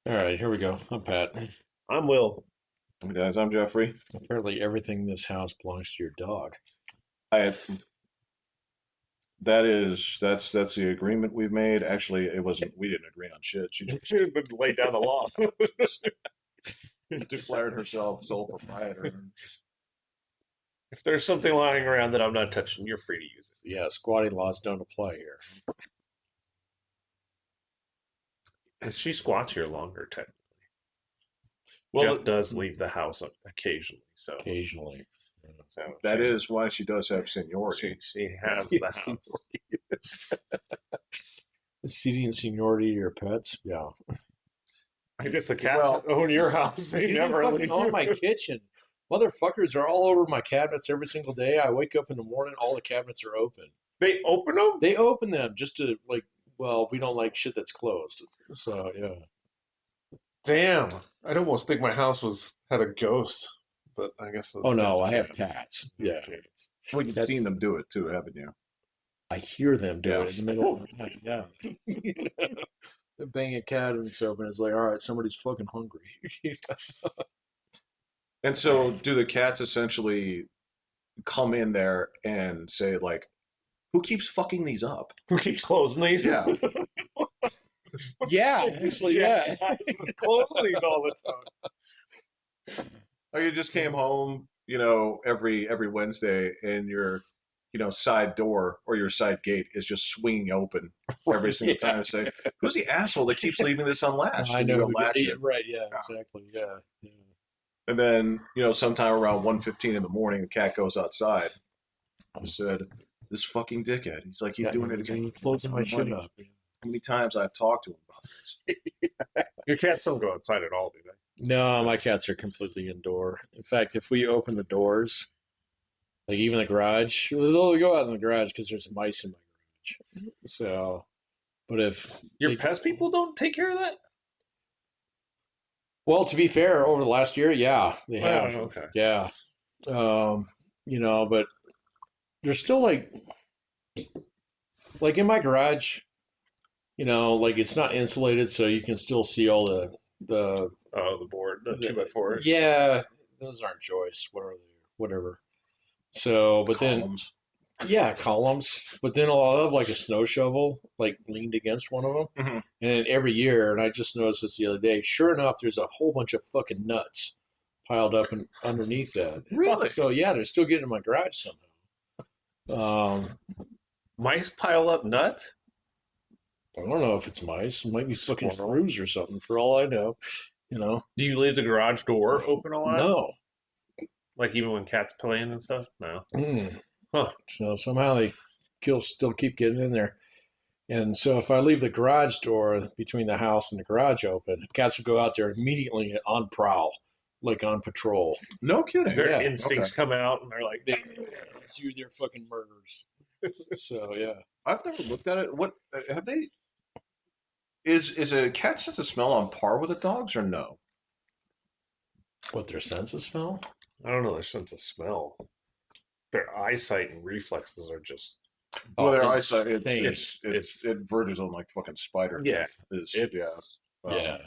All right, here we go. I'm Pat. I'm Will. Hey guys, I'm Jeffrey. Apparently, everything in this house belongs to your dog. I that's the agreement we've made. Actually, it wasn't. We didn't agree on shit. She just Should have been laid down the law. declared herself sole proprietor. If there's something lying around that I'm not touching, you're free to use Yeah, squatting laws don't apply here. it. She squats here longer, technically. Well, Jeff does leave the house occasionally, so Occasionally. that is why she does have seniority. she has Yeah, the house. Ceding seniority to your pets? Yeah. I guess the cats Well, own your house. They You never fucking leave. own my kitchen. Motherfuckers are all over my cabinets every single day. I wake up in the morning, all the cabinets are open. They open them? They open them just to, well, we don't like shit that's closed. So, yeah. Damn. I'd almost think my house had a ghost, but I guess Oh, no, I have cats. cats. Yeah. Cats. well, you've seen them do it too, haven't you? I hear them do Yeah. it in the middle of the night. Yeah. They're banging cabinets open. It's like, all right, somebody's fucking hungry. And so, do the cats essentially come in there and say like, "Who keeps fucking these up?" Who keeps closing these? Yeah. Yeah, actually, yeah. Closing these all the time. Or you just came home, every Wednesday, and your side door or your side gate is just swinging open every single time. And say, "Who's the asshole that keeps leaving this unlatched?" I And you know. unlatch Yeah, it, right. Yeah, exactly. Yeah. Yeah. and then sometime around 1:15 in the morning, the cat goes outside. I said, "This fucking dickhead." He's like, "He's doing it again." Closing my shit How up. many times I've talked to him about this? Your cats don't go outside at all, do they? No, my cats are completely indoor. In fact, if we open the doors, like even the garage, they'll only go out in the garage because there's mice in my garage. So, but if Your they, pest people don't take care of that? well, to be fair, over the last year, yeah, they Oh, have. okay. Yeah. But there's still like in my garage, like it's not insulated, so you can still see all the Oh, the board, the 2x4s. yeah, those aren't joists. What are they? Whatever. So, but Columns. then yeah, columns. But then I'll have like a snow shovel like leaned against one of them, Mm-hmm. and every year, and I just noticed this the other day. Sure enough, there's a whole bunch of fucking nuts piled up underneath that. Really? So yeah, they're still getting in my garage somehow. Mice pile up nuts? I don't know if it's mice. It might be fucking Squirrel. shrews or something. For all I know, you know. Do you leave the garage door open a lot? No. Like even when cats playing and stuff? No. Mm. Huh. So somehow they still keep getting in there. And so if I leave the garage door between the house and the garage open, cats will go out there immediately on prowl, like on patrol. No kidding. Their Yeah, instincts come out and they're like, They do their fucking murders. So yeah. I've never looked at it. What have they? Is a cat sense of smell on par with a dog's or no? What, their sense of smell? I don't know, their sense of smell. Their eyesight and reflexes are just. Well, their it's eyesight insane. it verges on like fucking spider. Yeah. Yeah. Yeah.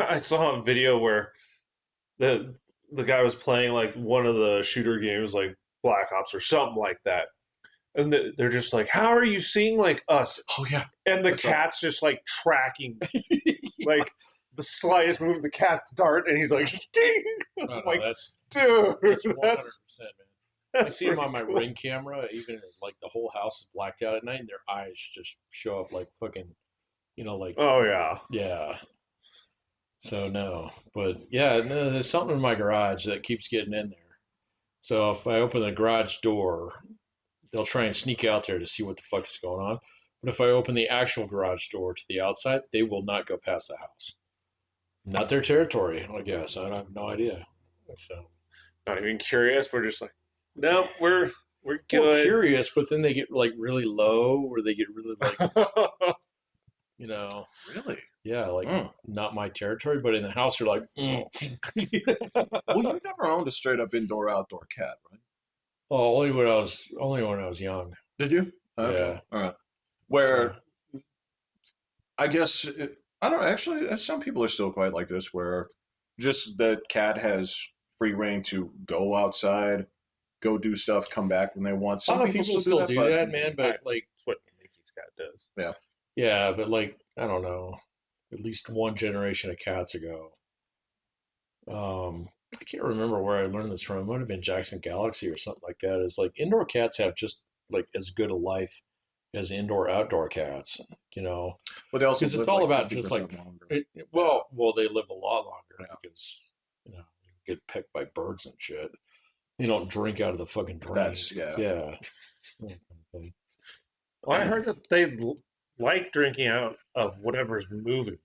I saw a video where the guy was playing like one of the shooter games, like Black Ops or something like that, and they're just like, "How are you seeing like us?" Oh yeah. And the That's cat's just like tracking, like the slightest move of the cat's dart, and he's like, "Ding!" No, Like, that's dude, 100%, that's man. I see them on my Ring camera, even like the whole house is blacked out at night, and their eyes just show up like fucking, like Oh yeah, yeah. So no, but yeah, no, there's something in my garage that keeps getting in there. So if I open the garage door, they'll try and sneak out there to see what the fuck is going on. But if I open the actual garage door to the outside, they will not go past the house. Not their territory, I guess. I have no idea. So not even curious. We're just like, no, we're well, good. curious, but then they get like really low, or they get really like you know, Really? yeah, like Mm. not my territory. But in the house, you're like, Well, you never owned a straight up indoor outdoor cat, right? oh, only when I was young. Did you? Okay. Yeah. All right. Where So, I guess I don't actually. Some people are still quite like this, where just the cat has free reign to go outside, go do stuff, come back when they want. A Some lot of people people still do still that, do but that, man. But like, That's what Mickey's cat does. yeah, yeah, but like, I don't know. At least one generation of cats ago. I can't remember where I learned this from. It might have been Jackson Galaxy or something like that. Is like indoor cats have just like as good a life as indoor outdoor cats, you know, but they also because it's live all like about just like 50% longer. well, they live a lot longer Yeah, because you know you get pecked by birds and shit. They don't drink out of the fucking drain. that's yeah. Yeah. That kind of thing. Well, I heard that they like drinking out of whatever's moving.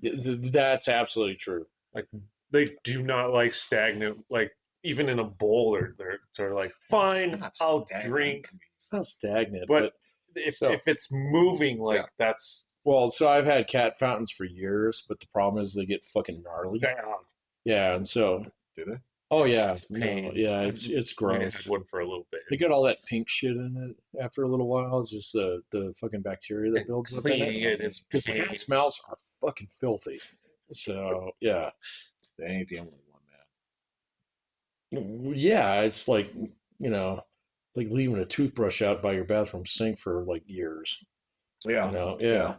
That's absolutely true. Like they do not like stagnant. Like even in a bowl, they're sort of like, fine, Not I'll stagnant. drink. I mean, It's not stagnant, But but so if it's moving, yeah. like that's well, so I've had cat fountains for years, but the problem is they get fucking gnarly. bad. Yeah, and so Do they? oh yeah, It's no, pain. yeah, it's I mean, I gross. had one for a little bit. They get all that pink shit in it after a little while. It's just the fucking bacteria that And builds up in cleaning it. it is Because pain. cat's mouths are fucking filthy. So yeah, They ain't the only one, yeah, it's like you know, like leaving a toothbrush out by your bathroom sink for like years. man. You Yeah, know, yeah.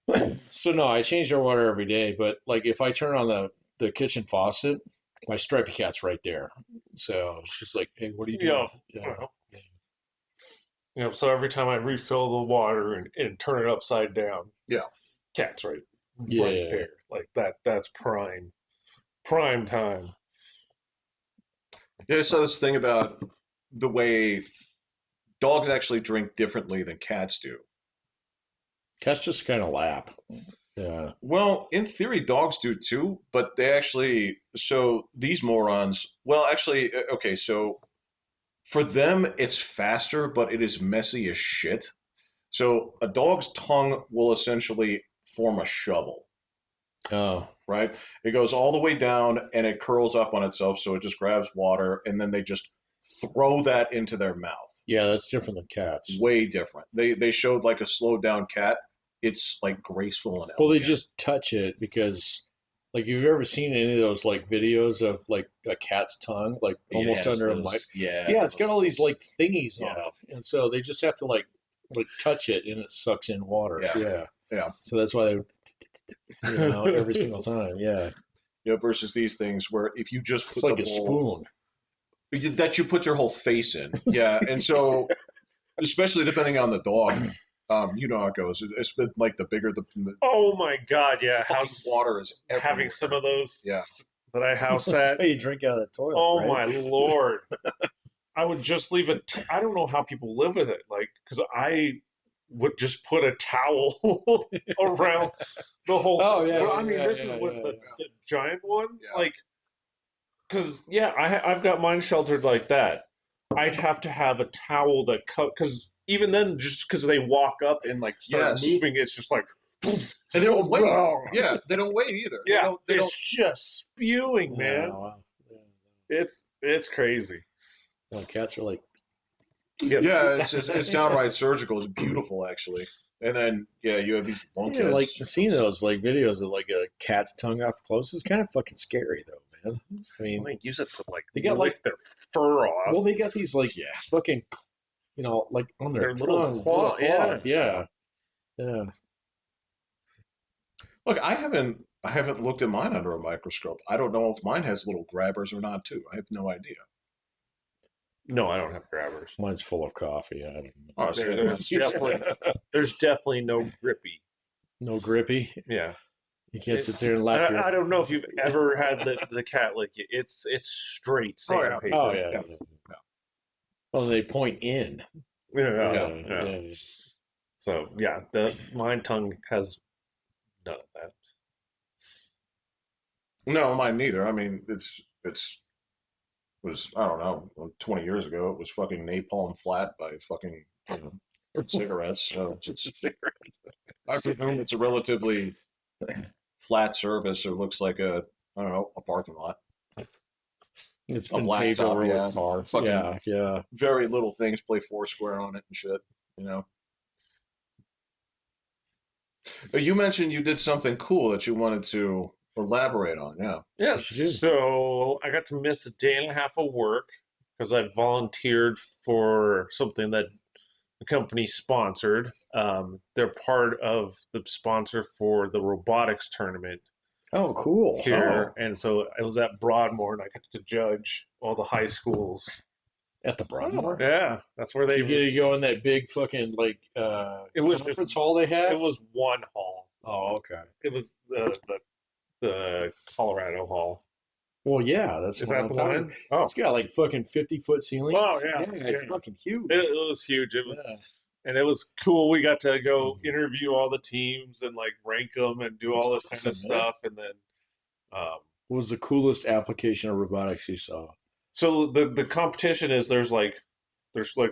yeah. So no, I change their water every day. But like if I turn on the kitchen faucet, my stripy cat's right there. So she's like, "Hey, what are you doing?" Yeah, Yeah, so every time I refill the water and turn it upside down, Yeah. cat's right yeah. there. Like that's prime time. Yeah, so this thing about the way dogs actually drink differently than cats do. Cats just kind of lap. Yeah. Well, in theory, dogs do too, but they actually, so these morons, well, actually, okay, so for them, it's faster, but it is messy as shit. So a dog's tongue will essentially form a shovel, Oh, right? It goes all the way down and it curls up on itself, so it just grabs water, and then they just throw that into their mouth. yeah, that's different than cats. Way different. They showed like a slowed down cat. It's like graceful and Well, they elegant. just touch it because, like, if you've ever seen any of those like videos of like a cat's tongue, like It almost has under a mic, those, yeah, yeah, it's got all these those, like thingies on yeah, it, and so they just have to like touch it, and it sucks in water. yeah, Yeah. yeah. So that's why they, every single time. Yeah. You know, versus these things where if you just It's put the like a whole spoon. that you put your whole face in, yeah, and so especially depending on the dog, you know how it goes. It's been like the bigger the Oh my god, yeah. fucking water is Having everywhere. some of those Yeah, that I house That's at. how you drink out of the toilet, Oh right? my lord. I would just leave it. I don't know how people live with it. Like, because I would just put a towel around the whole. Oh yeah, Well, yeah, I mean, yeah, this is yeah, with yeah, the giant one. yeah, Like, because yeah, I've got mine sheltered like that. I'd have to have a towel that cut because even then, just because they walk up and like start yes, moving, it's just like. and they don't wait. Yeah, they don't wait either. They Yeah, don't. They it's don't. just spewing, yeah. man. Wow. Yeah. It's crazy. Well, cats are like, Yeah. Yeah, it's downright surgical. It's beautiful actually. And then yeah, you have these yeah, like lunkheads. seeing those like videos of like a cat's tongue up close is kind of fucking scary though, man. I mean, They use it to like they got lick like, their fur off. well, they got these like Yeah. fucking, like on their Their little tongue, claw, yeah. yeah, yeah. Look, I haven't looked at mine under a microscope. I don't know if mine has little grabbers or not too. I have no idea. No, I don't have grabbers. Mine's full of coffee. I don't know. Oh, There's definitely no grippy. No grippy. Yeah. You can't sit there and lap your. I don't know if you've ever had the cat lick you. It's straight Oh, yeah. sandpaper. Oh yeah, Yeah. yeah. Oh, they point in. Yeah. Yeah. Yeah. So yeah, my tongue has none of that. No, mine neither. I mean, it's was I don't know 20 years ago. It was fucking napalm flat by fucking cigarettes. So it's I presume it's a relatively flat surface. Or looks like I don't know a parking lot. It's A been paved blacktop, over yeah. with tar. Fucking Yeah, yeah. very little things play Foursquare on it and shit. You know. You mentioned you did something cool that you wanted to elaborate on. Yeah. Yes. What you do? So I got to miss a day and a half of work because I volunteered for something that the company sponsored. They're part of the sponsor for the robotics tournament Oh, cool. here, Oh, and so I was at Broadmoor, and I got to judge all the high schools. At the Broadmoor? Yeah, that's where Did they. you get to go in that big fucking like It was just. conference hall they It have? was one hall. Oh, okay. It was the Colorado Hall. Well, yeah, that's Is what that I'm the talking about. one? Oh, It's got like fucking 50-foot ceilings. oh yeah, Yeah, yeah. it's fucking huge. It was huge. Yeah. And it was cool. We got to go interview all the teams and like rank them and do That's all this kind of awesome, man. stuff. And then, um, What was the coolest application of robotics you saw? so the competition is there's like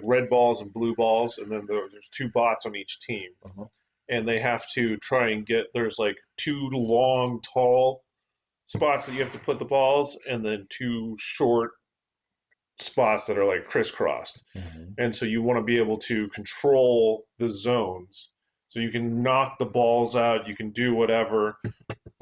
red balls and blue balls, and then there's two bots on each team, Uh-huh. and they have to try and get there's like two long, tall spots that you have to put the balls, and then two short spots that are like crisscrossed. Mhm. And so you want to be able to control the zones. So you can knock the balls out, you can do whatever,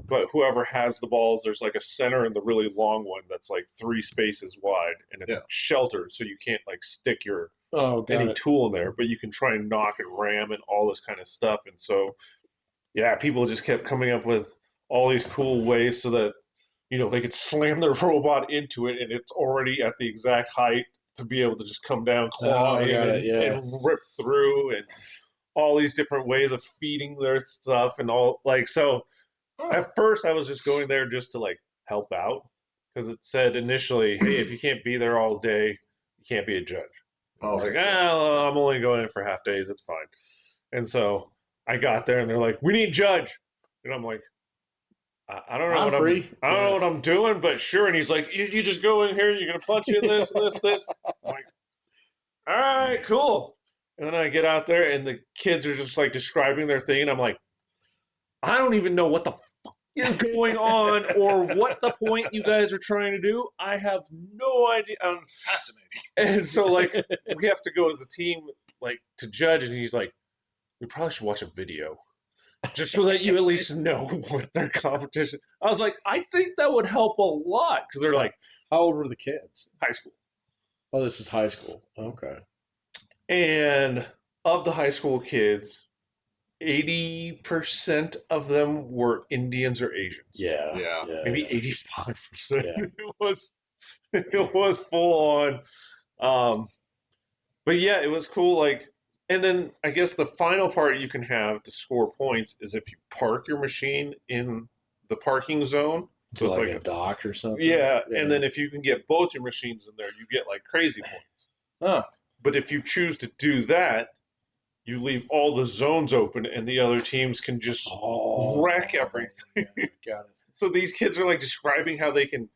but whoever has the balls, there's like a center and the really long one that's like 3 spaces wide, and it's yeah. sheltered, so you can't like stick your Oh, got any it. tool in there, but you can try and knock and ram and all this kind of stuff. And so, yeah, people just kept coming up with all these cool ways so that they could slam their robot into it, and it's already at the exact height to be able to just come down, Oh, claw I got in, it. Yeah. and rip through, and all these different ways of feeding their stuff and all like so. Oh, At first, I was just going there just to like help out because it said initially, "Hey, if you can't be there all day, you can't be a judge." I was like, okay. "Ah, I'm only going in for half days. It's fine." And so I got there, and they're like, "We need judge," and I'm like, I don't know I'm what free. I don't know Yeah. what I'm doing, but sure." And he's like, you just go in here, and you're gonna punch in this and this, this. I'm like, all right, cool. And then I get out there, and the kids are just like describing their thing, and I'm like, I don't even know what the fuck is going on or what the point you guys are trying to do. I have no idea. Fascinating. And so like we have to go as a team like to judge, and he's like, we probably should watch a video just so that you at least know what their competition. I was like, I think that would help a lot because they're So, like how old were the kids? high school, Oh, this is high school. Okay. and of the high school kids, 80% of them were Indians or Asians. Yeah. Yeah. Yeah. Maybe Yeah. 85%. Yeah. It was full on. Um, but yeah, it was cool. Like, and then I guess the final part you can have to score points is if you park your machine in the parking zone. So To it's like like a dock or something. yeah, and then if you can get both your machines in there, you get like crazy points. Oh. But if you choose to do that, you leave all the zones open, and the other teams can just wreck everything. Yeah, got it. So these kids are like describing how they can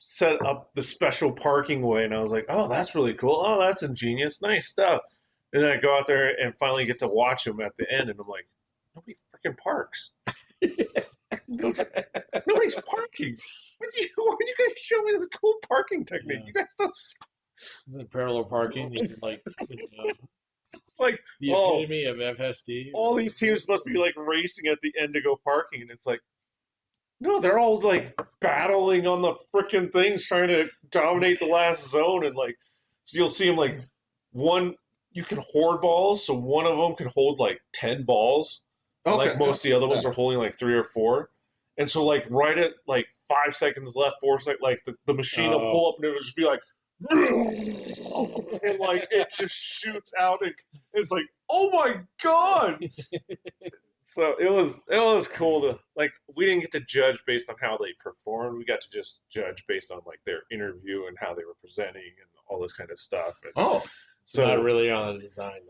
set up the special parking way, and I was like, oh, that's really cool. Oh, that's ingenious, nice stuff. And then I go out there and finally get to watch them at the end, and I'm like, nobody freaking parks. Nobody's parking. Why do you guys show me this cool parking technique? Yeah. You guys don't. Is it parallel parking? It's like It's like, the oh, epitome of FSD. all these teams must be like racing at the end to go parking, and it's like, no, they're all like battling on the freaking things, trying to dominate the last zone, and like, so you'll see them like one. You can hoard balls, so one of them can hold like 10 balls. And, Okay. like most of the other ones Yeah. are holding like 3 or 4. And so like right at like 5 seconds left, 4 seconds, like the machine will pull up and it'll just be like, and like it just shoots out, and it's like, oh my god! So it was cool to like we didn't get to judge based on how they performed. We got to just judge based on like their interview and how they were presenting and all this kind of stuff. And Oh, So not so really on the design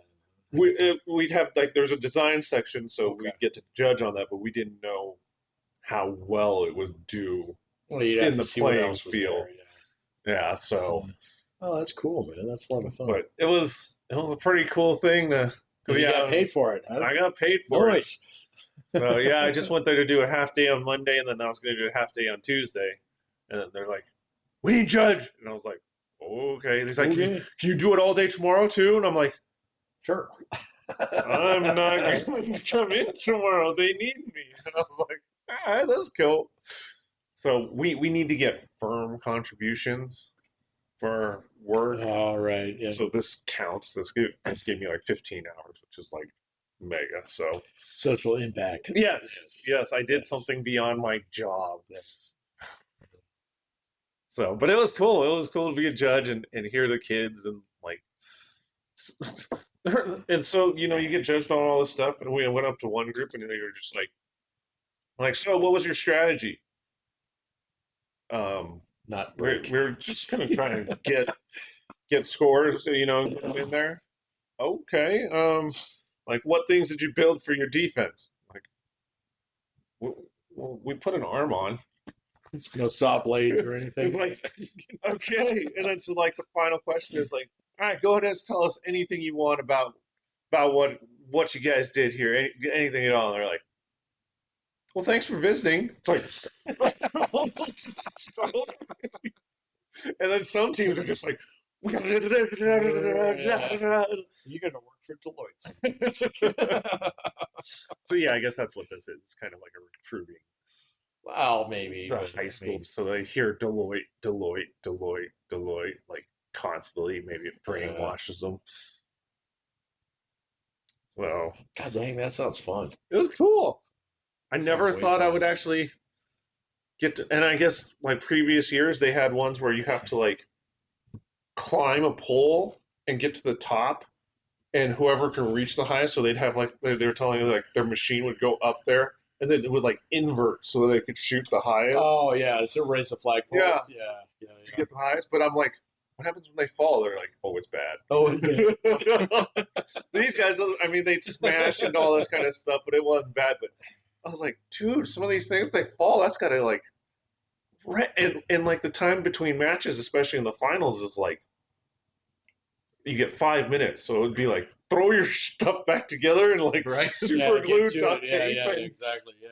then. we'd have like there's a design section, so Okay. we'd get to judge on that, but we didn't know how well it would do Well, you'd have in to the see what playing else was field. there. Yeah, so Yeah. Oh, that's cool, man. That's a lot of fun. but it was a pretty cool thing to Because you got paid for it. Huh? I got paid for it. Nice. So yeah, I just went there to do a half day on Monday, and then I was going to do a half day on Tuesday, and then they're like, "We need judge," and I was like, "Okay." He's like, Okay. can you do it all day tomorrow too?" And I'm like, Sure. I'm not going to come in tomorrow. They need me. And I was like, all right, that's cool. So we need to get firm contributions for work. All right. Yeah. So this counts. This gave me like 15 hours, which is like mega. So Social impact. yes, I did Yes. something beyond my job. Yes. So, but it was cool. It was cool to be a judge and hear the kids and like, and so you get judged on all this stuff. And we went up to one group and they were just like, so what was your strategy? Um, Not we're break. we're just kind of trying to get scores, get them in there. Okay. Like what things did you build for your defense? Like, we put an arm on. No stop blades or It's anything. like, okay. And then so like the final question is like, all right, go ahead and tell us anything you want about what you guys did here, anything at all. And they're like, well, thanks for visiting. It's like, and then some teams are just like, You're gonna work for Deloitte. so yeah, I guess that's what this is. It's kind of like a recruiting Well, maybe. the high school. So they hear Deloitte, Deloitte, Deloitte, Deloitte, like constantly. Maybe it brainwashes them. Well, God dang, that sounds fun. it was cool. I Sounds never way thought I fun. would actually get to, and I guess like previous years they had ones where you have to like climb a pole and get to the top, and whoever can reach the highest. So they'd have like they were telling you like their machine would go up there and then it would like invert so that they could shoot the highest. Oh yeah, it's a race of flagpole. Yeah. Yeah. To get the highest. But I'm like, what happens when they fall? They're like, oh, it's bad. Oh yeah. These guys, I mean, they smashed and all this kind of stuff, but it wasn't bad. But I was like, dude, some of these things, they fall, that's got to like, and like the time between matches, especially in the finals, is like, you get 5 minutes. So it would be like, throw your stuff back together and like Right. super glue, duct Yeah, tape. yeah, And exactly. Yeah,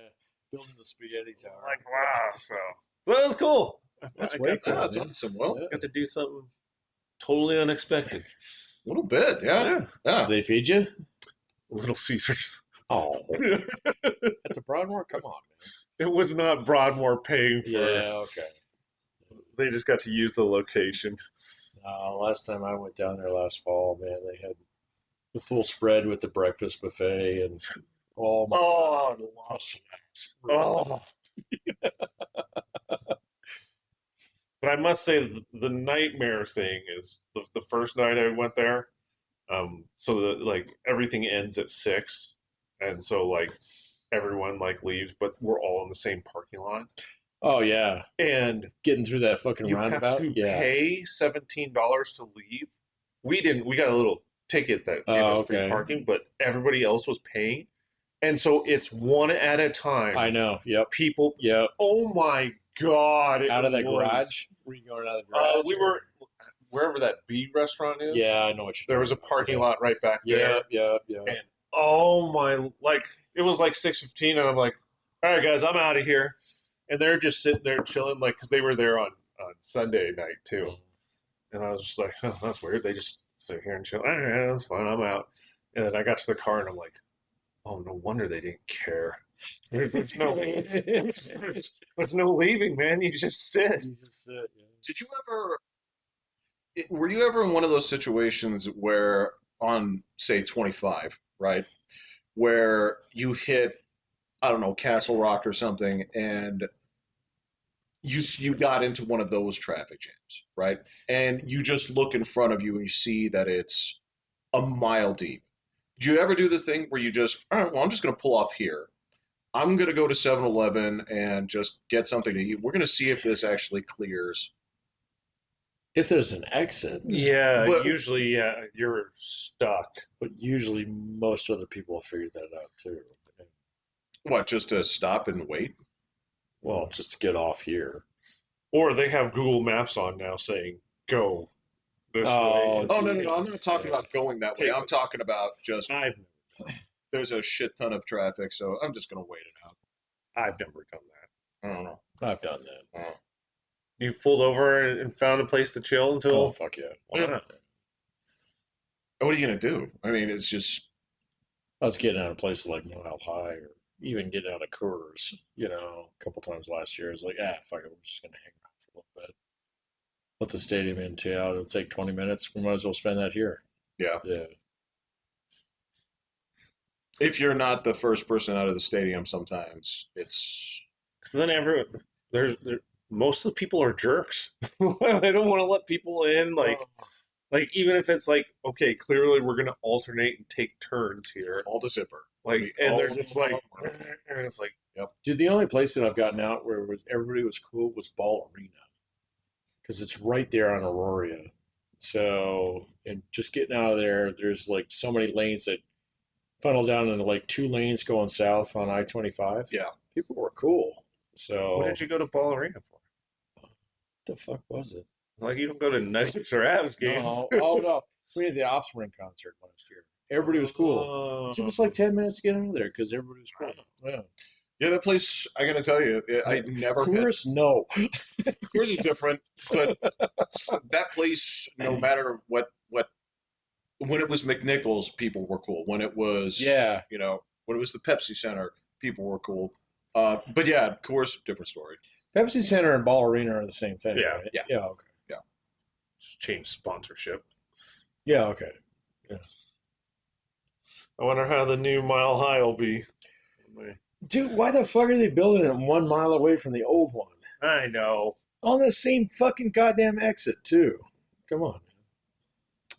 building the spaghetti tower. like, wow. So that was cool. That's I way got, cool. Yeah, that's man. awesome. Well, Yeah. got to do something totally unexpected. a little bit. Yeah. Yeah. Do they feed you? Little Caesars. Oh, at the Broadmoor? Come on, It was not Broadmoor paying man. for. Yeah, okay. They just got to use the location. Last time I went down there last fall, man, they had the full spread with the breakfast buffet and oh my Oh, God. oh. But I must say, the nightmare thing is the first night I went there. So that like everything ends at 6, and so like everyone like leaves, but we're all in the same parking lot, Oh yeah, and getting through that fucking you have roundabout. to Yeah. pay $17 to leave. We didn't. We got a little ticket that gave Oh, us free okay. parking, but everybody else was paying, and so it's one at a time. I know. Yep. People. Yep. Oh my god! Out of that was- garage? Were you going out of the garage? We were wherever that B restaurant is. Yeah, I know what you're. There was a parking lot right back there. Yeah. And oh my, like it was like 6:15, and I'm like, all right, guys, I'm out of here. And they're just sitting there chilling, like because they were there on Sunday night too. And I was just like, oh, that's weird. They just sit here and chill. All right, that's fine. I'm out. And then I got to the car, and I'm like, oh, no wonder they didn't care. There's no, there's no leaving, man. You just sit. You just sit. Yeah. Did you ever? Were you ever in one of those situations where on say 25, right, where you hit, I don't know, Castle Rock or something, and you got into one of those traffic jams, right? And you just look in front of you and you see that it's a mile deep. Did you ever do the thing where you just, all right, well, I'm just going to pull off here. I'm going to go to 7-Eleven and just get something to eat. We're going to see if this actually clears. If there's an exit, Yeah, But- usually you're stuck. but usually most other people have figured that out too. What, just to stop and wait? Well, just to get off here. Or they have Google Maps on now saying, go this Oh, way. Oh, no. I'm not talking about going that way. Take I'm it. talking about just I've there's a shit ton of traffic, so I'm just going to wait it out. never done that. I don't know. I've done that. Oh. You pulled over and found a place to chill Oh until. fuck yeah! Why not? What are you going to do? I mean, it's just I was getting out of places like Mile High or even getting out of Coors, a couple times last year. I was like, fuck it, we're just gonna hang around for a little bit. Let the stadium into out. It'll take 20 minutes. We might as well spend that here. Yeah. Yeah. If you're not the first person out of the stadium, sometimes it's Because then most of the people are jerks. They don't want to let people in. Like even if it's like, okay, clearly we're gonna alternate and take turns here. all the zipper. Like, and they're just like, and it's like, Yep. Dude, the only place that I've gotten out where everybody was cool was Ball Arena because it's right there on Aurora. So, and just getting out of there, there's like so many lanes that funnel down into like 2 lanes going south on I-25. Yeah. People were cool. So, what did you go to Ball Arena for? what the fuck was it? Like, you don't go to Nuggets or Avs games. No. Oh, no. We did the Offspring concert last year. Everybody was cool. It took us like 10 minutes to get out of there because everybody was cool. Yeah. Yeah, that place, I gotta tell you, I never had. Coors, no. Coors is different, but that place, no matter what, when it was McNichols, people were cool. When it was, Yeah. when it was the Pepsi Center, people were cool. But yeah, Coors, different story. Pepsi Center and Ball Arena are the same thing. Yeah. Right? Yeah. Yeah. Okay. Just change sponsorship. Yeah. Okay. I wonder how the new Mile High will be. Dude, why the fuck are they building it 1 mile away from the old one? I know. On the same fucking goddamn exit, too. Come on.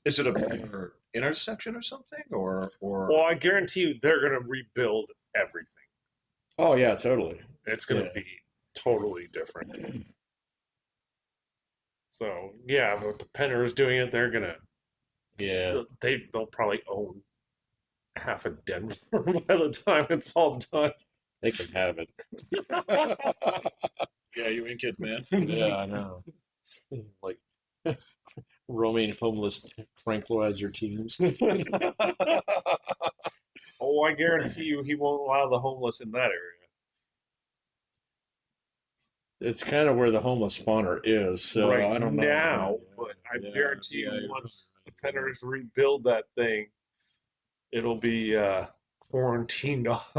Is it a better intersection or something, or? Well, I guarantee you they're going to rebuild everything. Oh, yeah, totally. It's going to be totally different. So, yeah, if the Penner is doing it, they're going to. Yeah. They'll probably own half of Denver by the time it's all done. They can have it. Yeah, you ain't kidding, man. Yeah, I know. Like roaming homeless tranquilizer teams. Oh, I guarantee you he won't allow the homeless in that area. It's kind of where the homeless spawner is, so right I don't know. now, but I guarantee you once the Penners rebuild that thing, it'll be quarantined off.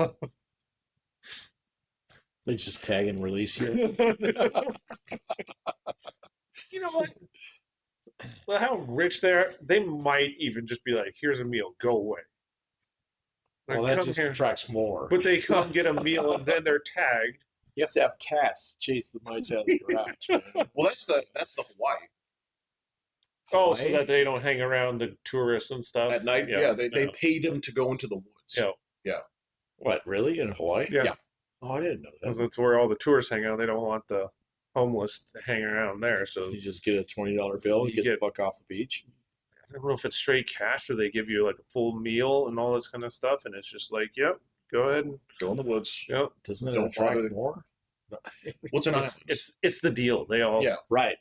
They just tag and release you. You know what? Well, how rich they might even just be like, here's a meal, go away. Well, Like, that just attracts more. but they come get a meal and then they're tagged. You have to have cats chase the mites out of the garage. Well, that's the Hawaii Oh, so that they don't hang around the tourists and stuff at night. Yeah, they pay them to go into the woods. Yeah. What, really? In Hawaii? Yeah. Oh, I didn't know that. Because that's where all the tourists hang out. They don't want the homeless to hang around there. So You just get a $20 bill and You get get- the fuck off the beach. I don't know if it's straight cash or they give you like a full meal and all this kind of stuff. And it's just like, yep, go ahead. And, Go in the woods. yep. Doesn't that Don't attract bother- more? What's an island? It's the deal. They all Right.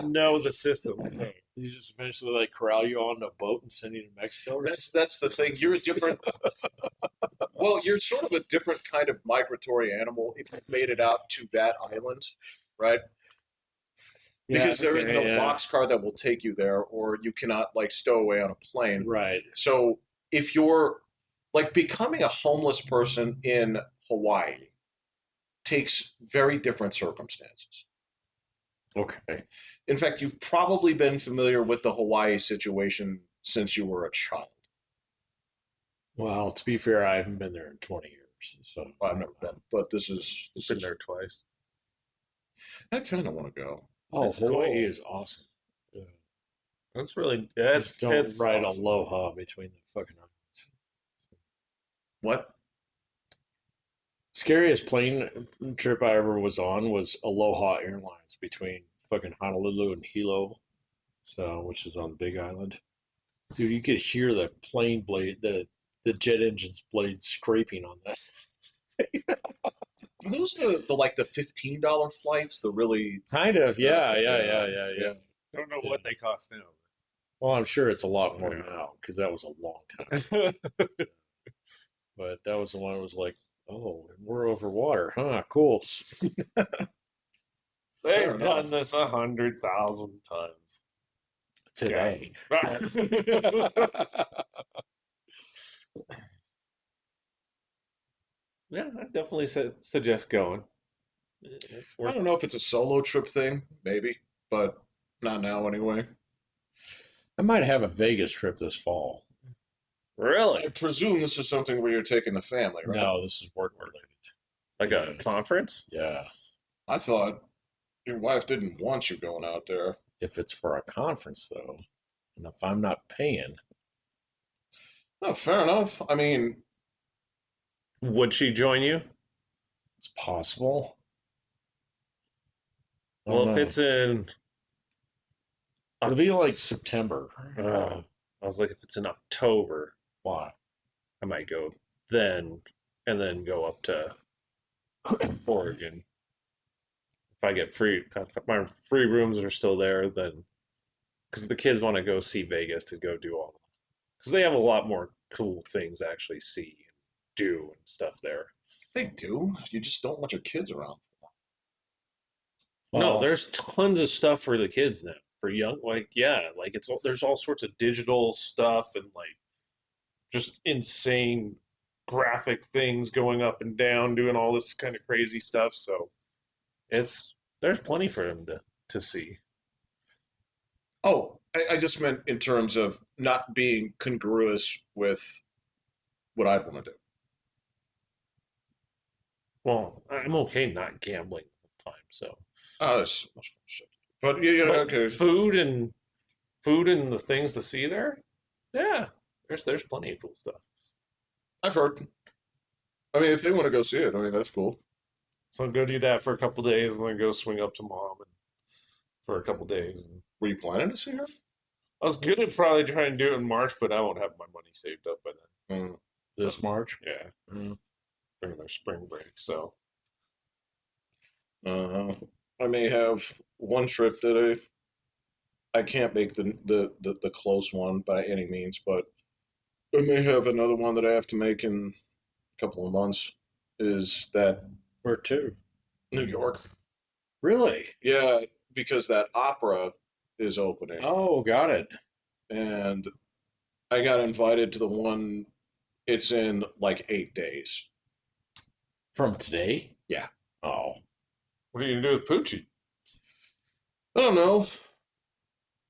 know the system. You just eventually like corral you on a boat and send you to Mexico. Or That's the thing. You're a different. Well, you're sort of a different kind of migratory animal if you've made it out to that island, right? Because there is no boxcar that will take you there, or you cannot like stow away on a plane. Right. So if you're like becoming a homeless person in Hawaii takes very different circumstances. Okay. In fact, you've probably been familiar with the Hawaii situation since you were a child. Well, to be fair, I haven't been there in 20 years. So I've never been, but this is Been there twice. I kind of want to go. Oh, That's Hawaii cool. is awesome. Yeah. That's really Just don't it's ride awesome. Aloha between the fucking islands. What? Scariest plane trip I ever was on was Aloha Airlines between fucking Honolulu and Hilo, which is on the Big Island. Dude, you could hear the plane blade, the jet engine's blade scraping on that. Are those the like the $15 flights? The really Kind of, yeah. I don't know what they cost now. Well, I'm sure it's a lot more Yeah. now because that was a long time. But that was the one that was like, oh, we're over water, huh? Cool. They've done this 100,000 times Today. Yeah. Yeah, I definitely suggest going. It's I worth. don't know if it's a solo trip thing, maybe, but not now anyway. I might have a Vegas trip this fall. Really? I presume this is something where you're taking the family, right? No, this is work related. Like a Yeah. conference? Yeah. I thought your wife didn't want you going out there. If it's for a conference, though, and if I'm not paying, No, fair enough. I mean, Would she join you? it's possible. I Well, don't if know. it's in, It'll be like September. I was like, if it's in October, Why? I might go then, and then go up to Oregon. If I get free, if my free rooms are still there, then because the kids want to go see Vegas to go do all, because they have a lot more cool things to actually see and do and stuff there. they do. You just don't want your kids around. No, Well, there's tons of stuff for the kids now. For young, like yeah, like there's all sorts of digital stuff and like just insane graphic things going up and down, doing all this kind of crazy stuff. So it's there's plenty for them to see. Oh, I just meant in terms of not being congruous with what I'd want to do. Well, I'm okay not gambling all the time. So, Oh, there's much more shit. But yeah, but okay. food and the things to see there, yeah, there's plenty of cool stuff. I've heard. I mean, if they want to go see it, I mean, that's cool. So go do that for a couple days and then go swing up to mom and, for a couple days. And Were you planning to see her? I was gonna probably try and do it in March, but I won't have my money saved up by then. Mm. this March. Yeah, Mm. during their spring break. So Uh, I may have one trip that I can't make the close one by any means, but I may have another one that I have to make in a couple of months. Is that Where to? New York? Really? Yeah, because that opera is opening, Oh, got it. and I got invited to the one. It's in like 8 days. From today? Yeah, Oh. what are you gonna do with Poochie? I don't know.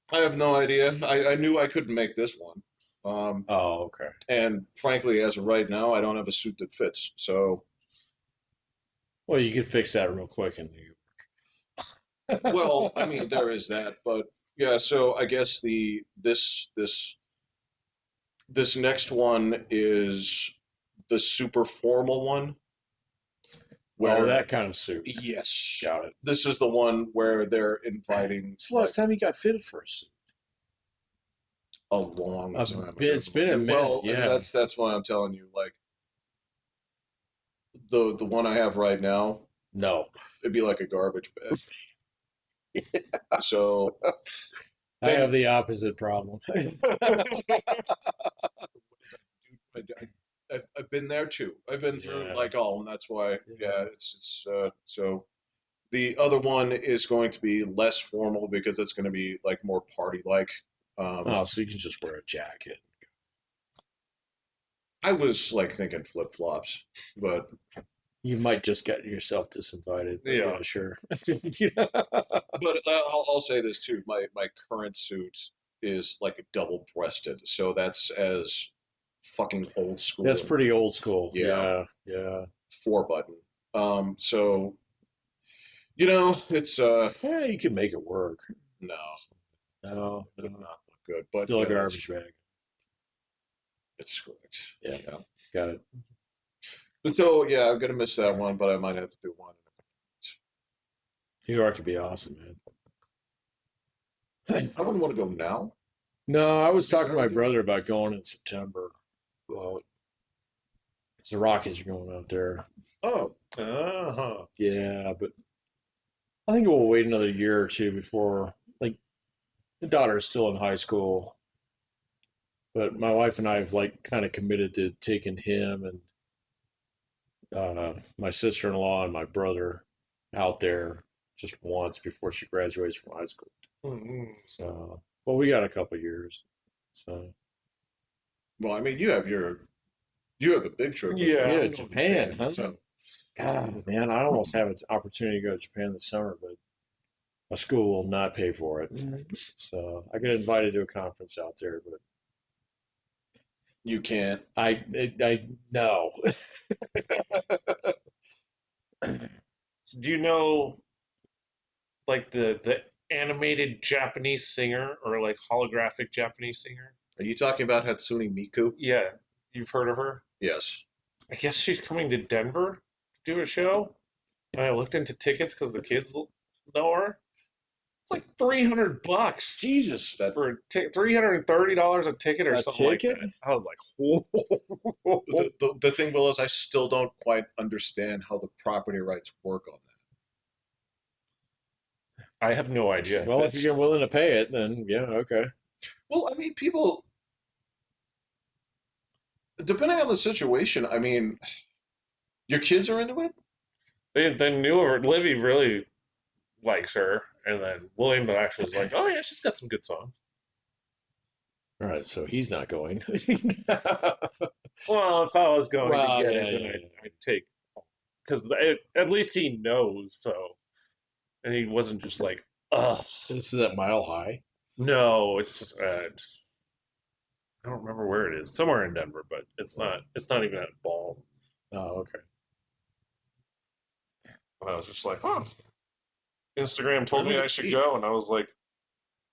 I have no idea. I knew I couldn't make this one. Oh, okay. And frankly, as of right now, I don't have a suit that fits. So, Well, you could fix that real quick in New well, I York. mean, there is that, but yeah. So I guess this next one is the super formal one, Oh, where that kind of suit. yes, Got it. this is the one where they're inviting It's the like last time you got fitted for a suit. a long A time bit, ago. it's been a minute, Well, and yeah. that's why I'm telling you, like the one I have right now, No, it'd be like a garbage bag. So I have then the opposite problem. I've been there too. I've been through Yeah. like all, and that's why. Yeah. Yeah, it's so. The other one is going to be less formal because it's going to be like more party like. Oh, so you can just wear a jacket. I was like thinking flip flops, but You might just get yourself disinvited. But yeah, Yeah. sure. I'll say this too. My current suit is like double breasted, so that's as fucking old That's school. pretty old school. Yeah, Yeah, yeah. four button. So it's Yeah, you can make it work. no, No, it would no. not look good, but Still a yeah, garbage bag. it's correct. Yeah, Yeah. got it. But so yeah, I'm gonna miss that one, but I might have to do one. New York could be awesome, man. I wouldn't want to go now. No, I was To be talking to fair my with you. brother about going in September. Well, 'cause the Rockies are going out there. Oh, Uh-huh. Yeah, but I think we'll wait another year or two before, like, the daughter's still in high school, but my wife and I have like kind of committed to taking him and my sister-in-law and my brother out there just once before she graduates from high school. Mhm. So, well, we got a couple years. So, well, I mean, you have your You have the big trip. Yeah, Yeah, I'm going to Japan, huh? So God, man, I almost have an opportunity to go to Japan this summer, but my school will not pay for it. So I get invited to a conference out there, but you can't. I no. So do you know like the animated Japanese singer or like holographic Japanese singer? Are you talking about Hatsune Miku? Yeah, you've heard of her? Yes. I guess she's coming to Denver to do a show. And I looked into tickets because the kids know her. It's like $300 Jesus, That for $330 a ticket or a something like ticket? that. I was like, whoa. the thing, Will, is I still don't quite understand how the property rights work on that. I have no idea. Well, if you're willing to pay it, then yeah, okay. Well, I mean, people, depending on the situation, I mean, your kids are into it? They knew her. Livy really likes her, and then William actually was like, "Oh yeah, she's got some good songs." All right, so he's not going. Well, if I was going to Well, get yeah, it, then yeah, I'd take because at least he knows. So, and he wasn't just like, "Ugh." yeah. This is at Mile High. No, it's I don't remember where it is. Somewhere in Denver, but it's not. It's not even at Ball. Oh, okay. And I was just like, "Huh." Instagram told me I should go, and I was like,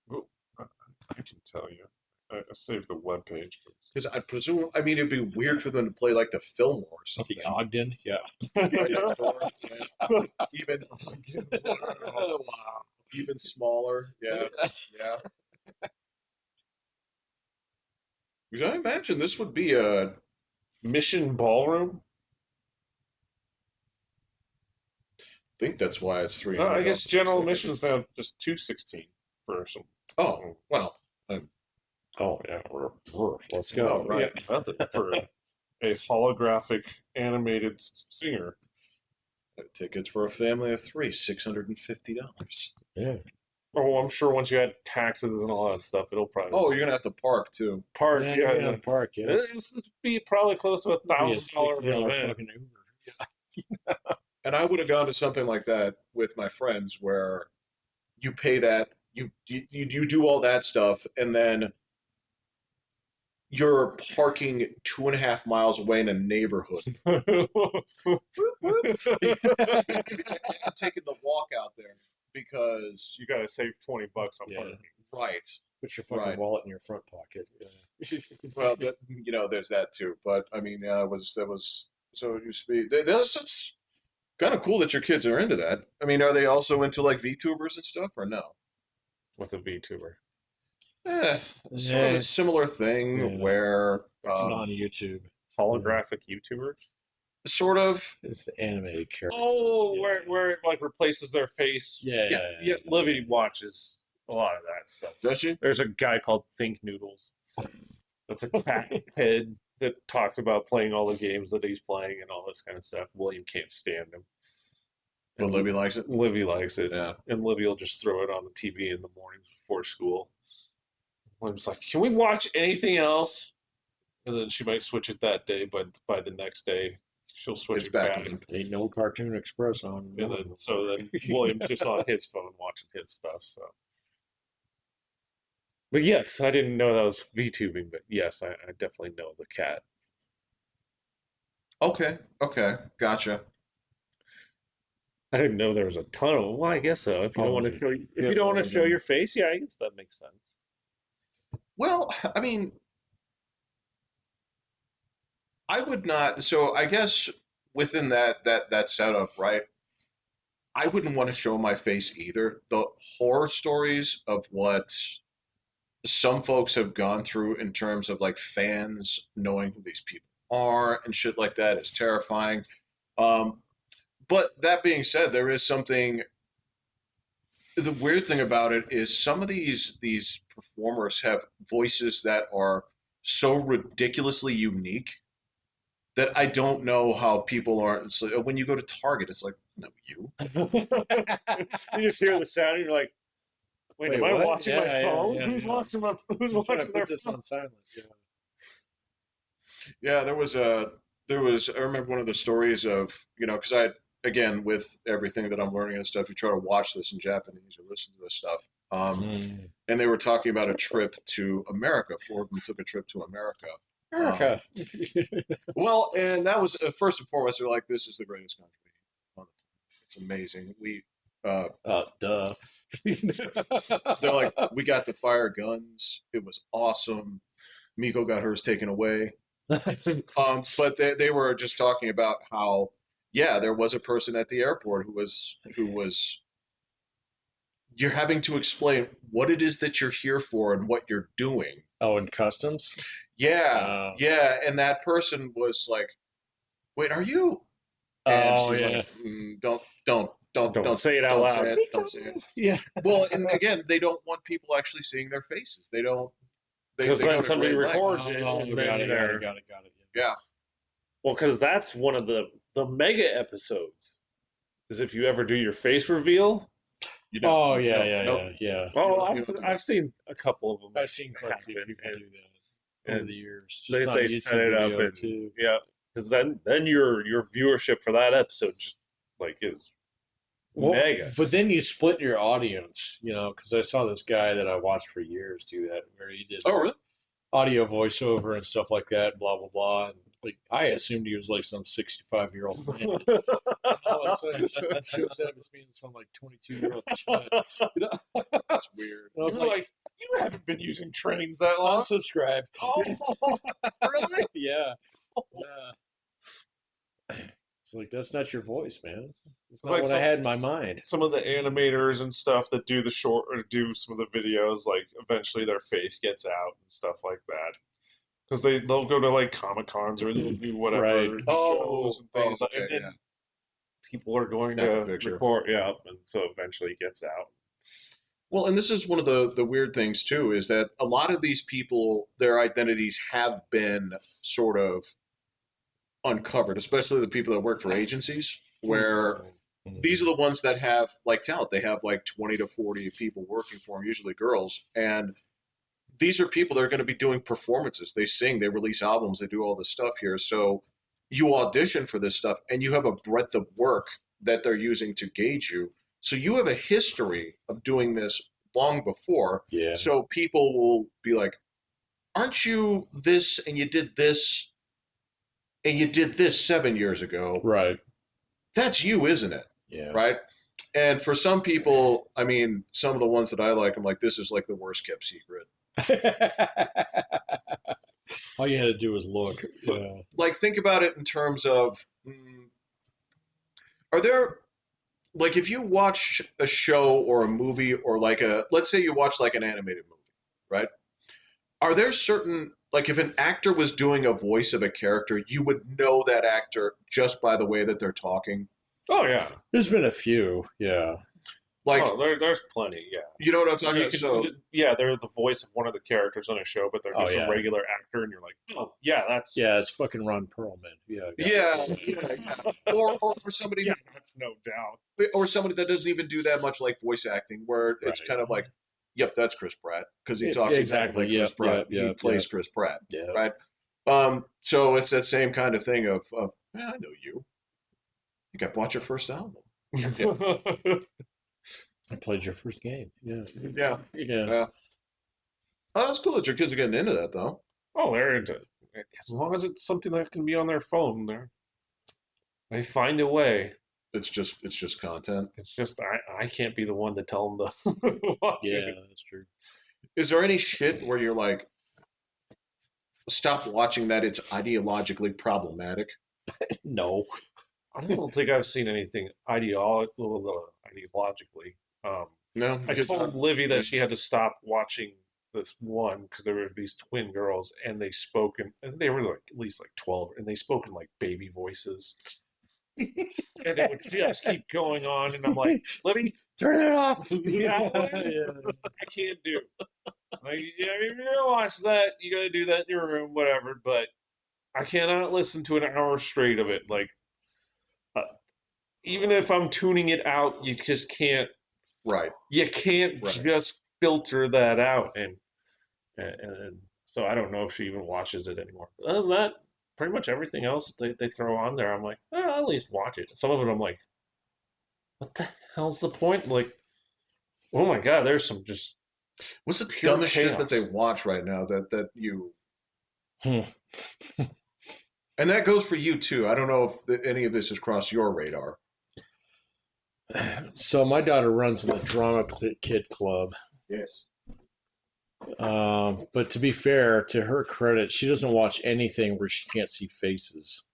"Well, I can tell you." I saved the webpage. Because I presume, I mean, it'd be weird for them to play like the Fillmore or Like something. the Ogden, yeah. Right next door. Yeah. Even, Wow. even smaller. Yeah. Yeah. Because I imagine this would be a. Mission Ballroom. I think that's why it's three I hundred guess dollars. general admission's now just $216 for some. Oh well, Oh yeah, let's oh go. right. Yeah, nothing for a holographic animated singer. Tickets for a family of three, $650. Yeah. Oh, I'm sure once you add taxes and all that stuff, it'll probably Oh, you're gonna have to park too. park. Yeah, Yeah, yeah, the park, yeah. it'll be probably close to Be a $1,000 $60 event. fucking Uber. And I would have gone to something like that with my friends, where you pay that, you do all that stuff, and then you're parking 2.5 miles away in a neighborhood, taking the walk out there because You gotta save $20 on Yeah. parking. right. Put your fucking Right. wallet in your front pocket. Yeah. Well, there's that too. But I mean, that was so it used to be. It's kind of cool that your kids are into that. I mean, are they also into like VTubers and stuff, or no? With a VTuber. Sort of a similar thing Yeah. where, On YouTube. Holographic YouTubers? sort of, It's the animated character. Oh, Yeah. where it like replaces their face. Yeah. Livy watches a lot of that stuff. does she? There's a guy called Think Noodles. That's a cat head that talks about playing all the games that he's playing and all this kind of stuff. William can't stand him. But Libby likes it. Livy likes it. Yeah. And Livy will just throw it on the TV in the mornings before school. William's like, "Can we watch anything else?" And then she might switch it that day, but by the next day, she'll switch It's it back back. again. Ain't no Cartoon Express on. And then William's just on his phone watching his stuff. So, but yes, I didn't know that was VTubing, but yes, I definitely know the cat. Okay. Okay. Gotcha. I didn't know there was a ton of them. Well, I guess so. If you don't want to show, if you don't want to show your face, yeah, I guess that makes sense. Well, I mean, I would not. So I guess within that setup, right? I wouldn't want to show my face either. The horror stories of what some folks have gone through in terms of like fans knowing who these people are and shit like that is terrifying. Um, but that being said, there is something. The weird thing about it is some of these performers have voices that are so ridiculously unique that I don't know how people aren't. It's like, when you go to Target, it's like, no, you. You just hear the sound, and you're like, "Wait, am I what? watching my phone? Who's yeah. watching my? Who's I'm trying to watching their put this phone?" on silent. Yeah. Yeah, I remember one of the stories of, because again, with everything that I'm learning and stuff, you try to watch this in Japanese or listen to this stuff. Mm. And they were talking about a trip to America. Four of them took a trip to America. Um, America. well, and that was first and foremost, they're like, this is the greatest country on the planet. It's amazing. Duh. They're like, we got the fire guns. It was awesome. Miko got hers taken away. But they were just talking about how, yeah, there was a person at the airport who was you're having to explain what it is that you're here for and what you're doing. Oh, and customs? Yeah, Uh, yeah, and that person was like, "Wait, are you?" And oh, she's like, yeah. Don't say it out don't say loud. it, don't say it. Yeah. Well, and again, they don't want people actually seeing their faces. They don't. Because They then go to somebody great lengths. records it, Oh, and got then it, they're got it, got it. Yeah. well, because that's one of the mega episodes. Is if you ever do your face reveal. Oh, No, yeah, no, yeah, no. yeah, yeah. Oh, You don't do I've seen a couple of them. I've seen quite a few happen, people do that over and the years. they Just on set it YouTube up video, and too. yeah, because then your viewership for that episode just like is Well, mega. but then you split your audience, because I saw this guy that I watched for years do that, where he did Oh, really? audio voiceover and stuff like that, blah blah blah. And like I assumed he was like some 65-year-old man. All of a sudden, it shows up as being some like 22-year-old child. That's weird. And I was You're like, like, you haven't been using trains that long. unsubscribe. Oh, really? Yeah, yeah. It's like that's not your voice, man. It's not like what I had in my mind. some of the animators and stuff that do the short or do some of the videos, like eventually their face gets out and stuff like that. Because they'll go to like Comic Cons or they'll do whatever Right. shows and things, okay, and then yeah. people are going Snap a to picture. record, yeah, and so eventually it gets out. Well, and this is one of the weird things too, is that a lot of these people, their identities have been sort of uncovered, especially the people that work for agencies, where these are the ones that have like talent. They have like 20 to 40 people working for them, usually girls, and these are people that are going to be doing performances. They sing, they release albums, they do all this stuff here. So you audition for this stuff, and you have a breadth of work that they're using to gauge you. So you have a history of doing this long before. Yeah. So people will be like, "Aren't you this? And you did this, and you did this 7 years ago. Right. That's you, isn't it? Yeah. Right?" And for some people, I mean, some of the ones that I like, I'm like, this is like the worst kept secret. All you had to do was look. Yeah. Like, think about it in terms of, are there, like, if you watch a show or a movie or like let's say you watch like an animated movie, right? Are there certain, like, if an actor was doing a voice of a character, you would know that actor just by the way that they're talking? Oh yeah, There's been a few. Yeah. Like, there's plenty. Yeah, you know what I'm talking you about? can, So, yeah, they're the voice of one of the characters on a show, but they're Oh, just yeah. a regular actor, and you're like, oh yeah, that's Yeah, it's fucking Ron Perlman. Yeah. yeah, or for somebody yeah, that's no doubt. or somebody that doesn't even do that much like voice acting, where it's Right. kind of like, yep, that's Chris Pratt because he Yeah, talks exactly. exactly like Chris Pratt. Yeah, He plays Chris Pratt, Yeah. right? So it's that same kind of thing of yeah, I know you. You got bought your first album. I played your first game. Yeah. Yeah, Yeah. yeah. Oh, that's cool that your kids are getting into that though. Oh, they're into it. As long as it's something that can be on their phone, they find a way. It's just content. It's just I can't be the one to tell them to watch Yeah, it. that's true. Is there any shit where you're like, stop watching that? It's ideologically problematic. No. I don't think I've seen anything ideologically. No, I because told Livy that she had to stop watching this one because there were these twin girls and they spoke in, and they were like at least like 12 and they spoke in like baby voices. And it would just keep going on, and I'm like, Livy, turn it off. Yeah. I can't do. Like, yeah, if you're gonna watch that, you gotta do that in your room, whatever. But I cannot listen to an hour straight of it. Like, uh, even if I'm tuning it out, you just can't. right. You can't Right. just filter that out, and so I don't know if she even watches it anymore. Other than that, pretty much everything else they throw on there, I'm like, I'll at least watch it. Some of it, I'm like, what the hell's the point? Like, oh my god, there's some just What's the pure dumbest shit that they chaos. watch right now that you Hmm. and that goes for you too. I don't know if any of this has crossed your radar. So my daughter runs the drama kid club. Yes. But to be fair, to her credit, she doesn't watch anything where she can't see faces.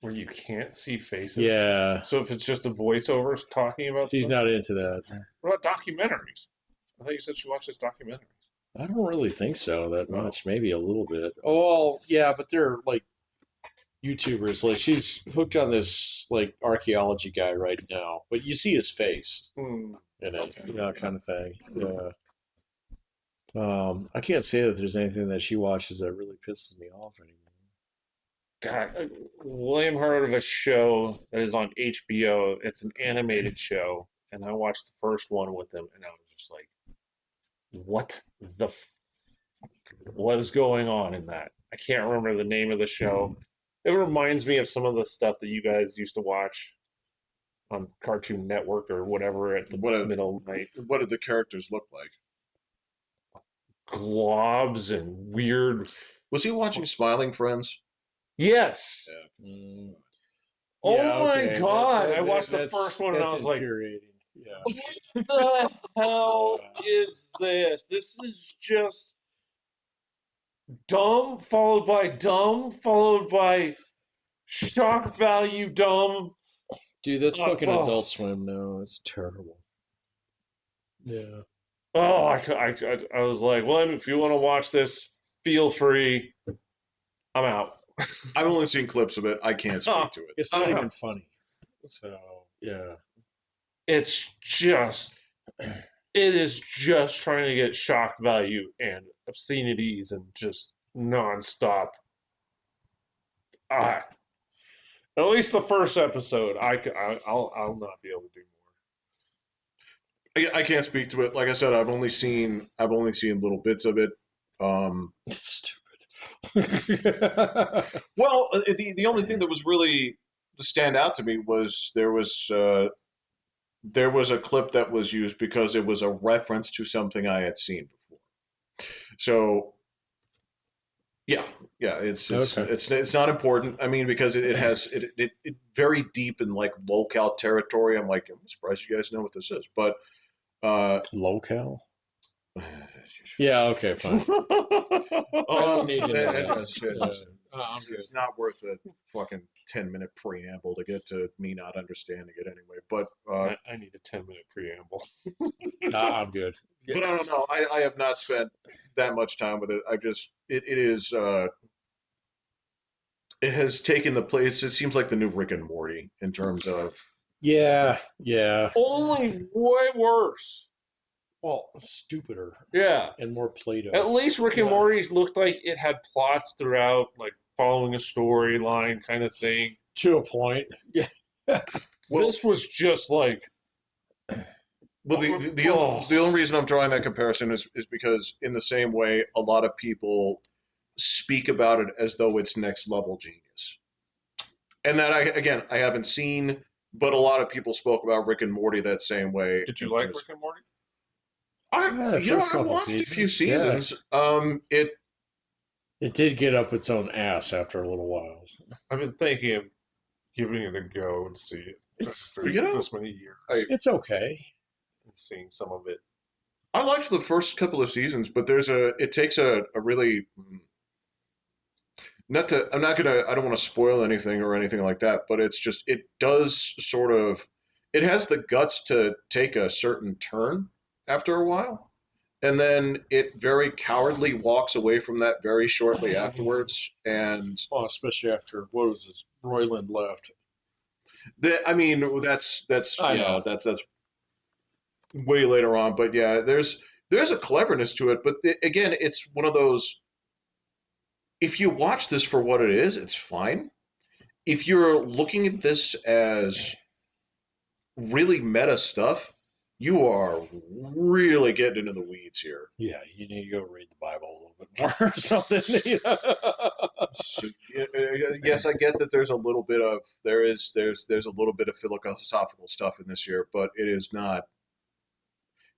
Where you can't see faces. Yeah, So if it's just a voiceovers talking about she's stuff, not into that. what about documentaries? I thought you said she watches documentaries. I don't really think so that No. much. Maybe a little bit. Oh, well, yeah, but they're like YouTubers. Like she's hooked on this like archaeology guy right now, but you see his face Hmm. in it, Okay. you know, kind of thing. Yeah. I can't say that there's anything that she watches that really pisses me off anymore. God, William heard of a show that is on HBO. It's an animated show, and I watched the first one with him, and I was just like, "What the? What is going on in that?" I can't remember the name of the show. It reminds me of some of the stuff that you guys used to watch on Cartoon Network or whatever at the What middle of the night. what did the characters look like? Globs and weird. Was he watching Smiling Friends? Yes. Mm, Oh yeah, my okay. God! I watched the That's first one and I was like, infuriating. Yeah. "What the hell is this? This is just dumb, followed by shock value, dumb." Dude, that's fucking Oh, Adult Swim now. It's terrible. Yeah. oh, I was like, well, if you want to watch this, feel free. I'm out. I've only seen clips of it. I can't speak to it. It's not even funny. So, yeah. It's just, it is just trying to get shock value and obscenities and just nonstop. Ah, at least the first episode, I'll not be able to do I can't speak to it. Like I said, I've only seen little bits of it. It's stupid. Well, the only thing that was really to stand out to me was there was a clip that was used because it was a reference to something I had seen before. So yeah, yeah, Okay. it's not important. I mean, because it has it very deep in like locale territory. I'm like, I'm surprised you guys know what this is, but Locale? Yeah, okay, fine. I don't need to know that. I'm good. it's not worth a fucking 10-minute preamble to get to me not understanding it anyway. But I need a 10-minute preamble. Nah, I'm good. but I don't know. I have not spent that much time with it. It is it has taken the place. It seems like the new Rick and Morty in terms of Yeah, yeah. Only way worse. Well, stupider Yeah. and more Play-Doh. At least Rick and Yeah. Morty looked like it had plots throughout, like following a storyline kind of thing. To a point. Yeah. well, This was just like, well, the only reason I'm drawing that comparison is because in the same way, a lot of people speak about it as though it's next level genius, and that I haven't seen, but a lot of people spoke about Rick and Morty that same way. did you like Rick and Morty? Yeah, the first I couple watched a few seasons. seasons. It did get up its own ass after a little while. I've been thinking of giving it a go and see it It's after this many years it's okay. and seeing some of it. I liked the first couple of seasons, but it takes a really not to I'm not gonna I don't want to spoil anything or anything like that, but it's just it does sort of it has the guts to take a certain turn after a while, and then it very cowardly walks away from that very shortly afterwards. And Well, especially after what was this? Royland left. I mean that's I you know know. that's way later on, but yeah, there's a cleverness to it, but again, it's one of those. If you watch this for what it is, it's fine. If you're looking at this as really meta stuff, You are really getting into the weeds here. Yeah, you need to go read the Bible a little bit more or something. So, yes, I get that there's a little bit of there's a little bit of philosophical stuff in this here, but it is not.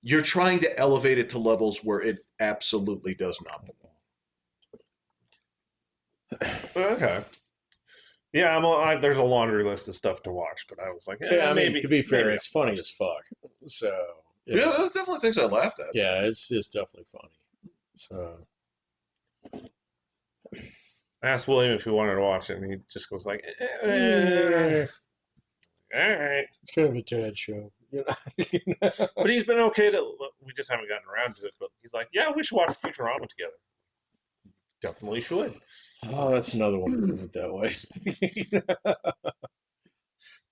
You're trying to elevate it to levels where it absolutely does not Okay. Yeah, there's a laundry list of stuff to watch, but I was like, Yeah, I mean, maybe. to be fair, maybe it's I'll funny watch as this. fuck. So, belong. Yeah, there's definitely things I laughed at. yeah, it's definitely funny. So, I asked William if he wanted to watch it, and he just goes like, yeah, all right. it's kind of a dad show. You know? But he's been okay to. We just haven't gotten around to it. But he's like, yeah, we should watch Futurama together. Definitely should. Oh, that's another one that went that way.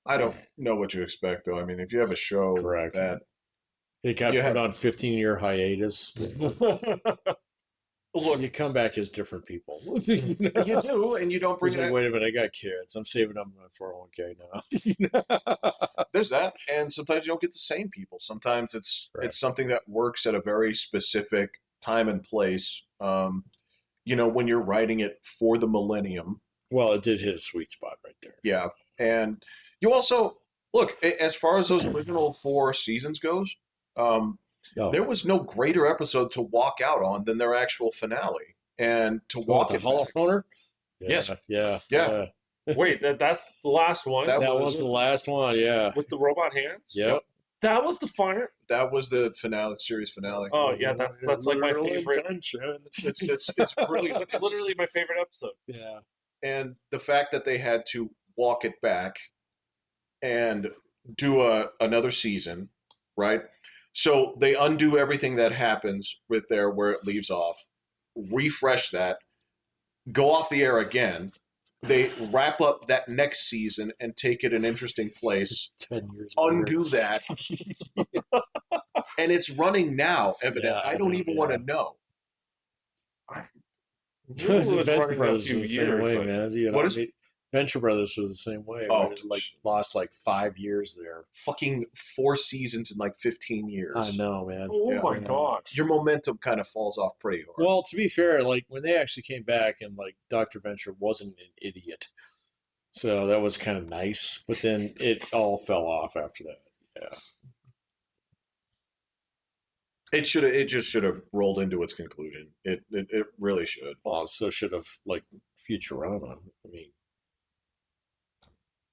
I don't know what you expect though. I mean, if you have a show Correct. that It got You put have- on 15-year hiatus. look, You come back as different people. you do, and you don't bring It's like, that. wait a minute, I got kids. I'm saving up my 401k now. There's that, and sometimes you don't get the same people. Sometimes Right. it's something that works at a very specific time and place. You know, when you're writing it for the millennium. Well, it did hit a sweet spot right there. Yeah, and you also look as far as those original 4 seasons goes. Oh, There was no greater episode to walk out on than their actual finale, and to walk the it Hall back. of Honor? Yes. Yeah. Yeah. Wait, that's the last one That That was- was the last one, yeah. with the robot hands. Yep. That was the final. That was the finale, series finale. Oh yeah, that's like my favorite. It's brilliant. That's literally my favorite episode. Yeah. And the fact that they had to walk it back and do another season, right? So they undo everything that happens with there where it leaves off, refresh that, go off the air again. They wrap up that next season and take it an interesting place, 10 years undo that, and it's running now, evidently. Yeah, I don't I know, even yeah. want to know. Because It was Venture running a Brothers few was the same years, way, but- man. You know, What is- I mean, Venture Brothers was the same way. Oh, It like lost like 5 years there. Fucking 4 seasons in like 15 years. I know, man. Oh Yeah. my gosh. Your momentum kind of falls off pretty hard. Well, to be fair, like when they actually came back and like Dr. Venture wasn't an idiot. So that was kind of nice, but then it all fell off after that. Yeah. It just should have rolled into its conclusion. It really should. Well, so should have like Futurama. I mean,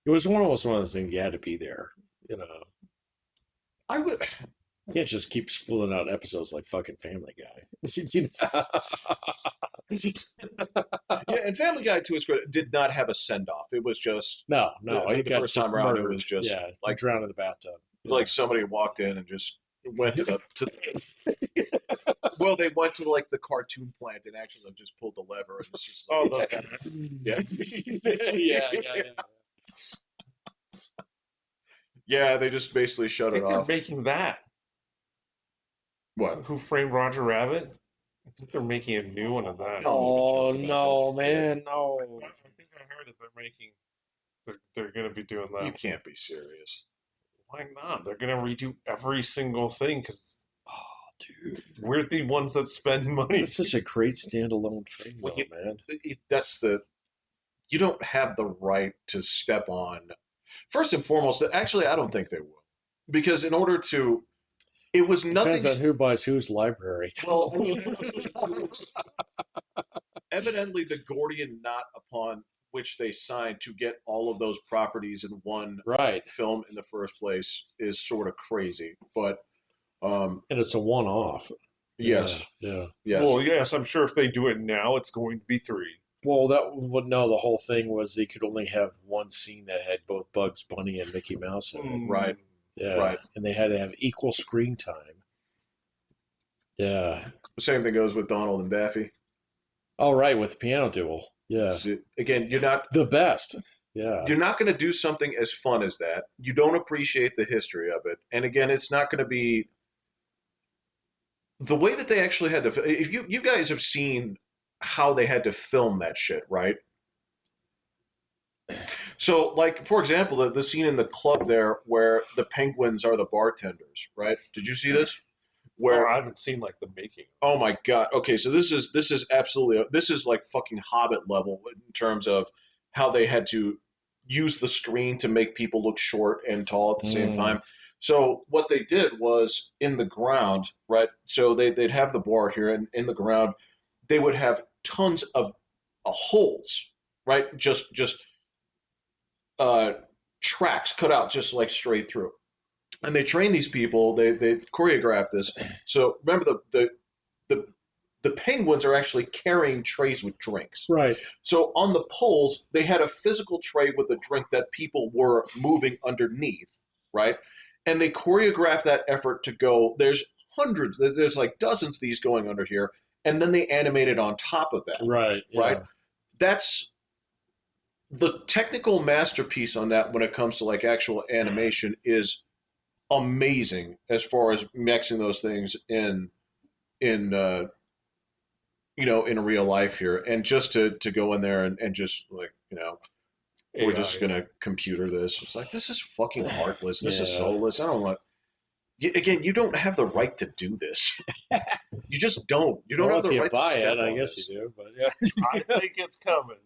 it was almost one of those things you had to be there. You know, I would. you can't just keep spooling out episodes like fucking Family Guy. You know? Yeah, and Family Guy, to its credit, did not have a send off. It was just No, I think it the got first time just around it murdered. was just yeah, like- like drowned in the bathtub. like somebody walked in and just went to well, they went to like the cartoon plant and actually just pulled the lever and was just Oh, like, yeah. yeah. yeah, they just basically I shut it think they're off. making that. What? Who Framed Roger Rabbit? I think they're making a new one of that. Oh no, man, no. I think I heard that they're making. They're going to be doing that. You can't be serious. Why not? They're going to redo every single thing because Oh, dude, we're the ones that spend money. it's such a great standalone thing, Well, though, man. That's the. You don't have the right to step on. First and foremost, actually, I don't think they will, because in order to, it was Depends nothing. on who buys whose library. Well, evidently, the Gordian knot upon which they signed to get all of those properties in one Right, film in the first place is sort of crazy. But and it's a one-off. yes, Yeah. yes. Well, yes, I'm sure if they do it now, it's going to be 3. Well, no. The whole thing was they could only have one scene that had both Bugs Bunny and Mickey Mouse in it. Right. Yeah, Right. and they had to have equal screen time. Yeah. The same thing goes with Donald and Daffy. Oh, right, with the piano duel. Yeah, So, again, you're not the best. Yeah. going to do something as fun as that. You don't appreciate the history of it, and again, it's not going to be the way that they actually had to. If you guys have seen how they had to film that shit, right? So, like for example, the scene in the club there where the penguins are the bartenders, right? Did you see this? Oh, Where I haven't seen like the making. oh my god. Okay, so this is absolutely this is like fucking Hobbit level in terms of how they had to use the screen to make people look short and tall at the same Mm. time. So what they did was in the ground, right? So they'd have the bar here, and in the ground they would have tons of holes, right? Just uh, tracks cut out just like straight through. And they train these people. They choreograph this. So remember the the penguins are actually carrying trays with drinks. Right. So on the poles, they had a physical tray with a drink that people were moving underneath, right? And they choreographed that effort to go. There's hundreds. There's like dozens of these going under here, and then they animated on top of that, Right. right? Yeah. That's the technical masterpiece on that when it comes to like actual animation is amazing as far as mixing those things in in real life here, and just to go in there and just like we're just AI. gonna computer this. It's like this is fucking heartless. This is Yeah. soulless. I don't want. Again, you don't have the right to do this. You just don't. You don't Well, have if the you right to buy step it, I on guess you this. do. But yeah. I think it's coming.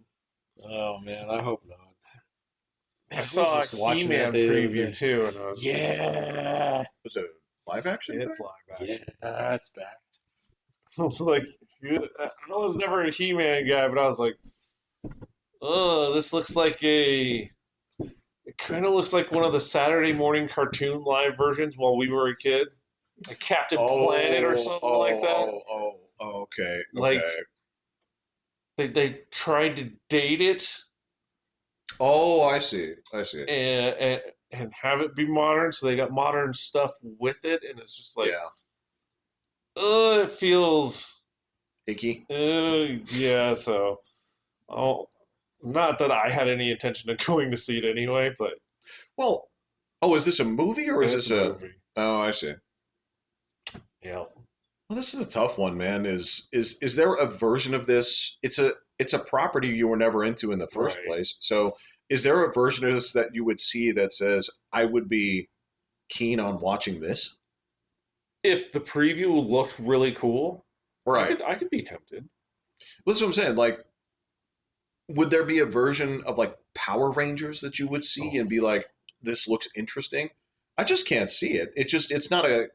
Oh man, I hope not. Man, I I was saw a just watching that He-Man the other preview day. too, and I was Yeah. Was it a live action thing? it's live Yeah, action. that's back. I was like, I was never a He-Man guy, but I was like, oh, this looks like a. It kind of looks like one of the Saturday morning cartoon live versions while we were a kid, like Captain Planet or Oh, something like oh, that. oh, oh, oh, okay, Like okay. they tried to date it Oh, I see. I see. and have it be modern, so they got modern stuff with it, and it's just like, Yeah. it feels, Icky. yeah. So, oh, not that I had any intention of going to see it anyway, but Well, oh, is this a movie or is it's a this a? movie. Oh, I see. Yeah, Well, this is a tough one, man. Is there a version of this? It's a property you were never into in the first right. place. So, is there a version of this that you would see that says I would be keen on watching this? If the preview looked really cool, Right. I could be tempted. Well, that's what I'm saying. Like, would there be a version of like Power Rangers that you would see Oh, and be like, this looks interesting? I just can't see it. It's not a.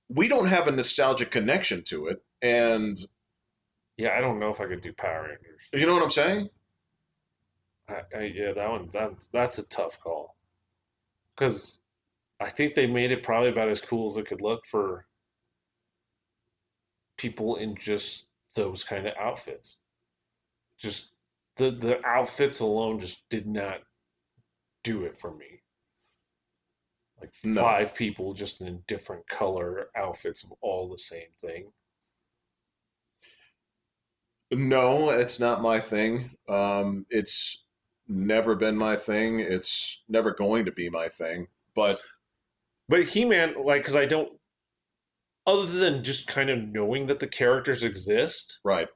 We don't have a nostalgic connection to it, and yeah, I don't know if I could do Power Rangers. you know what I'm saying? Yeah, that one that's a tough call because I think they made it probably about as cool as it could look for people in just those kind of outfits. Just the outfits alone just did not do it for me. Like No, five people just in different color outfits of all the same thing. no, it's not my thing. It's never been my thing. It's never going to be my thing. But But He-Man, like, because I don't, other than just kind of knowing that the characters exist, right,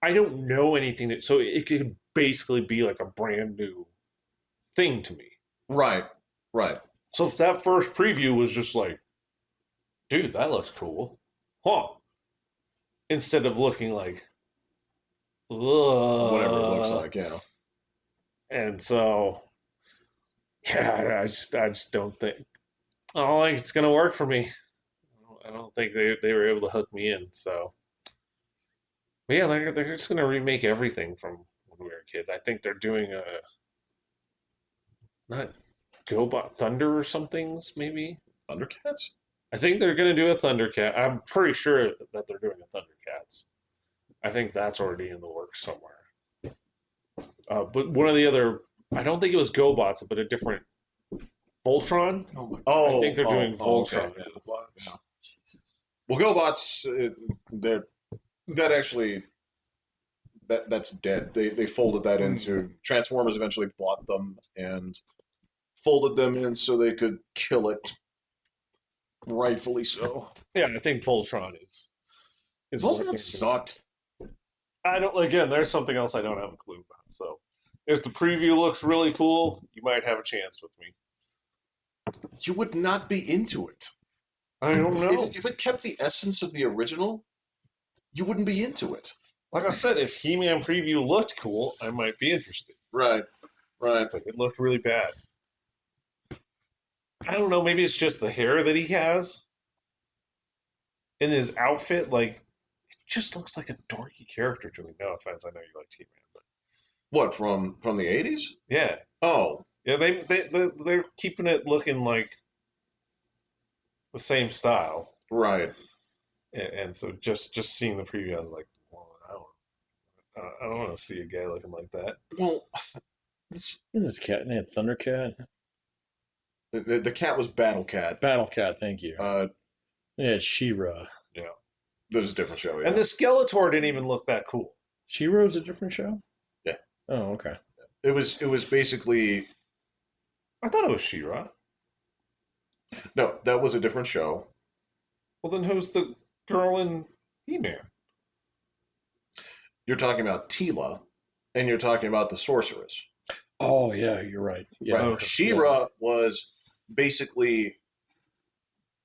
I don't know anything that, so it could basically be like a brand new thing to me. right, right. So if that first preview was just like, dude, that looks cool, huh? Instead of looking like, Whatever it looks ugh. like, yeah. And so, yeah, I just don't think, I don't think it's gonna work for me. I don't think they were able to hook me in. So, but yeah, they're just gonna remake everything from when we were kids. I think they're doing a not GoBot Thunder or somethings maybe. Thundercats? I think they're gonna do a Thundercat. I'm pretty sure that they're doing a Thundercats. I think that's already in the works somewhere. But one of the other, I don't think it was GoBots, but a different Voltron. Oh my I god. think they're doing Okay. Voltron Yeah. GoBots. Yeah. Well, GoBots, they're that actually that's dead. They folded that into Transformers. Eventually bought them and folded them in so they could kill it, rightfully so. Yeah, I think Voltron is what Voltron they're doing. sucked. I don't. Again, there's something else I don't have a clue about. So If the preview looks really cool, you might have a chance with me. You would not be into it. I don't know. If it kept the essence of the original, you wouldn't be into it. Like I said, if He-Man preview looked cool, I might be interested. Right. Right. But it looked really bad. I don't know. Maybe it's just the hair that he has in his outfit. Like, it just looks like a dorky character to me. No offense, I know you like He-Man, but What, from the 80s? yeah, Oh, yeah. They're keeping it looking like the same style, right. and so just seeing the preview, I was like, well, I don't want to see a guy looking like that. Well, What's this cat name? Thundercat? the cat was Battle Cat. Battle Cat, thank you. Uh, Yeah, She-Ra. Yeah, there's a different show. Yeah. and the Skeletor didn't even look that cool. She-Ra's a different show? Yeah. Oh, okay. It was basically I thought it was She-Ra. no, that was a different show. Well, then who's the girl in He-Man? You're talking about Tila, and you're talking about the sorceress. Oh, yeah, you're right. Yeah. Right. She-Ra was basically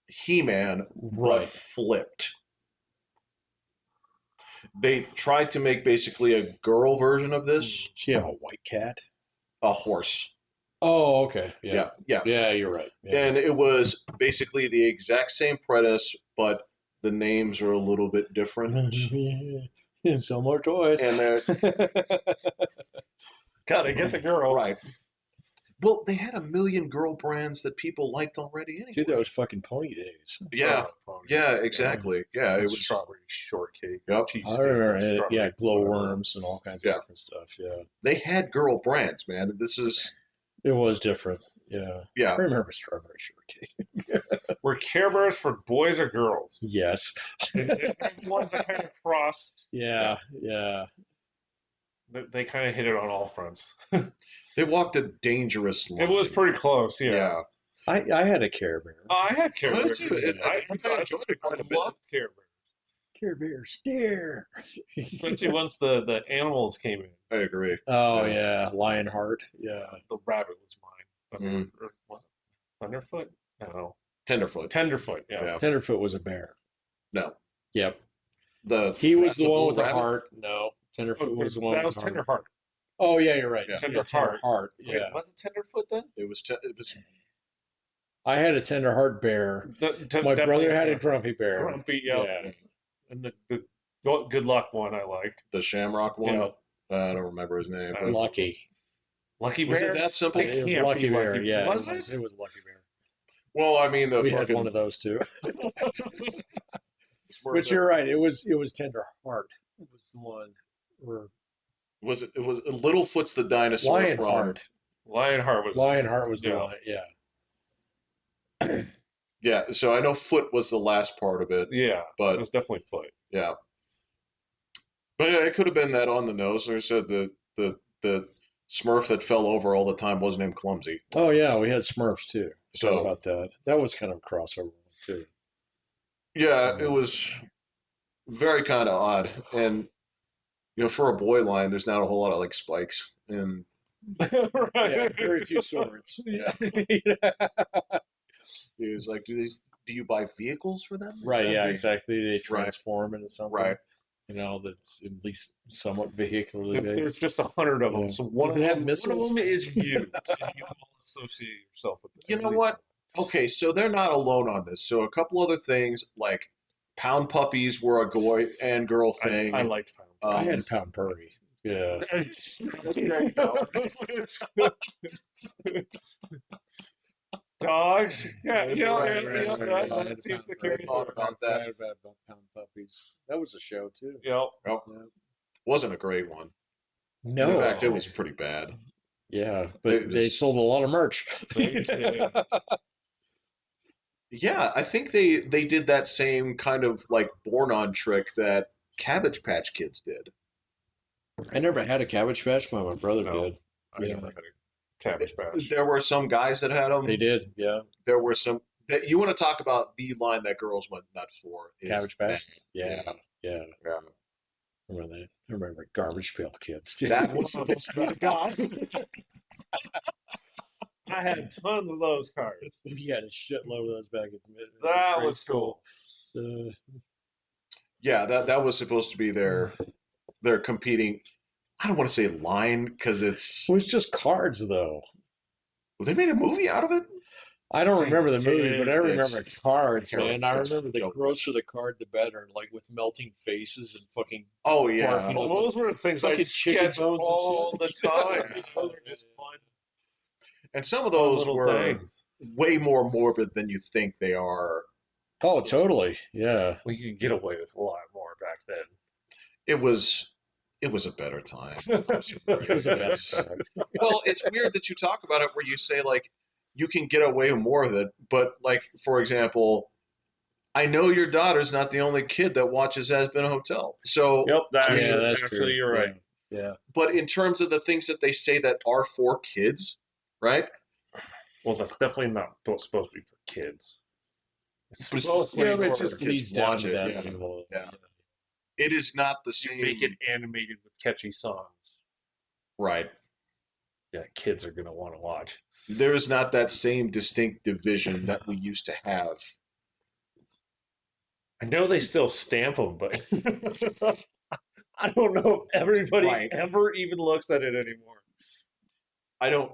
He-Man, but Right. flipped. They tried to make basically a girl version of this, She have a white cat? a horse. Oh, okay. Yeah. Yeah, yeah. Yeah, you're right. Yeah. And it was basically the exact same premise, but the names are a little bit different. Sell more toys. And they're Gotta get the girl. right. Well, they had a million girl brands that people liked already anyway. Dude, that was fucking pony days. Yeah, Oh, yeah, exactly. Yeah, it was. strawberry shortcake. Yep. I remember it. strawberry Yeah, whatever. glowworms and all kinds of Yeah. different stuff. Yeah. They had girl brands, man. This is It was different. Yeah. I yeah. remember strawberry shortcake. Were Care Bears for boys or girls? Yes. And ones that kind of crossed. Yeah. Yeah. They kind of hit it on all fronts. They walked a dangerous line. It was pretty close, yeah. Yeah. I had a Care Bear. I had Care I did Bears. too. I enjoyed it quite a bit. loved Care Bears. Care Bear stare. Especially once the animals came in. I agree. Oh Yeah. yeah, Lionheart. Yeah. The rabbit was mine. Or was it Thunderfoot? I don't know. Tenderfoot. Tenderfoot, yeah. Yeah. Tenderfoot was a bear. No. Yep. He was the one with the rabbit? heart. No, Tenderfoot was the one. That with was the heart. Tenderheart. Oh yeah, you're right. Yeah. Tender Heart. Wait, Yeah. was it Tenderfoot then? It was. I had a tender heart bear. My brother had a grumpy bear. Grumpy, yeah. And the good luck one I liked. The Shamrock one. Yeah. I don't remember his name. but- Lucky. Lucky Was Bear? it that simple? It It was can't Lucky be Bear. Lucky- Yeah. Was it? It was Lucky Bear. Well, I mean, the We fucking. had one of those too. Where But the- you're right. It was Tender Heart. It was the one. Or Was it? It was Littlefoot's the dinosaur Lionheart. Lionheart was. Lionheart was the Yeah. one. Yeah. Yeah. So I know Foot was the last part of it, Yeah, but it was definitely Foot. yeah. But yeah, it could have been that on the nose. Like I said the Smurf that fell over all the time was named Clumsy. Oh yeah, we had Smurfs too. Sorry So about that. That was kind of a crossover too. yeah, it was very kind of odd, and for a boy line, there's not a whole lot of like spikes, and Right. Yeah, very few swords. Yeah. he was like, do you buy vehicles for them? Right, yeah, Exactly. exactly. They transform into something. Right. That's at least somewhat vehicularly There's based. just 100 of them, Yeah. so one of They have them, missiles. is you, and you will associate yourself with them. You know what? Okay, so they're not alone on this. So a couple other things like pound puppies were a boy and girl thing. I liked Pound. I had Um, Pound Purdy. Yeah. There you go. Dogs. Yeah, Right, yeah, right, yeah, right, yeah, right, that right. seems to I carry thought through. about I that. had about Pound Puppies. That was a show too. Yep. Nope. Yeah. Wasn't a great one. No. In fact, it was pretty bad. Yeah, It but was- they sold a lot of merch. Yeah, I think they did that same kind of like born on trick that Cabbage Patch Kids did. I never had a Cabbage Patch, but my brother No. did. I never had a Cabbage Patch. There were some guys that had them. They did, yeah. There were some that you want to talk about the line that girls went nuts for. Is Cabbage Patch. that. Yeah, yeah. Yeah. Remember that? I remember Garbage Pail Kids. Dude. That was supposed to be the guy. I had tons of those cards. We had a shitload of those back in That grade was school. cool. Yeah, that was supposed to be their competing. I don't want to say line because it's. It was just cards, though. Well, they made a movie out of it. I don't They remember the movie, but I did. remember cards, terrible. man. I It's remember the so grosser the card, the better. Like with melting faces and fucking Oh yeah, barfing Well, those were the things fucking I'd chicken sketch bones and all the shit. time. Yeah. Those are just and some of fun those little were things. way more morbid than you think they are. Oh, totally. Yeah. We could get away with a lot more back then. It was a better time. It was a bad time. Well, it's weird that you talk about it where you say like you can get away with more of it, but like for example, I know your daughter's not the only kid that watches Has Been a Hotel. So Yep, I mean, Yeah, that's actually, true. you're right. Yeah. but in terms of the things that they say that are for kids, right? Well, that's definitely not supposed to be for kids. It's But it's supposed to Yeah, be but it for just kids bleeds to down watch to it, that yeah. level. Yeah. It is not the you same. make it animated with catchy songs. Right. Yeah, kids are gonna want to watch. There is not that same distinct division that we used to have. I know they still stamp them, but I don't know if everybody Right. ever even looks at it anymore. I don't.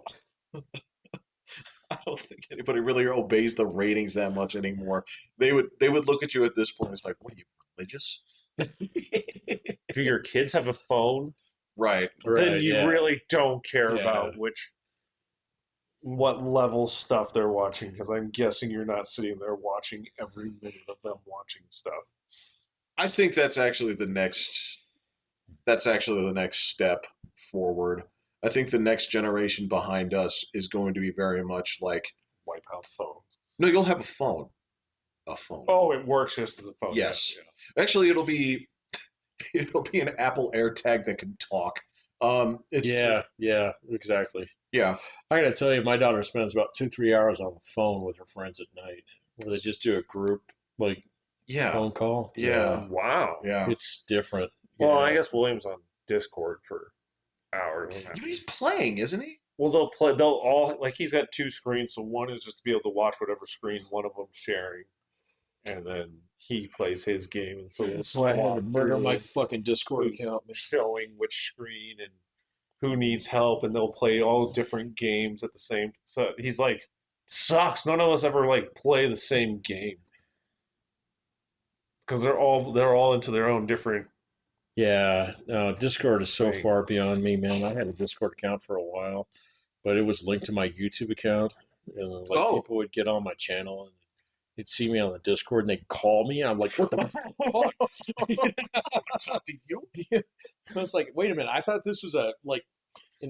I don't think anybody really obeys the ratings that much anymore. They would look at you at this point. It's like, what are you, religious? Do your kids have a phone? Right. Then you yeah. really don't care Yeah. about what level stuff they're watching, because I'm guessing you're not sitting there watching every minute of them watching stuff. I think that's actually the next. That's actually the next step forward. I think the next generation behind us is going to be very much like, Wipe out phones. no, you'll have a phone. A phone. Oh, it works just as a phone. Yes. Yeah. Actually, it'll be an Apple AirTag that can talk. It's Yeah, exactly. yeah. I gotta tell you, my daughter spends about 2-3 hours on the phone with her friends at night, where they just do a group like Yeah. phone call. Yeah. Wow. Yeah. It's different. Well, Yeah. I guess William's on Discord for hours. He's playing, isn't he? Well, they'll play. They'll all like he's got two screens, so one is just to be able to watch whatever screen one of them's sharing, and then he plays his game, and so That's why I had to murder my fucking Discord who's account. showing which screen and who needs help, and they'll play all different games at the same. So he's like, sucks. None of us ever like play the same game because they're all into their own different. Yeah, no, Discord is so Thing. far beyond me, man. I had a Discord account for a while, but it was linked to my YouTube account, and like Oh. people would get on my channel and they'd see me on the Discord and they'd call me. I'm like, what the fuck? Talk to you? I was like, wait a minute. I thought this was an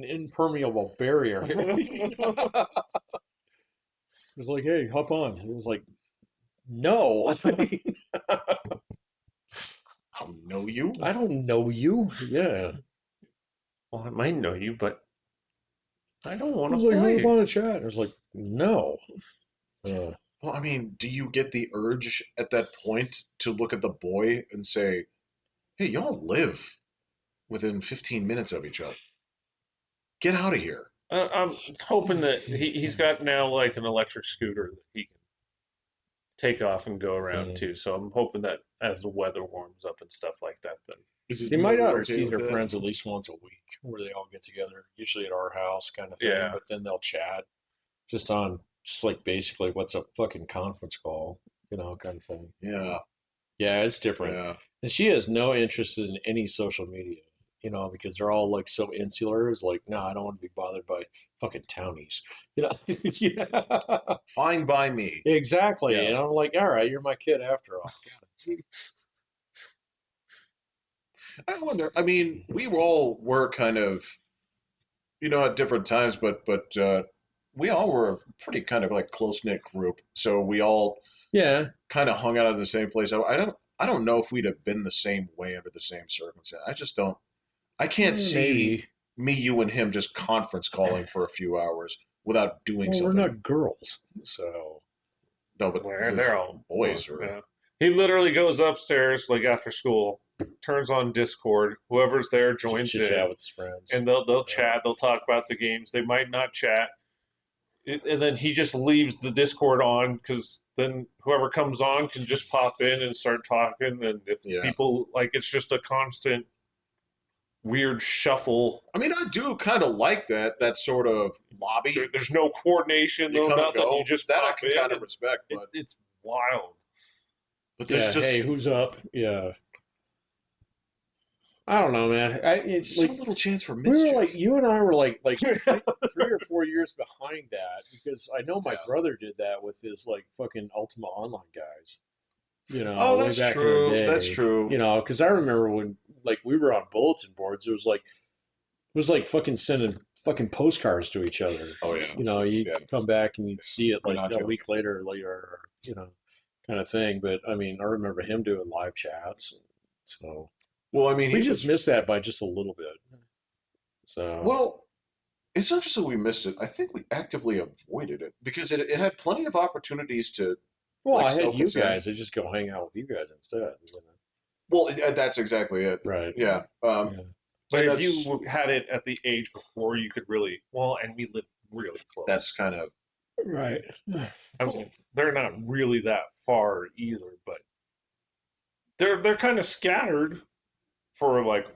impermeable barrier. It was like, hey, hop on. And it was like, no. I don't know you. I don't know you. Yeah. Well, I might know you, but I don't want I to was like, play. hop on a chat. I was like, no. Well, I mean, do you get the urge at that point to look at the boy and say, "Hey, y'all live within 15 minutes of each other. Get out of here." I'm hoping that he's got now like an electric scooter that he can take off and go around too. So I'm hoping that as the weather warms up and stuff like that, then See, my daughter sees her friends at least once a week, where they all get together, usually at our house, kind of thing. Yeah. But then they'll chat, just like basically what's a fucking conference call, kind of thing. Yeah. Yeah, it's different. Yeah. And she has no interest in any social media, because they're all like so insular. It's like, no, I don't want to be bothered by fucking townies. Yeah. Fine by me. Exactly. Yeah. And I'm like, all right, you're my kid after all. I wonder. I mean, we all were kind of, at different times, but we all were a pretty kind of like close knit group. So we all Yeah. kind of hung out at the same place. I don't know if we'd have been the same way under the same circumstance. I just don't. I can't see Maybe. me, you, and him just conference calling for a few hours without doing Well, we're something. not girls, so No, but they're all boys are. Yeah. He literally goes upstairs like after school turns on Discord. Whoever's there joins Chit chat in, with his friends. and they'll Yeah. chat. They'll talk about the games. They might not chat, and then he just leaves the Discord on because then whoever comes on can just pop in and start talking. And if Yeah. people like, it's just a constant weird shuffle. I mean, I do kind of like that sort of lobby. There's no coordination, You no come and nothing. go. You just That I pop can in. kind of And respect, but it's wild. there's Yeah, just hey, who's up? Yeah. I don't know, man. so little chance for we were mischief. like, you and I were like 3 or 4 years behind that because I know my Yeah. brother did that with his like fucking Ultima Online guys. Oh, Way that's back in the true. day. That's true. Because I remember when like we were on bulletin boards, it was like fucking sending fucking postcards to each other. Oh yeah. You'd Yeah. come back and you'd see it We're like not a joking. week later, kind of thing. But I mean, I remember him doing live chats. So Well, I mean, we he just was. missed that by just a little bit. So Well, it's not just that we missed it. I think we actively avoided it because it had plenty of opportunities to well, like I had soak you us in. guys. I just go hang out with you guys instead. Well, that's exactly it. Right. Yeah. Yeah. But And if you had it at the age before, you could really and we lived really close. that's kind of Right. I mean, they're not really that far either, but they're kind of scattered for like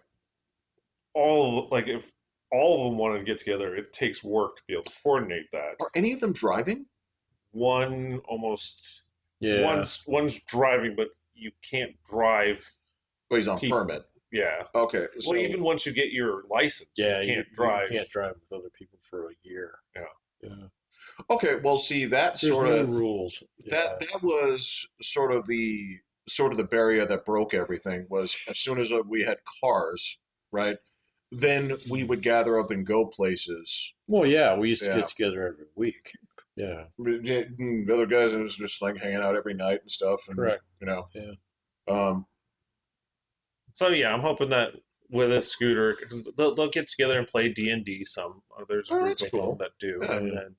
if all of them wanted to get together, it takes work to be able to coordinate that. are any of them driving? One almost Yeah. one's driving, but you can't drive. Well, he's on Keep- permit. Yeah. Okay. Well, even once you get your license, Yeah. you can't drive. You can't drive with other people for a year. Yeah. Yeah. Okay. Well, see that There's sort no of rules. that was sort of the barrier that broke everything was as soon as we had cars, right? Then we would gather up and go places. Well, yeah, we used to Yeah. get together every week. Yeah. The other guys, it was just like hanging out every night and stuff. And, Correct. Yeah. So yeah, I'm hoping that with a scooter, 'cause they'll get together and play D&D. There's a Oh, group that's of cool. them that do, Yeah. and then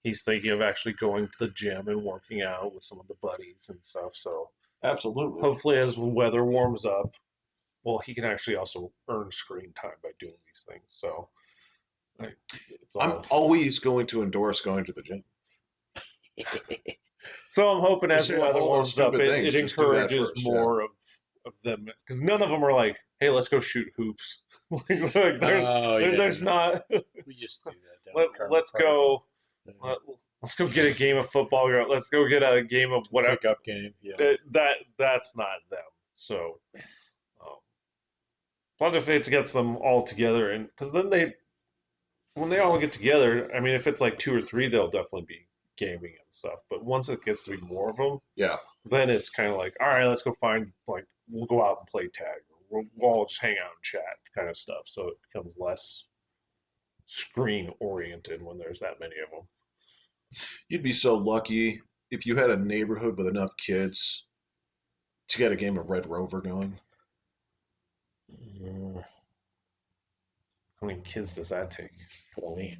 he's thinking of actually going to the gym and working out with some of the buddies and stuff. So Absolutely. hopefully, as the weather warms up, well, he can actually also earn screen time by doing these things. So it's all. I'm always going to endorse going to the gym. So I'm hoping as Instead the of weather all those warms up, stupid it things, just do that encourages first, more of them because none of them are like, "Hey, let's go shoot hoops." There's not. We used to do that. Down at Carmel Let's Park. go. Yeah. Let's go get a game of football. Let's go get a game of whatever. Pickup game. Yeah. That's not them. So, but if it gets them all together, and because then when they all get together, I mean, if it's like two or three, they'll definitely be gaming and stuff. But once it gets to be more of them, Yeah. then it's kind of like, all right, let's go find we'll go out and play tag. We'll all just hang out and chat, kind of stuff. So it becomes less screen oriented when there's that many of them. You'd be so lucky if you had a neighborhood with enough kids to get a game of Red Rover going. How many kids does that take? 20.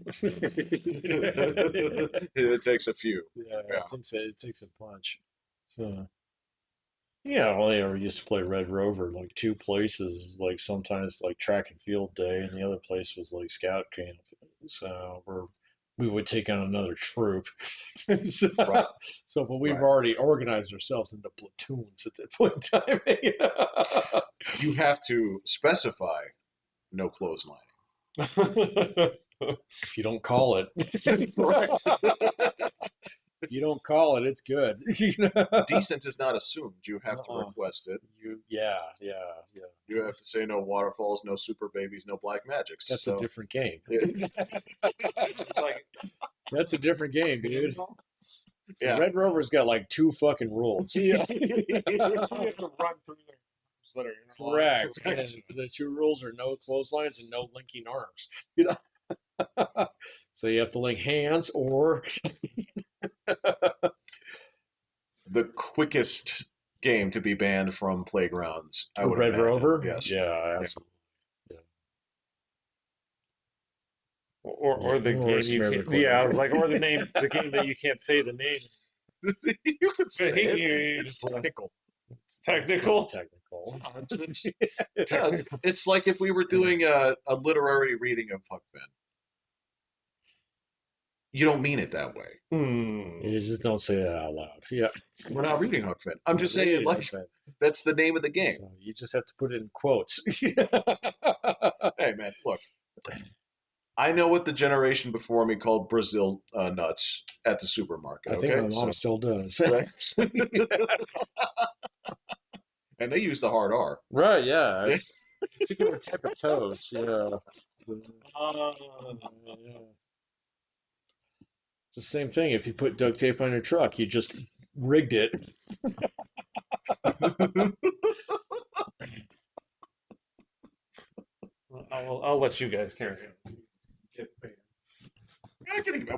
It takes a few. Yeah, Yeah. it takes a punch. So, yeah, well, they used to play Red Rover like two places, like sometimes like track and field day, and the other place was like scout camp. So we would take on another troop. so, Right. but we've Right. already organized ourselves into platoons at that point in time. You have to specify no clotheslining. If you don't call it, Correct. if you don't call it, it's good. Decent is not assumed. You have to Uh-uh. request it. Yeah. You have to say no waterfalls, no super babies, no black magics. That's So- a different game. It's like That's a different game, dude. Yeah. Red Rover's got like two fucking rules. you have to run through there. That are Correct. interlocked. And the two rules are no clotheslines and no linking arms. So you have to link hands or The quickest game to be banned from playgrounds. I would Red imagine. Rover. Yes. Yeah, absolutely. Or the Or game some you other can't, clothing. or the game that you can't say the name. You could say it. Just like, Technical. Technical. Technical. Yeah, it's like if we were doing a literary reading of Huck Finn. You don't mean it that way. You just don't say that out loud. Yeah. We're not reading Huck Finn. I'm just saying, like, that's the name of the game. So you just have to put it in quotes. Hey, man, look. I know what the generation before me called Brazil nuts at the supermarket. I think Okay, my mom still does. right? And they use the hard R. Right, yeah. It's a different type of toast, yeah. Yeah. It's the same thing. If you put duct tape on your truck, you just rigged it. I'll let you guys carry on.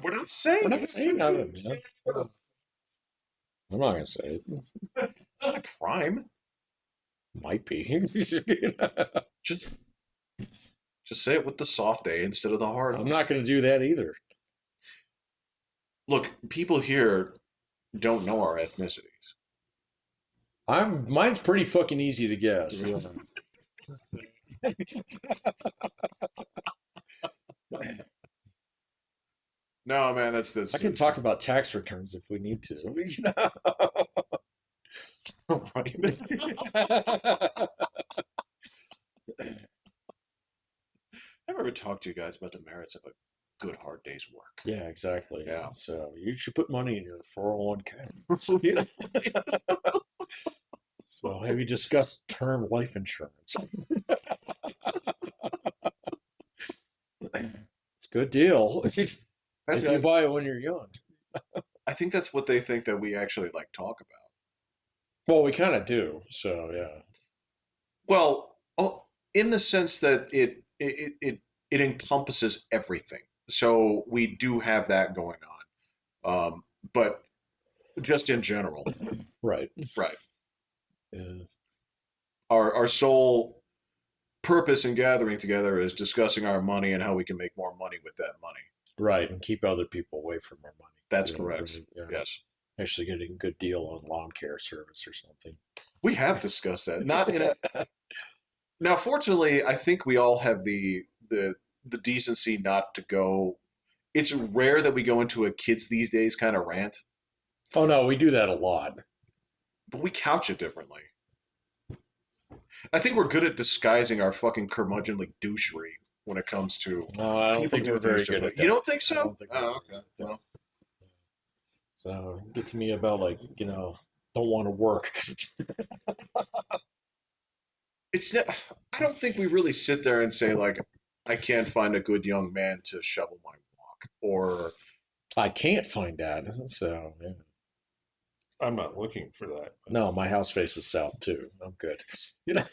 We're not saying We're not it. saying nothing, man. I'm not gonna say it. It's not a crime. Might be. Just, just say it with the soft A instead of the hard. I'm not gonna do that either. Look, people here don't know our ethnicities. Mine's pretty fucking easy to guess. No, man, that's I can talk about tax returns if we need to. right. I've ever talked to you guys about the merits of a good hard day's work. Yeah, exactly. Yeah. So you should put money in your 401k. So have you discussed term life insurance? It's a good deal. If you buy it when you're young. I think that's what they think that we actually like talk about. Well, we kind of do. So yeah. Well, in the sense that it encompasses everything. So we do have that going on, but just in general, Right. right? Yeah. Our sole purpose in gathering together is discussing our money and how we can make more money with that money. Right, and keep other people away from our money. That's correct. Right, yeah. Yes. Actually getting a good deal on lawn care service or something. We have discussed that. Not in a Now, fortunately, I think we all have the decency not to go. It's rare that we go into a kids these days kind of rant, Oh no, we do that a lot. but we couch it differently. I think we're good at disguising our fucking curmudgeonly douchery when it comes to No, I don't people think do we're very things good differently. at that. You don't think I so? don't think we're Oh, very okay. good at that. Well, So get to me about like, don't want to work. it's not, I don't think we really sit there and say like, I can't find a good young man to shovel my walk, or I can't find that. So yeah. I'm not looking for that. No, my house faces south too. I'm good. You know,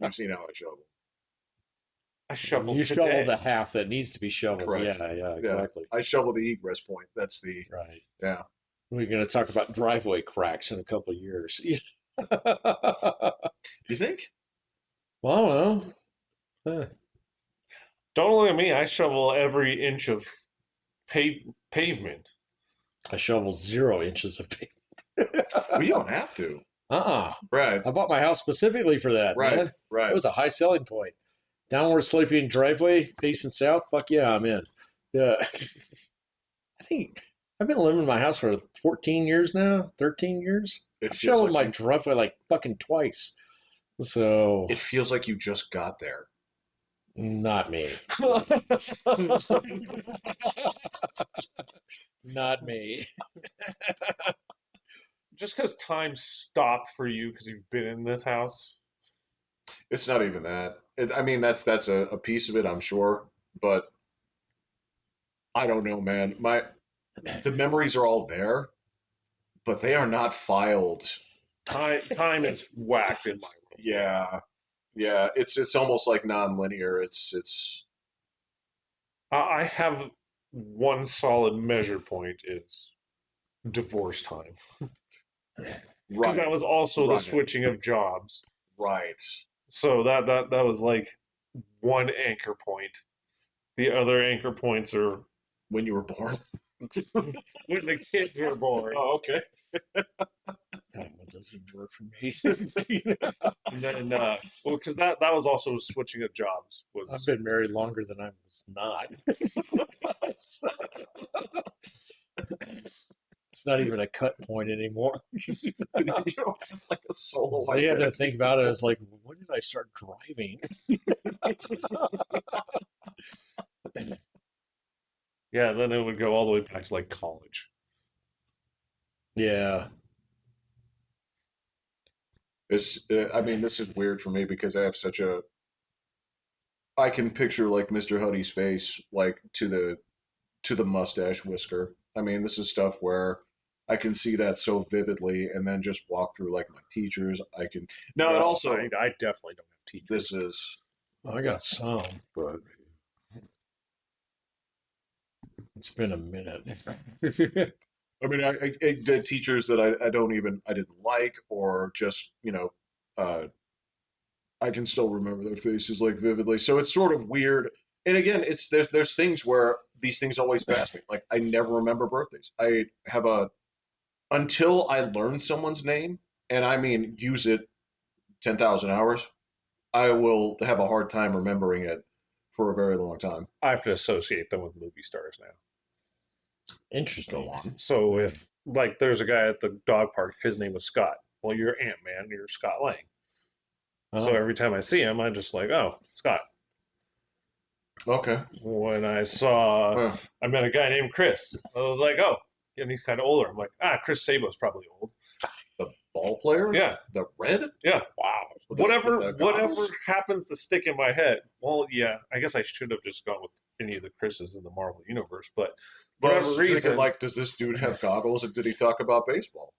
you've seen how I shovel. I shoveled you shovel today. the half that needs to be shoveled. Correct. Yeah, Yeah, exactly. I shovel the egress point. That's the Right. yeah. We're going to talk about driveway cracks in a couple of years. You think? Well, I don't know. Don't look at me. I shovel every inch of pavement. I shovel 0 inches of pavement. Well, you don't have to. Right. I bought my house specifically for that, Right. man. Right. It was a high selling point. Downward sloping driveway facing south. Fuck yeah, I'm in. Yeah. I think I've been living in my house for 14 years now, 13 years. It I've feels shoveled like my driveway like fucking twice. So, it feels like you just got there. not me. Not me. Just because time stopped for you because you've been in this house. It's not even that. I mean, that's a piece of it, I'm sure, but I don't know, man. The memories are all there, but they are not filed. Time is whacked in my world. Yeah, yeah. It's almost like non-linear. It's I have one solid measure point is divorce time. Because right, that was also the Right. switching of jobs. right. So that was like one anchor point. The other anchor points are When you were born. when the kids were born. Oh, okay. That one's a doesn't work for me. And then, well, because that was also switching of jobs. I've been married longer than I was not. It's not even a cut point anymore. You don't have like a solo So you have to identity. think about it as like, when did I start driving? Yeah, then it would go all the way back to like college. Yeah. I mean, this is weird for me because I have such a. I can picture like Mr. Huddy's face, like to the mustache whisker. I mean, this is stuff where I can see that so vividly, and then just walk through like my teachers. I can. No, and Well, also I definitely don't have teachers. this is. I got some, but it's been a minute. I mean, I did teachers that I didn't like, or just I can still remember their faces like vividly. So it's sort of weird. And again, it's there's things where these things always pass me. Like I never remember birthdays. I have a until I learn someone's name, and I mean use it 10,000 hours, I will have a hard time remembering it for a very long time. I have to associate them with movie stars now. Interesting. So if like there's a guy at the dog park, his name was Scott. Well, you're Ant-Man, you're Scott Lang. So every time I see him, I'm just like, oh, Scott. Okay. When I Huh. met a guy named Chris. I was like, oh, and he's kind of older. I'm like, Chris Sabo's probably old. The ball player? Yeah. The red? Yeah. Wow. With the Whatever goggles? happens to stick in my head. Well, yeah, I guess I should have just gone with any of the Chris's in the Marvel universe, but But I whatever was reason, thinking, like, does this dude have goggles, and did he talk about baseball?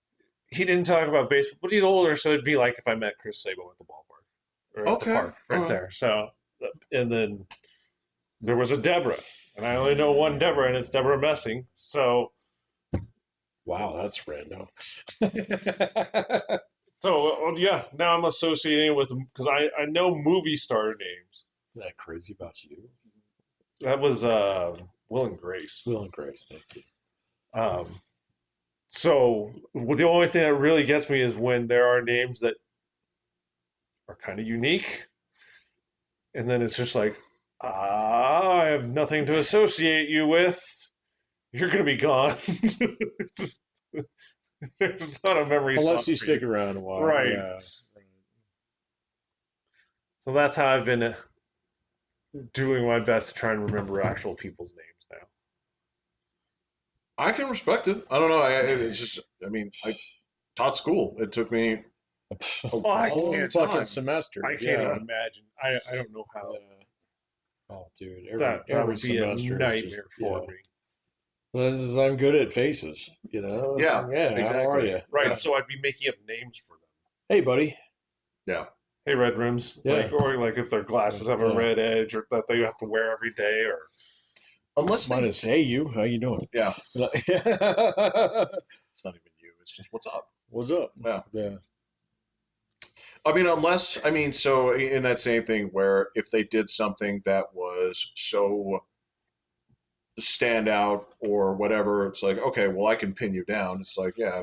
he didn't talk about baseball, but he's older, so it'd be like if I met Chris Sabo at the ballpark or at the Okay. park right Alright. there. So, and then there was a Deborah, and I only know one Deborah, and it's Deborah Messing. So, Wow, that's random. so yeah, now I'm associating with them because I know movie star names. Isn't that crazy about you? That was Will and Grace. Will and Grace, thank you. So the only thing that really gets me is when there are names that are kind of unique, and then it's just like, I have nothing to associate you with. You're gonna be gone. It's just there's not a memory. Unless slot you for stick around a while. Right. Yeah. So that's how I've been doing my best to try and remember actual people's names now. I can respect it. I don't know. It's just, I mean, I taught school. It took me a I long can't- fucking time. semester. I can't yeah. even imagine. I don't know how Oh, dude, every that every would be a semester is nightmare just, for yeah. me. I'm good at faces, you know. Yeah, yeah. How are exactly. you? Right, Yeah. so I'd be making up names for them. Hey, buddy. Yeah. Hey, red rims. Yeah. Like, or like if their glasses have a Yeah. red edge, or that they have to wear every day, or Unless Mine they, is, hey, you. How you doing? yeah, What's it's not even you. It's just what's up. up? Yeah. Yeah. I mean, unless, I mean, so in that same thing where if they did something that was so stand out or whatever, it's like, okay, well, I can pin you down. It's like, yeah,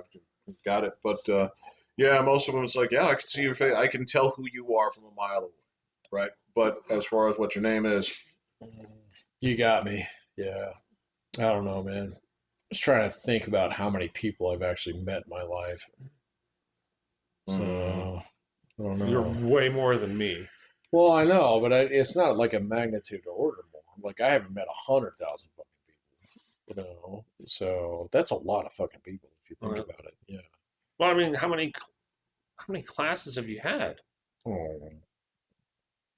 I've got it. But yeah, most of them, it's like, yeah, I can see your face. I can tell who you are from a mile away. Right. But as far as what your name is, You got me. Yeah. I don't know, man. Just trying to think about how many people I've actually met in my life. So, I don't know. you're way more than me. Well, I know, but it's not like a magnitude order more. Like, I haven't met 100,000 fucking people, you know? So, that's a lot of fucking people if you think Right. about it. Yeah. Well, I mean, how many classes have you had? Oh,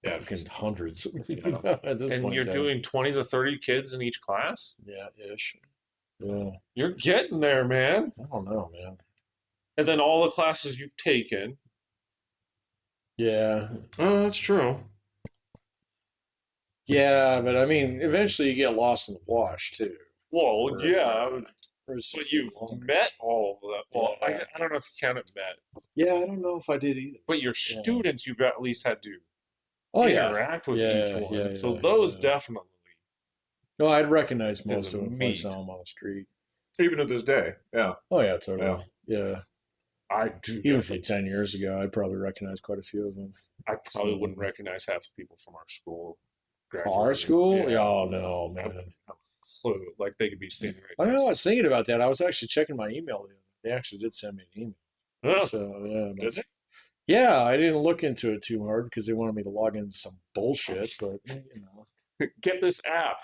yeah, fucking hundreds. Yeah. At this And point you're in time. doing 20 to 30 kids in each class? Yeah, ish. Yeah. You're getting there, man. I don't know, man. And then all the classes you've taken. Yeah. that's true. Yeah, but I mean, eventually you get lost in the wash, too. Well, Or- yeah, or it's but just you've longer. met all of them. Well, Yeah. I don't know if you count it met, Yeah, I don't know if I did either. but your Yeah. students you've at least had to Oh, yeah. interact with Yeah, each one. yeah, So yeah, those yeah. definitely. No, I'd recognize most Is of them if I meat. saw them on the street. Even to this day. Yeah. Oh, yeah, totally. Yeah. I do. Even from 10 years ago, I'd probably recognize quite a few of them. I probably wouldn't recognize half the people from our school Our graduating. school? Yeah. Oh, no, I man. wouldn't have a clue. Like they could be standing right I know, I next was thinking about that. I was actually checking my email the other day. They actually did send me an email. to me. So, yeah. Did they? Yeah, I didn't look into it too hard because they wanted me to log into some bullshit, but, Get this app.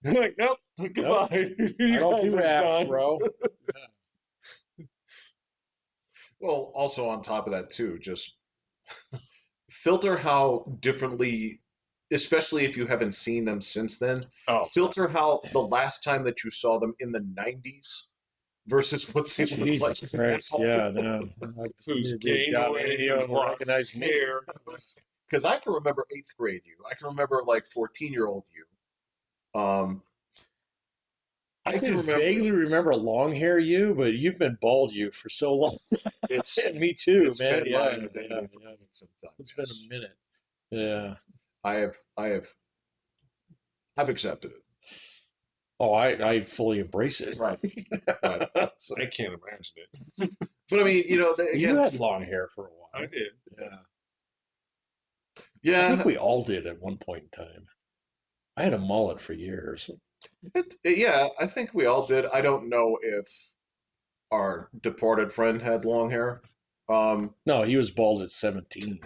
You're like, nope, goodbye. I You don't guys do are apps, done. bro. Well, also on top of that too, just filter how differently, especially if you haven't seen them since then. Oh, Filter how the last time that you saw them in the '90s versus what they look like Jesus Christ. now. Yeah, no. who's They gained got weight, me. You who's don't lost recognize me. hair. Because I can remember eighth grade you. I can remember like 14-year-old you. I I can can remember vaguely remember long hair you, but you've been bald you for so long. it's And me too, it's man. been Yeah, my identity yeah, for yeah. quite some time. It's been Yes. a minute. Yeah. I've accepted it. Oh, I fully embrace it. Right. Right. So, I can't imagine it. But I mean, you again, had long hair for a while. I did. Yeah. I yeah, think we all did at one point in time. I had a mullet for years. yeah, I think we all did. I don't know if our departed friend had long hair. No, he was bald at 17.